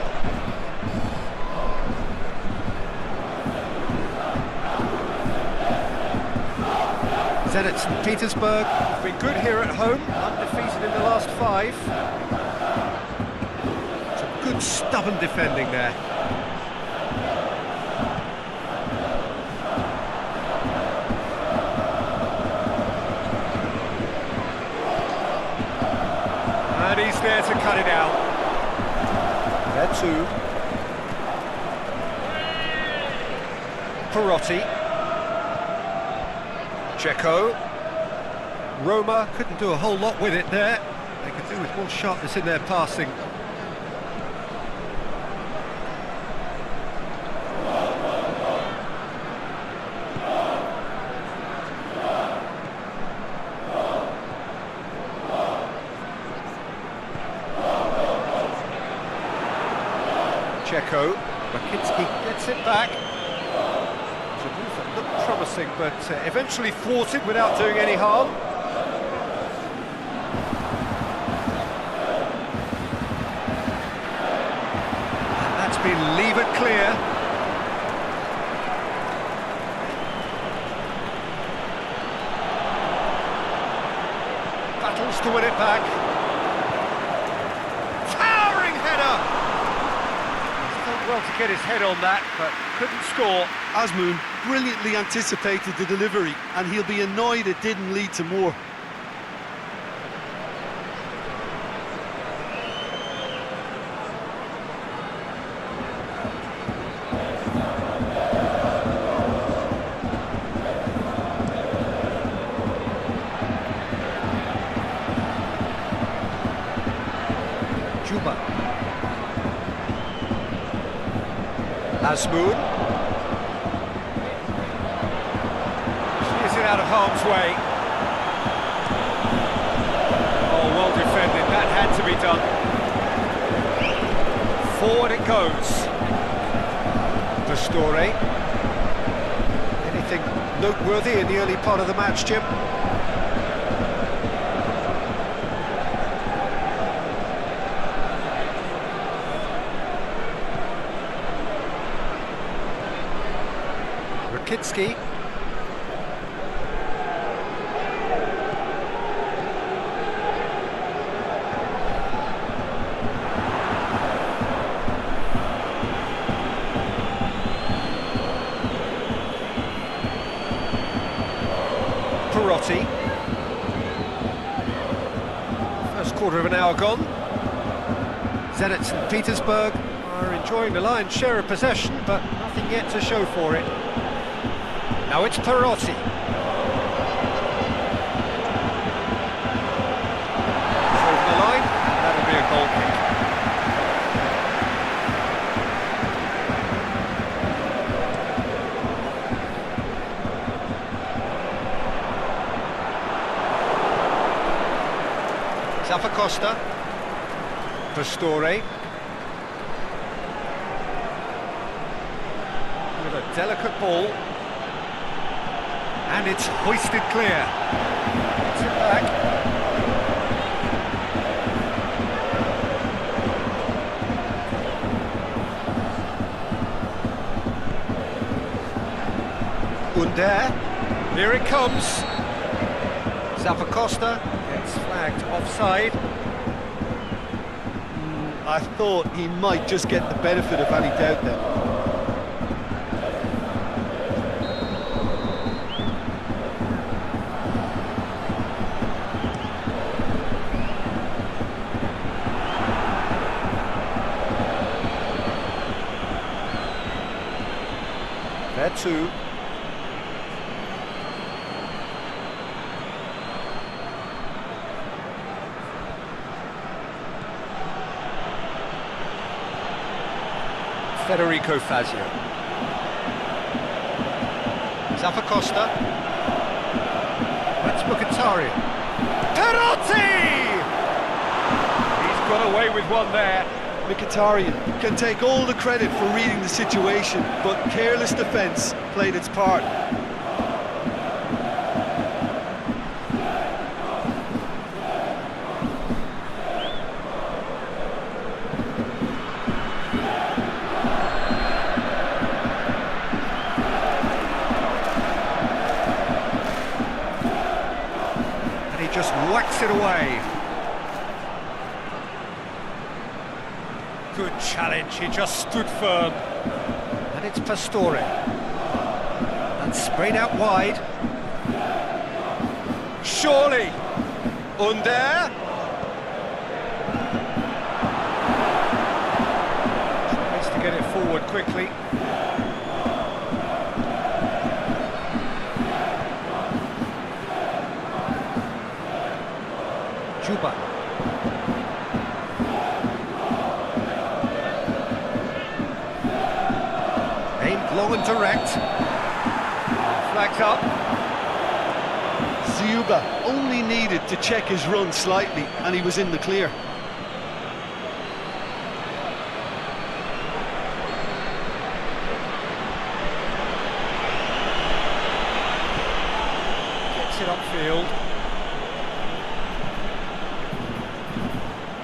Zenit St. Petersburg have been good here at home, undefeated in the last 5. Some good stubborn defending there. And he's there to cut it out. There too. Perotti. Dzeko. Roma couldn't do a whole lot with it there. They could do with more sharpness in their passing. Dzeko. Rakitic gets it back. It's a move that looked promising, but eventually thwarted without doing any harm. And that's been levered clear. Battles to win it back. Well to get his head on that, but couldn't score. Azmoun brilliantly anticipated the delivery, and he'll be annoyed it didn't lead to more. Juba. Azmoun. Shears it out of harm's way. Oh, well defended, that had to be done. Forward it goes. Pastore. Anything noteworthy in the early part of the match, Jim? Rakitsky. Perotti. First quarter of an hour gone. Zenit St. Petersburg are enjoying the lion's share of possession, but nothing yet to show for it. Now it's Perotti. Over the line, that'll be a goal kick. Zappacosta. Pastore. With a delicate ball. And it's hoisted clear. Gets it back. Under, here it comes. Zappacosta gets flagged offside. I thought he might just get the benefit of any doubt then. There too. Federico Fazio. Zappacosta. That's Mkhitaryan. Perotti! He's got away with one there. Mkhitaryan can take all the credit for reading the situation, but careless defence played its part. And he just whacks it away. Good challenge, he just stood firm. And it's Pastore. And sprayed out wide. Surely! Under! Tries to get it forward quickly. Juba. Long and direct. Flags up. Ziuba only needed to check his run slightly and he was in the clear. Gets it upfield.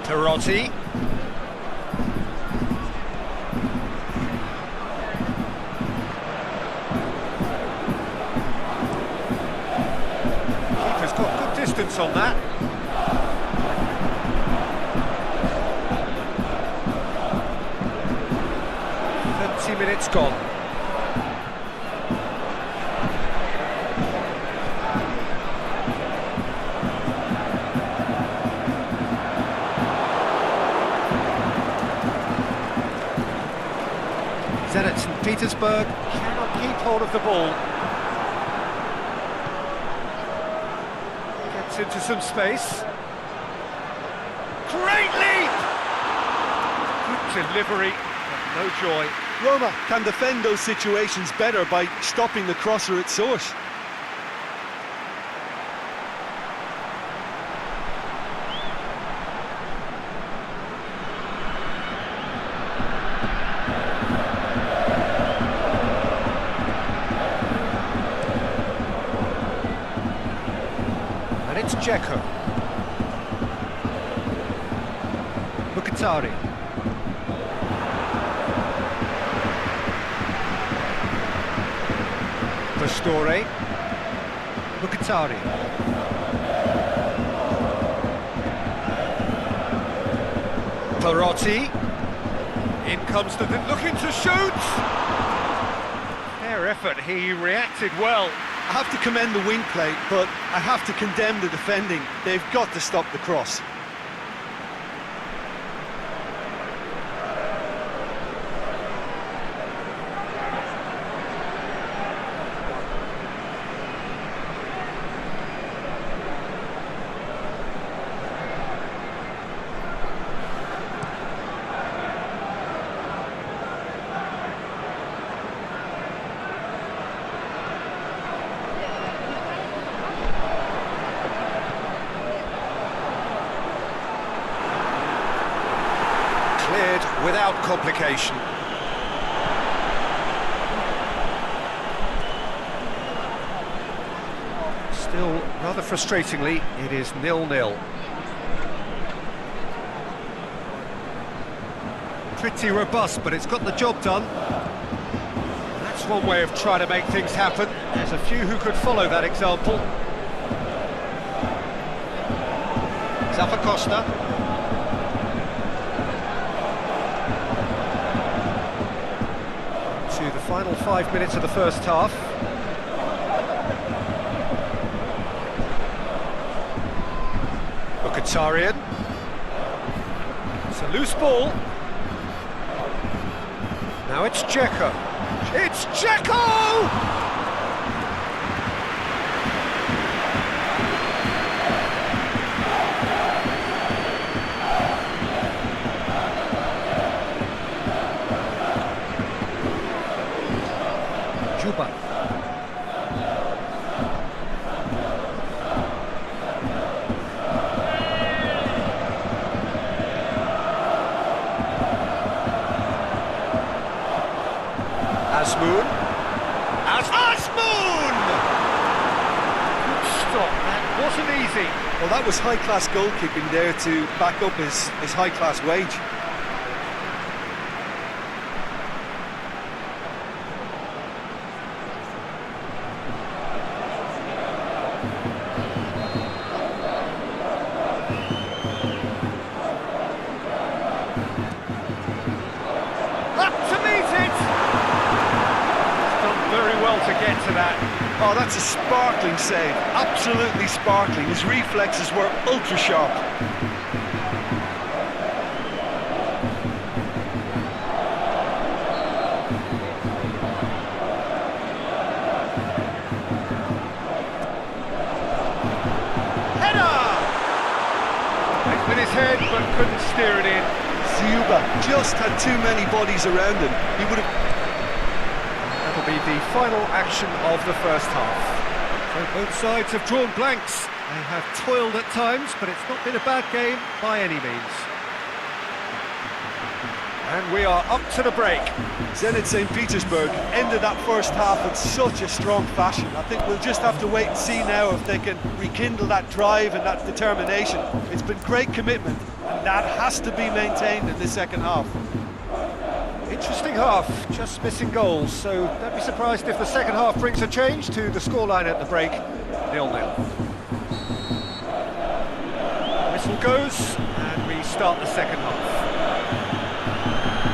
Perotti. On that. 30 minutes gone. Zenit St. Petersburg cannot keep hold of the ball. Into some space. Great leap! Good delivery, but no joy. Roma can defend those situations better by stopping the crosser at source. It's Dzeko. Mkhitaryan. Pastore. Mkhitaryan. Perotti. In comes the looking to shoot. Fair effort, he reacted well. I have to commend the wing play, but I have to condemn the defending. They've got to stop the cross. Without complication. Still, rather frustratingly, it is 0-0. Pretty robust, but it's got the job done. That's That's one way of trying to make things happen. There's a few who could follow that example. Zappacosta. To the final 5 minutes of the first half. Mkhitaryan. It's a loose ball. Now it's Dzeko. It's Dzeko! Juba. Asmoon. Asmoon! Good stop, that wasn't easy. Well, that was high-class goalkeeping there to back up his high-class wage. To get to that. Oh, that's a sparkling save, absolutely sparkling. His reflexes were ultra sharp. Header! Went with his head but couldn't steer it in. Ziuba just had too many bodies around him. He would have... That'll be the final action of the first half. So both sides have drawn blanks. They have toiled at times, but it's not been a bad game by any means. And we are up to the break. Zenit St. Petersburg ended that first half in such a strong fashion. I think we'll just have to wait and see now if they can rekindle that drive and that determination. It's been great commitment, and that has to be maintained in the second half. Interesting half, just missing goals, so don't be surprised if the second half brings a change to the scoreline at the break, 0-0. Whistle goes, and we start the second half.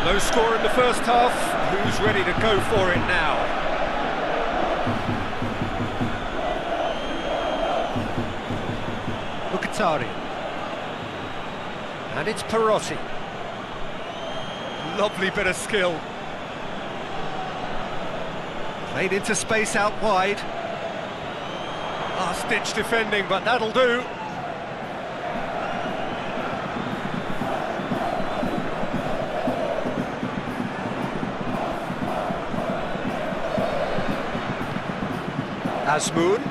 Low score in the first half, who's ready to go for it now? Mkhitaryan. And it's Perotti. Lovely bit of skill. Played into space out wide. Last-ditch defending, but that'll do. Asmoon.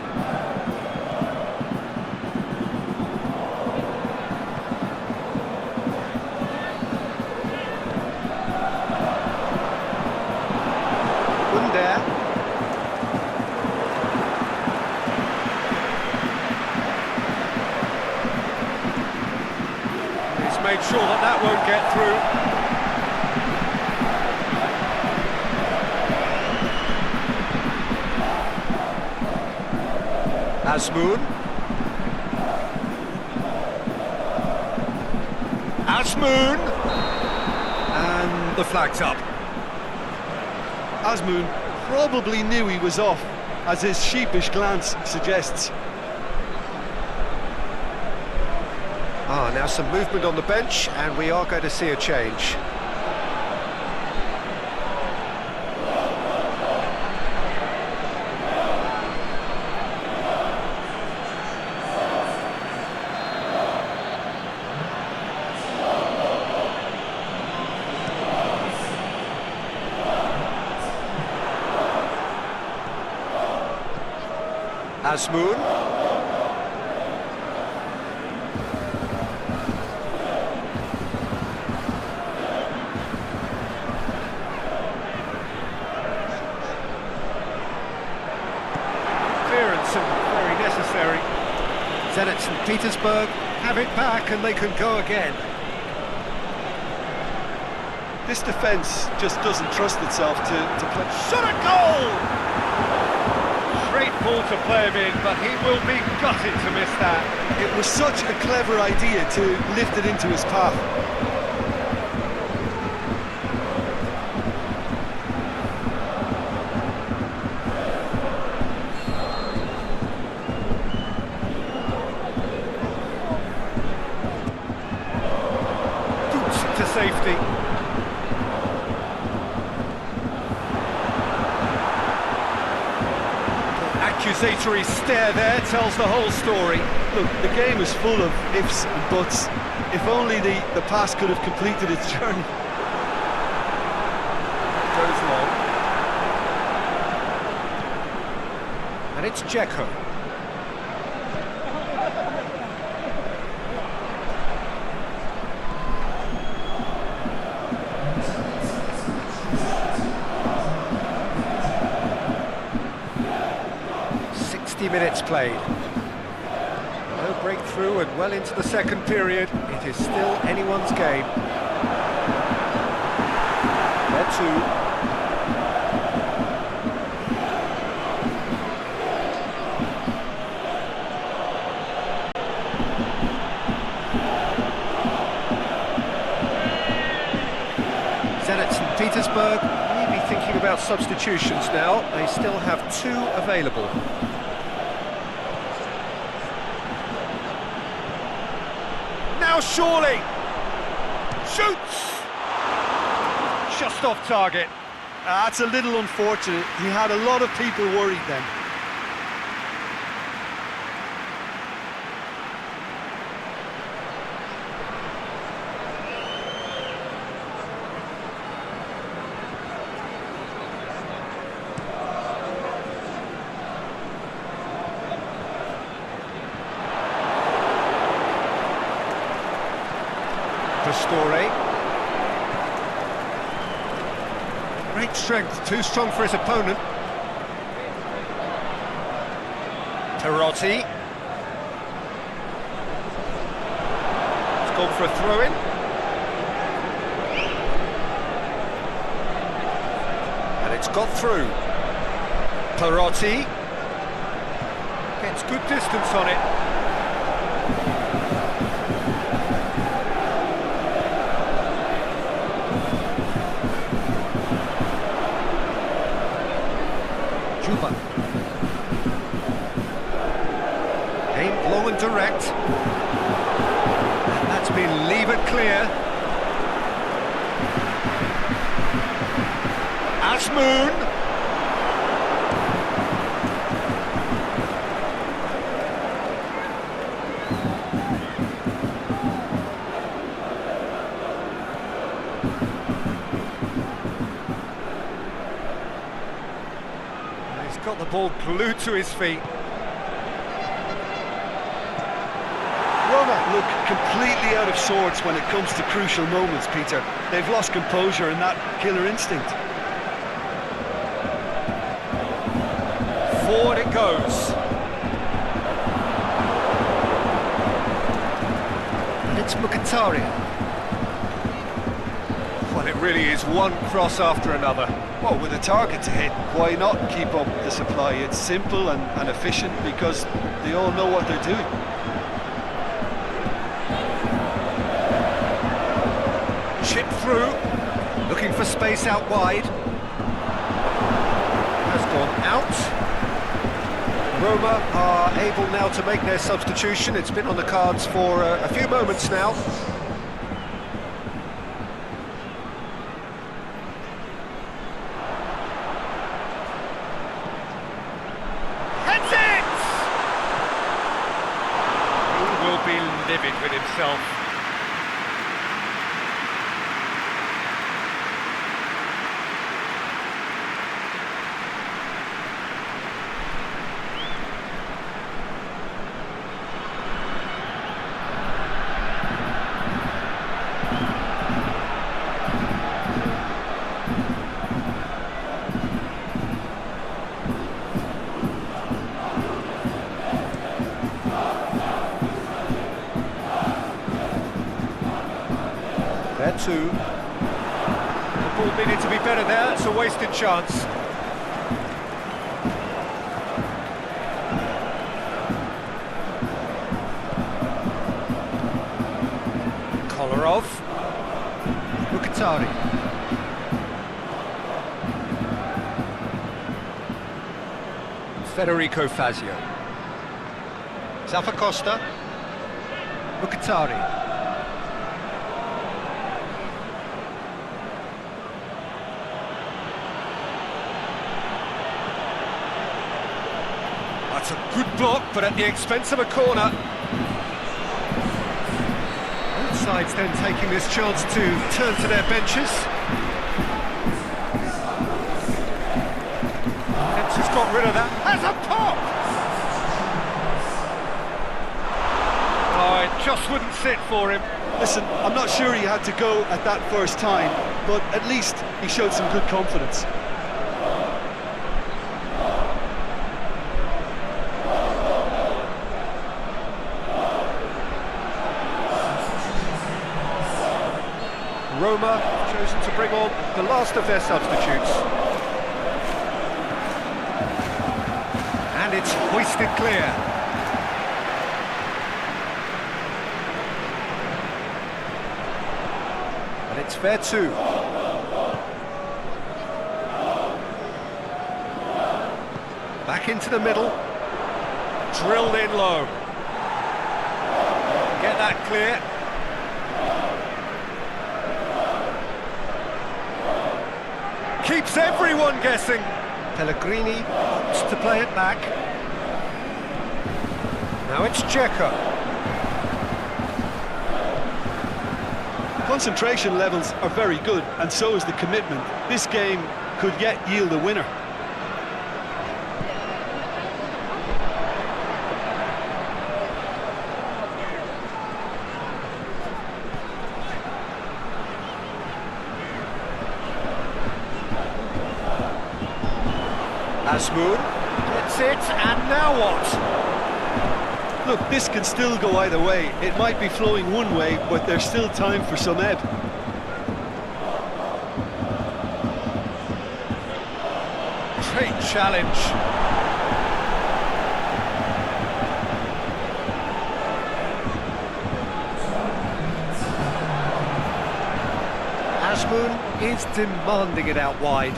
He's made sure that won't get through. Asmoon. Asmoon! And the flag's up. Asmoon probably knew he was off, as his sheepish glance suggests. Now some movement on the bench, and we are going to see a change. Asmoon. Clearance and very necessary. Zenit St. Petersburg have it back and they can go again. This defence just doesn't trust itself to play. Shot a goal! Great ball to play him in, but he will be gutted to miss that. It was such a clever idea to lift it into his path. To safety. Accusatory stare there tells the whole story. Look, the game is full of ifs and buts. If only the pass could have completed its journey. Goes long. And it's Dzeko. Minutes played. No breakthrough and well into the second period. It is still anyone's game. There too. Zenit St. Petersburg maybe thinking about substitutions now. They still have 2 available. Now surely! Shoots! Just off target. That's a little unfortunate. He had a lot of people worried then. Story. Great strength, too strong for his opponent. Perotti. It's gone for a throw-in. And it's got through. Perotti gets good distance on it. Aimed low and direct. And that's been levered clear. Asmoon. He's got the ball glued to his feet. Roma look completely out of sorts when it comes to crucial moments, Peter. They've lost composure and that killer instinct. Forward it goes. And it's Mkhitaryan. Well, it really is one cross after another. Well, with a target to hit, why not keep up the supply? It's simple and efficient because they all know what they're doing. Chip through, looking for space out wide. Has gone out. Roma are able now to make their substitution. It's been on the cards for a few moments now. Heads it! He will be livid with himself. wasted chance. Kolarov. Mkhitaryan. Federico Fazio. Zappacosta. Mkhitaryan. That's a good block, but at the expense of a corner. Both sides then taking this chance to turn to their benches. Has got rid of that. Has a pop! Oh, it just wouldn't sit for him. Listen, I'm not sure he had to go at that first time, but at least he showed some good confidence. Roma chosen to bring on the last of their substitutes. And it's hoisted clear. And it's fair too. Back into the middle. Drilled in low. Get that clear. Keeps everyone guessing. Pellegrini wants to play it back. Now it's Dzeko. Concentration levels are very good, and so is the commitment. This game could yet yield a winner. Asmoon gets it, and now what? Look, this can still go either way. It might be flowing one way, but there's still time for some ebb. Great challenge. Asmoon is demanding it out wide.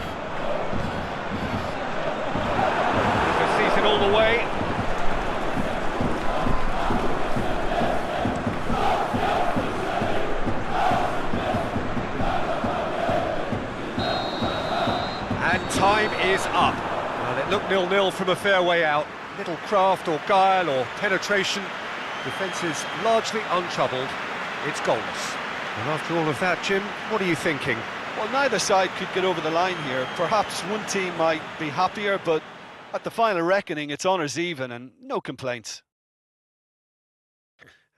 Sees it all the way. And time is up. Well, it looked 0-0 from a fair way out. Little craft or guile or penetration. Defence is largely untroubled. It's goalless. And after all of that, Jim, what are you thinking? Well, neither side could get over the line here. Perhaps one team might be happier, but at the final reckoning, it's honours even and no complaints.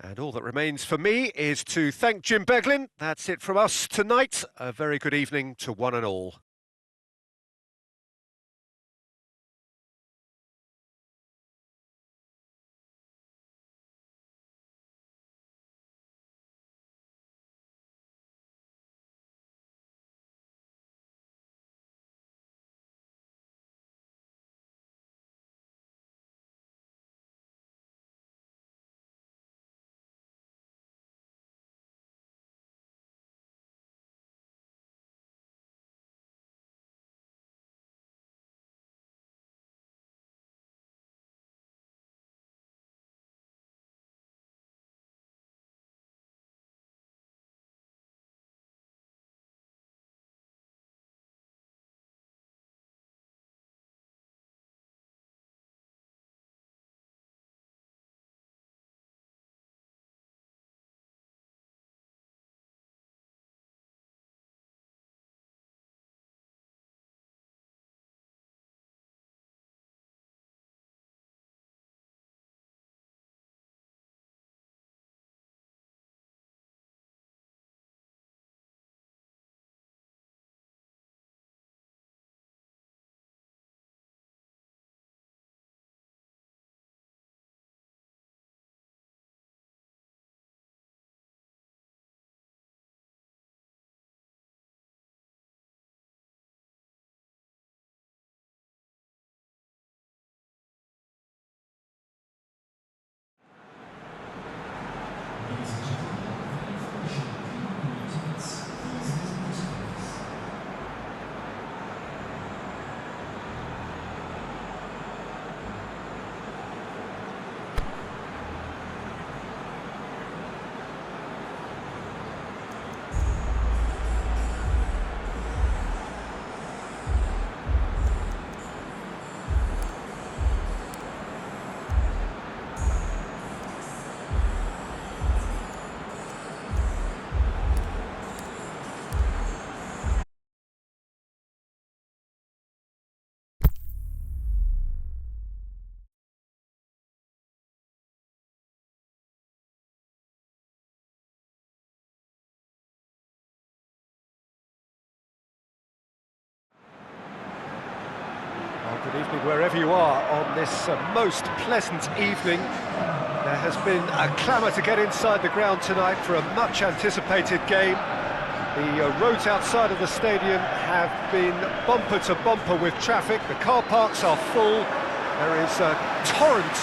And all that remains for me is to thank Jim Beglin. That's it from us tonight. A very good evening to one and all. Good evening wherever you are on this most pleasant evening. There has been a clamour to get inside the ground tonight for a much anticipated game. The roads outside of the stadium have been bumper to bumper with traffic. The car parks are full. There is a torrent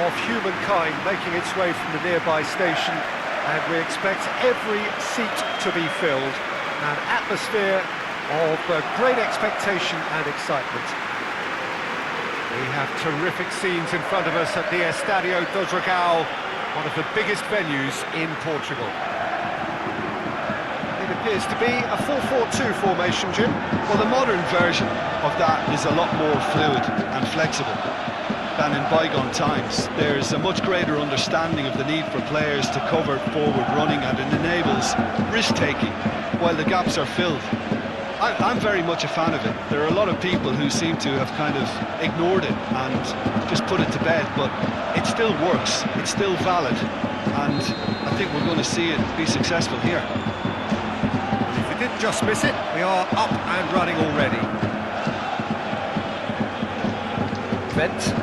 of humankind making its way from the nearby station, and we expect every seat to be filled. An atmosphere of great expectation and excitement. We have terrific scenes in front of us at the Estadio do Dragão, one of the biggest venues in Portugal. It appears to be a 4-4-2 formation, Jim. Well, the modern version of that is a lot more fluid and flexible than in bygone times. There's a much greater understanding of the need for players to cover forward running, and it enables risk-taking while the gaps are filled. I'm very much a fan of it. There are a lot of people who seem to have kind of ignored it and just put it to bed, but it still works, it's still valid, and I think we're going to see it be successful here. And if we didn't just miss it, we are up and running already. Vent.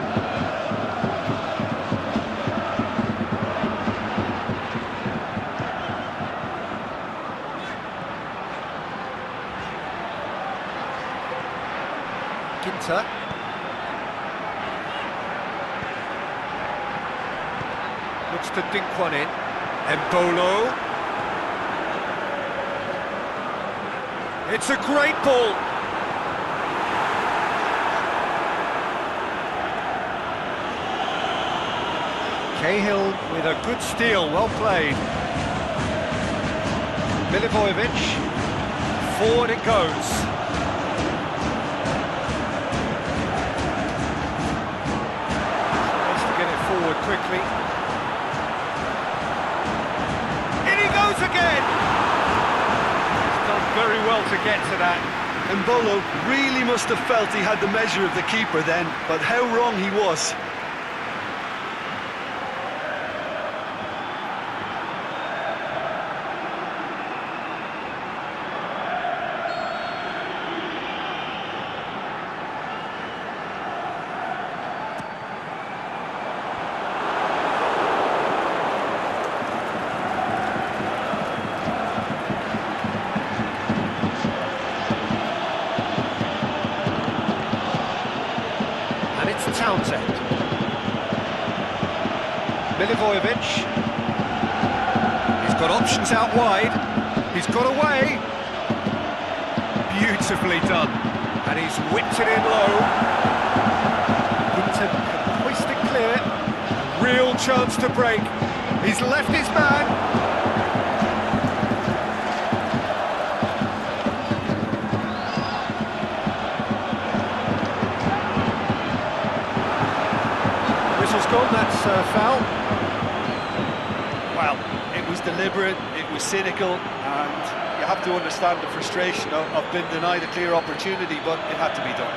Ginter. Looks to dink one in. Embolo. It's a great ball. Cahill with a good steal, well played. Milivojevic. Forward it goes. Forward quickly. In he goes again! He's done very well to get to that. Embolo really must have felt he had the measure of the keeper then, but how wrong he was. Townsend. Milivojevic. He's got options out wide. He's got away. Beautifully done. And he's whipped it in low. Ginter can hoist it clear. Real chance to break. He's left his man. Gone, that's foul. Well, it was deliberate, it was cynical, and you have to understand the frustration of being denied a clear opportunity, but it had to be done.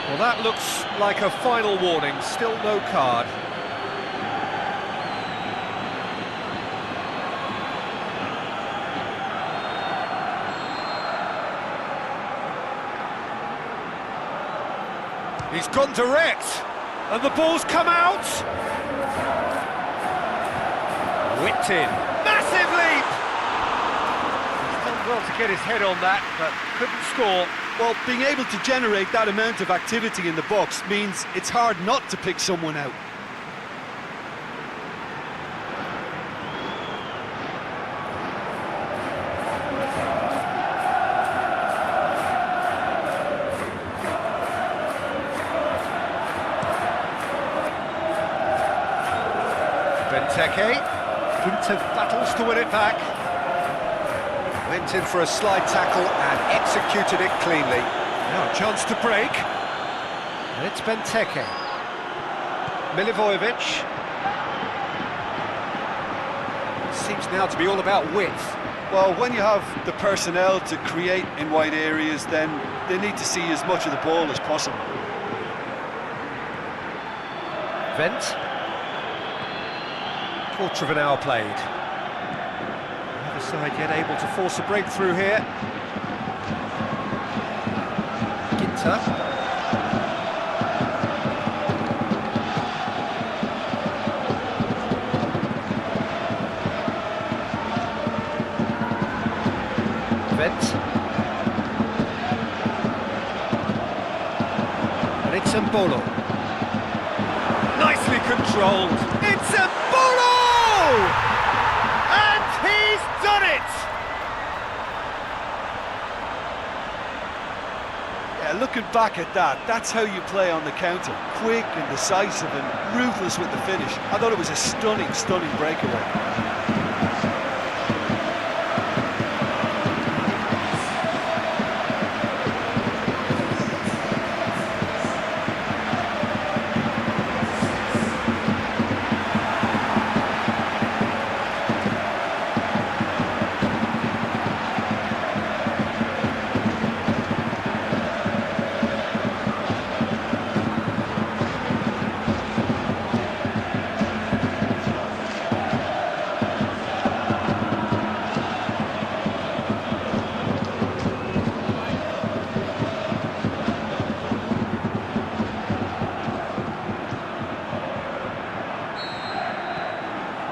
Well, that looks like a final warning, still no card. He's gone direct. And the ball's come out! Whipped in. Massive leap! He's done well to get his head on that, but couldn't score. Well, being able to generate that amount of activity in the box means it's hard not to pick someone out. Benteke. Ginter battles to win it back. Went in for a slide tackle and executed it cleanly. Now a chance to break. And it's Benteke. Milivojevic. Seems now to be all about width. Well, when you have the personnel to create in wide areas, then they need to see as much of the ball as possible. Vent. Quarter of an hour played. The other side yet able to force a breakthrough here. Ginter. And it's Mbolo. Nicely controlled. It's Mbolo! And he's done it! Yeah, looking back at that, that's how you play on the counter. Quick and decisive and ruthless with the finish. I thought it was a stunning, stunning breakaway.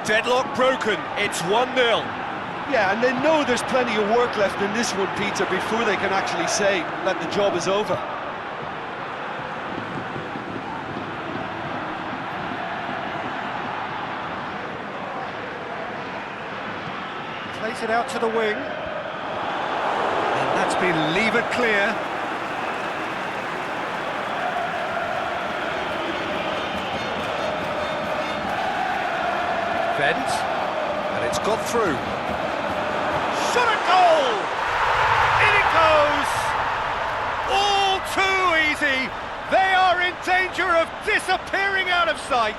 Deadlock broken, it's 1-0. Yeah, and they know there's plenty of work left in this one, Peter, before they can actually say that the job is over. Plays it out to the wing. And that's been levered clear. And it's got through. Shot at goal! In it goes! All too easy! They are in danger of disappearing out of sight!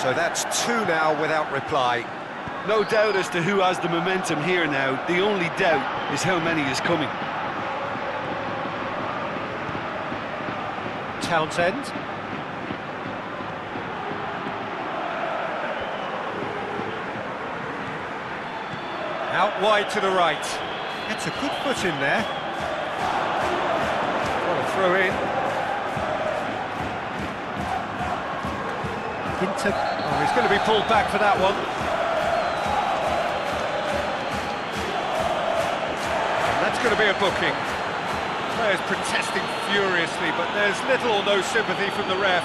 So that's 2 now without reply. No doubt as to who has the momentum here now. The only doubt is how many is coming. Townsend. Out wide to the right. Gets a good foot in there. What a throw in. Oh, he's going to be pulled back for that one. And that's going to be a booking. Players protesting furiously, but there's little or no sympathy from the ref.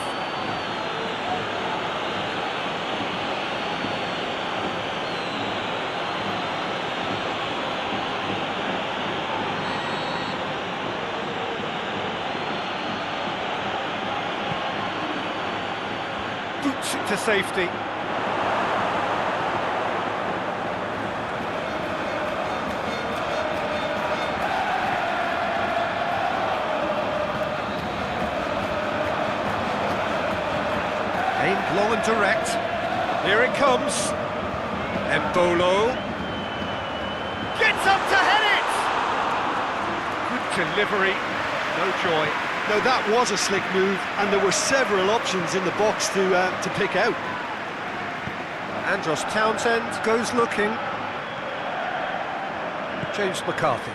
Boots it to safety. Aimed long and direct. Here it comes. Mbolo gets up to head it. Good delivery. No joy. Now that was a slick move, and there were several options in the box to pick out. Andros Townsend goes looking. James McCarthy.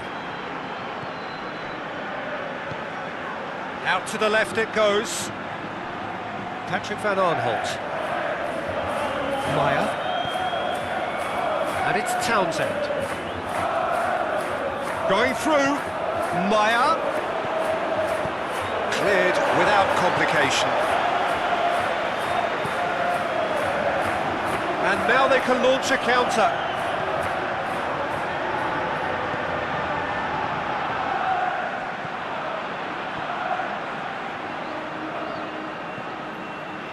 Out to the left it goes. Patrick van Arnholt. Meyer. And it's Townsend. Going through. Meyer. Cleared without complication. And now they can launch a counter.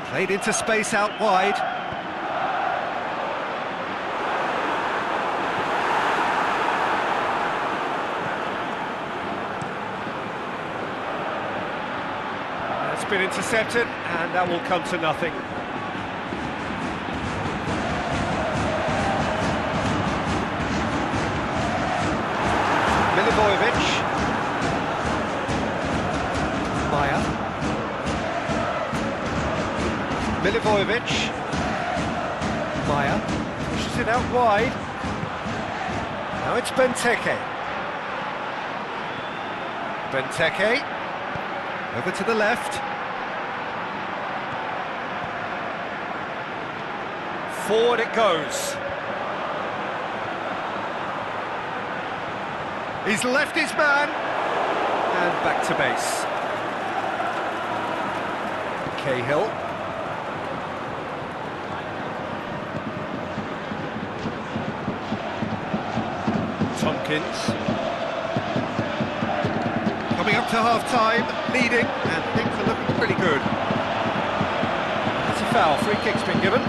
Played into space out wide. It's been intercepted, and that will come to nothing. Milivojevic. Meyer. Milivojevic. Maya pushes it out wide. Now it's Benteke. Benteke over to the left. Forward it goes. He's left his man. And back to base. Cahill. Tompkins. Coming up to half-time, leading, and things are looking pretty good. That's a foul, free kick's been given.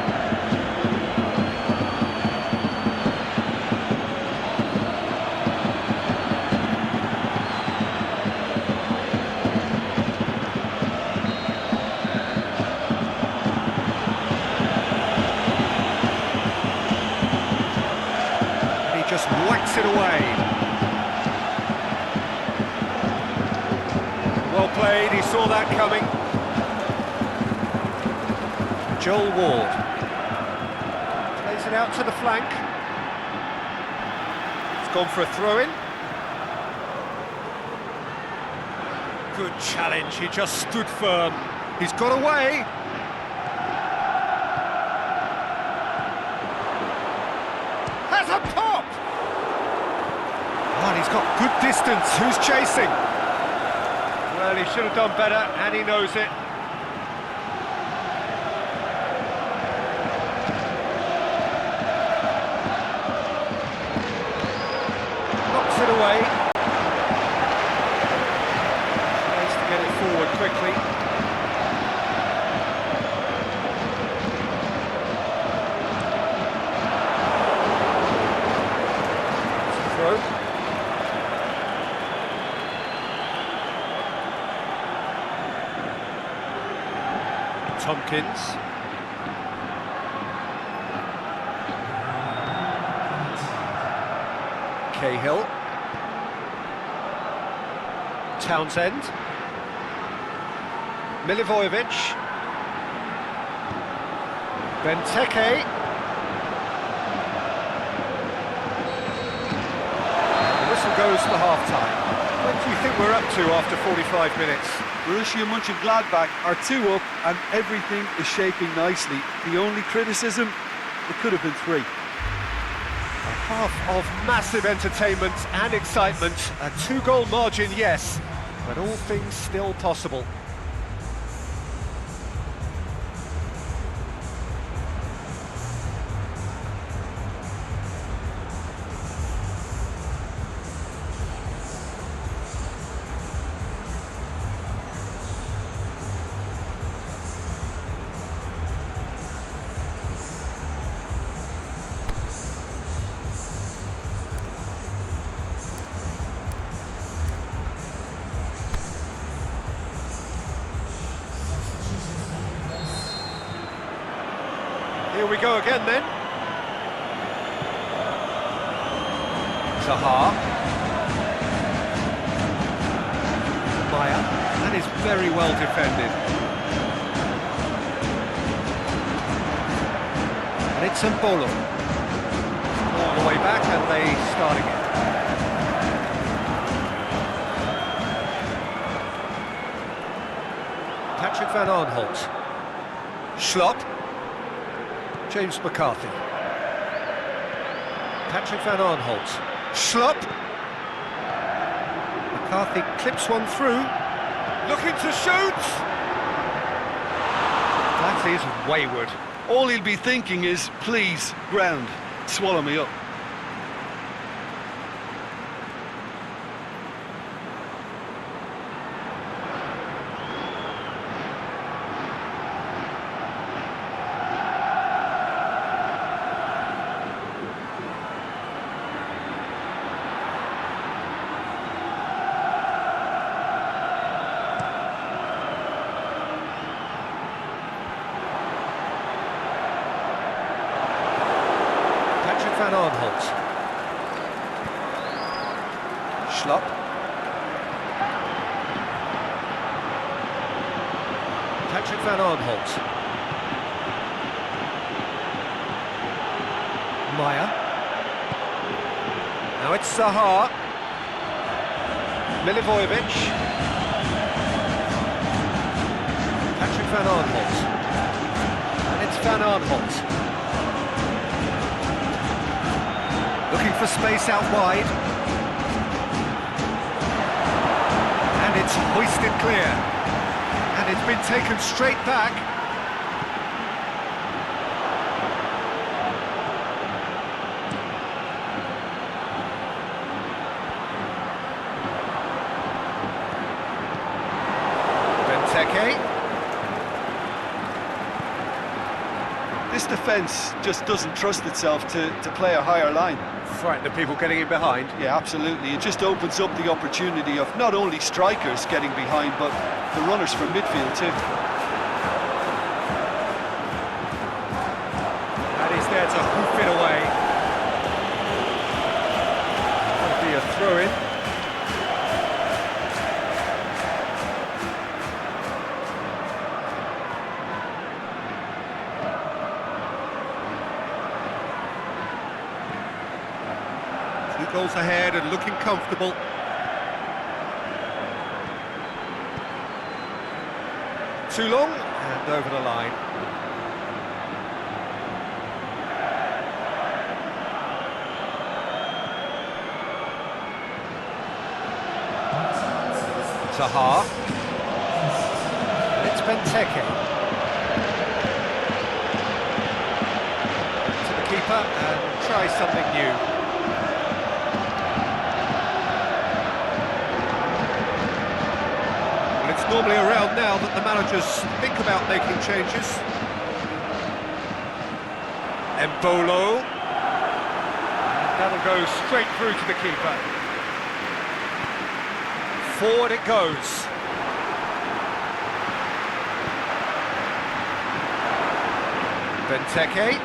Just whacks it away. Well played, he saw that coming. Joel Ward plays it out to the flank. It's gone for a throw-in. Good challenge, he just stood firm. He's got away. Has a pop! Oh, and he's got good distance. Who's chasing? Well, he should have done better, and he knows it. Knocks it away. Tries to get it forward quickly. Throw. Tompkins. Cahill. Townsend. Milivojevic. Benteke. The whistle goes for half-time. What do you think we're up to after 45 minutes? Borussia Mönchengladbach are 2 up and everything is shaping nicely. The only criticism, it could have been 3. A half of massive entertainment and excitement. A 2-goal margin, yes, but all things still possible. Here we go again then. Zaha. Maya. That is very well defended. And it's Mbolo. All the way back and they start again. Patrick van Arnholt. Schlopp. James McCarthy. Patrick van Arnholt. Schlupp. McCarthy clips one through. Looking to shoot! That is wayward. All he'll be thinking is, please, ground, swallow me up. Van Arnholt. Schlupp. Patrick van Arnholt. Maya. Now it's Zaha. Milivojevic. Patrick Van Aanholt. And it's Van Aanholt. Looking for space out wide. And it's hoisted clear. And it's been taken straight back. This defence just doesn't trust itself to play a higher line. Frighten the people getting in behind. Yeah, absolutely. It just opens up the opportunity of not only strikers getting behind, but the runners from midfield too. And he's there to hoof it away. That'll be a throw-in. Goals ahead and looking comfortable. Too long and over the line. Zaha. It's Benteke. To the keeper and try something new. It's normally around now that the managers think about making changes. Embolo. And that'll go straight through to the keeper. Forward it goes. Benteke.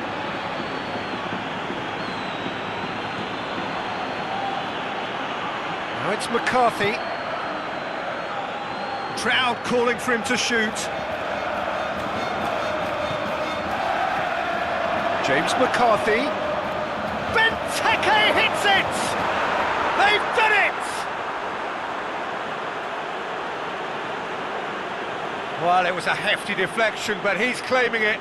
Now it's McCarthy. Crowd calling for him to shoot. James McCarthy. Benteke hits it! They've done it! Well, it was a hefty deflection, but he's claiming it.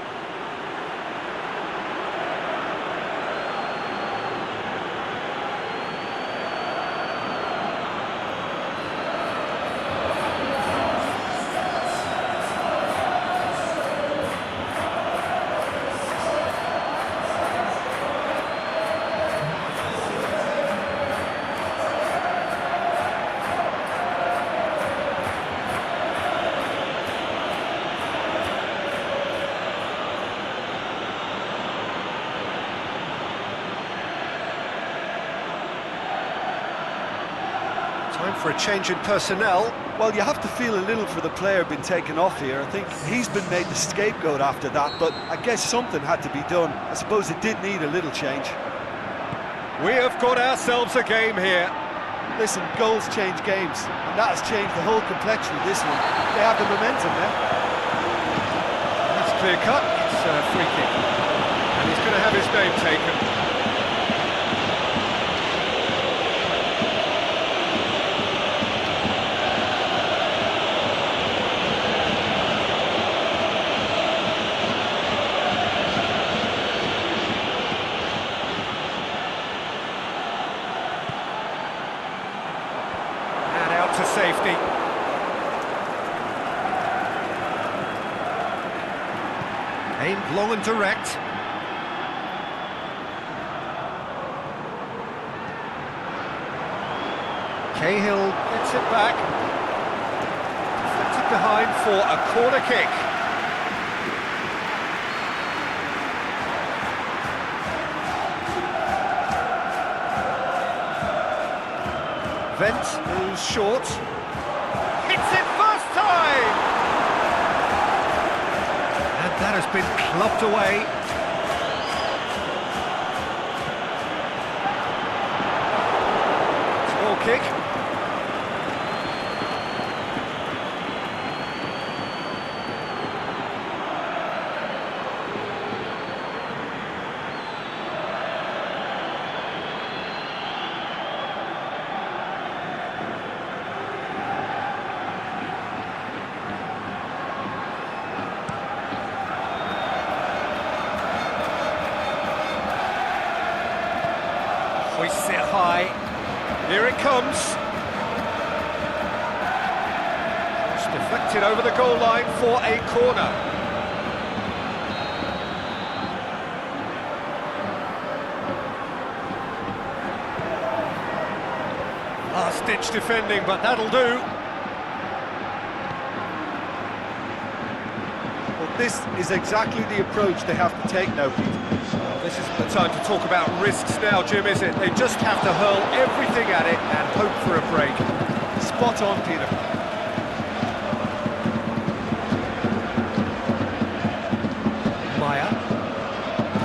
Time for a change in personnel. Well, you have to feel a little for the player being taken off here. I think he's been made the scapegoat after that, but I guess something had to be done. I suppose it did need a little change. We have got ourselves a game here. Listen, goals change games, and that has changed the whole complexion of this one. They have the momentum now. That's clear cut. It's a free kick. And he's going to have his name taken. To safety. Aimed long and direct. Cahill gets it back. Deflected behind for a corner kick. Vent moves short. Hits it first time! And that has been clubbed away. It's a goal kick. Hoists it high. Here it comes. It's deflected over the goal line for a corner. Last-ditch defending, but that'll do. Well, this is exactly the approach they have to take now, Peter. Well, this isn't the time to talk about risks now, Jim, is it? They just have to hurl everything at it and hope for a break. Spot on, Peter. Maya,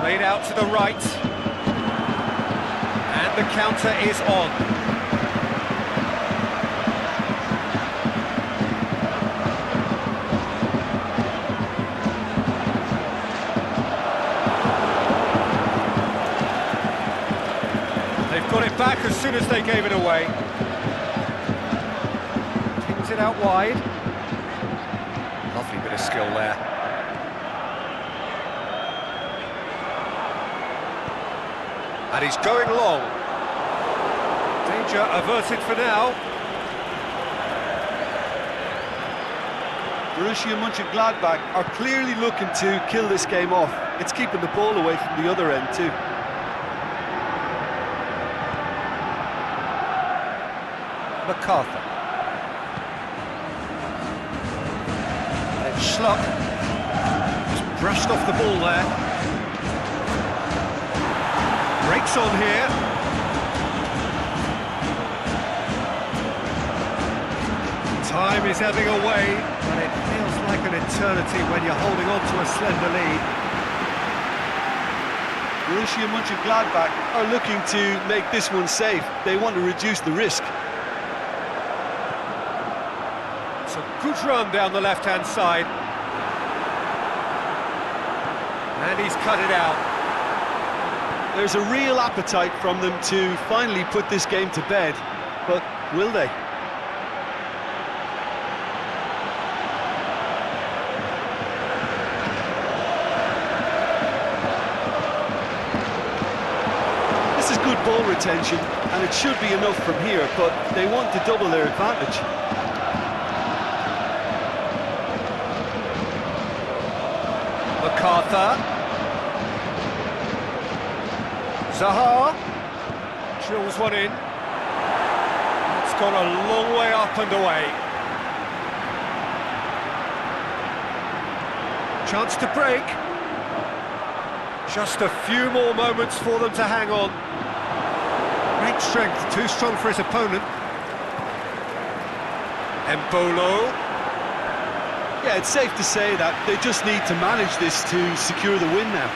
played out to the right. And the counter is on. Got it back as soon as they gave it away. Kings it out wide. Lovely bit of skill there. And he's going long. Danger averted for now. Borussia Mönchengladbach are clearly looking to kill this game off. It's keeping the ball away from the other end too. MacArthur. And it's Schluck. Just brushed off the ball there. Breaks on here. Time is ebbing away, but it feels like an eternity when you're holding on to a slender lead. Borussia Mönchengladbach are looking to make this one safe. They want to reduce the risk. It's a good run down the left-hand side. And he's cut it out. There's a real appetite from them to finally put this game to bed, but will they? This is good ball retention, and it should be enough from here, but they want to double their advantage. MacArthur. Zaha. Drills one in. It's gone a long way up and away. Chance to break. Just a few more moments for them to hang on. Great strength, too strong for his opponent. Embolo. Yeah, it's safe to say that they just need to manage this to secure the win now.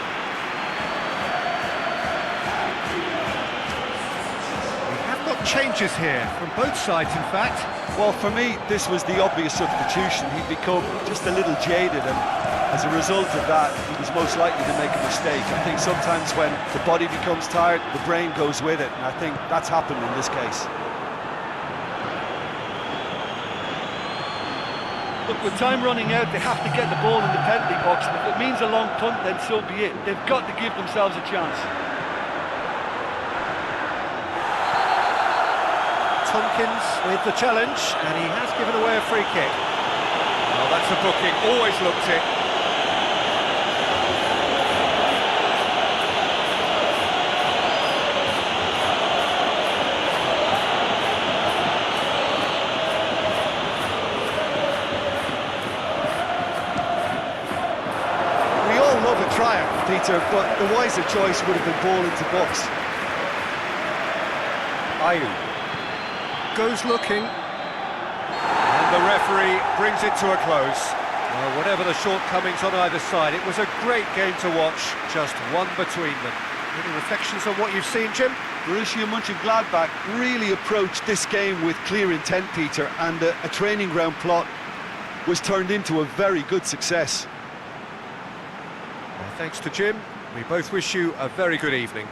We have got changes here from both sides, in fact. Well, for me, this was the obvious substitution. He'd become just a little jaded, and as a result of that, he was most likely to make a mistake. I think sometimes when the body becomes tired, the brain goes with it, and I think that's happened in this case. Look, with time running out, they have to get the ball in the penalty box, and if it means a long punt, then so be it. They've got to give themselves a chance. Tompkins with the challenge, and he has given away a free kick. Well, that's a booking, always looked it. Triumph, Peter, but the wiser choice would have been ball into box. Ayew goes looking, and the referee brings it to a close. Well, whatever the shortcomings on either side, it was a great game to watch, just one between them. Any reflections on what you've seen, Jim? Borussia Mönchengladbach really approached this game with clear intent, Peter, and a training ground plot was turned into a very good success. Thanks to Jim. We both wish you a very good evening.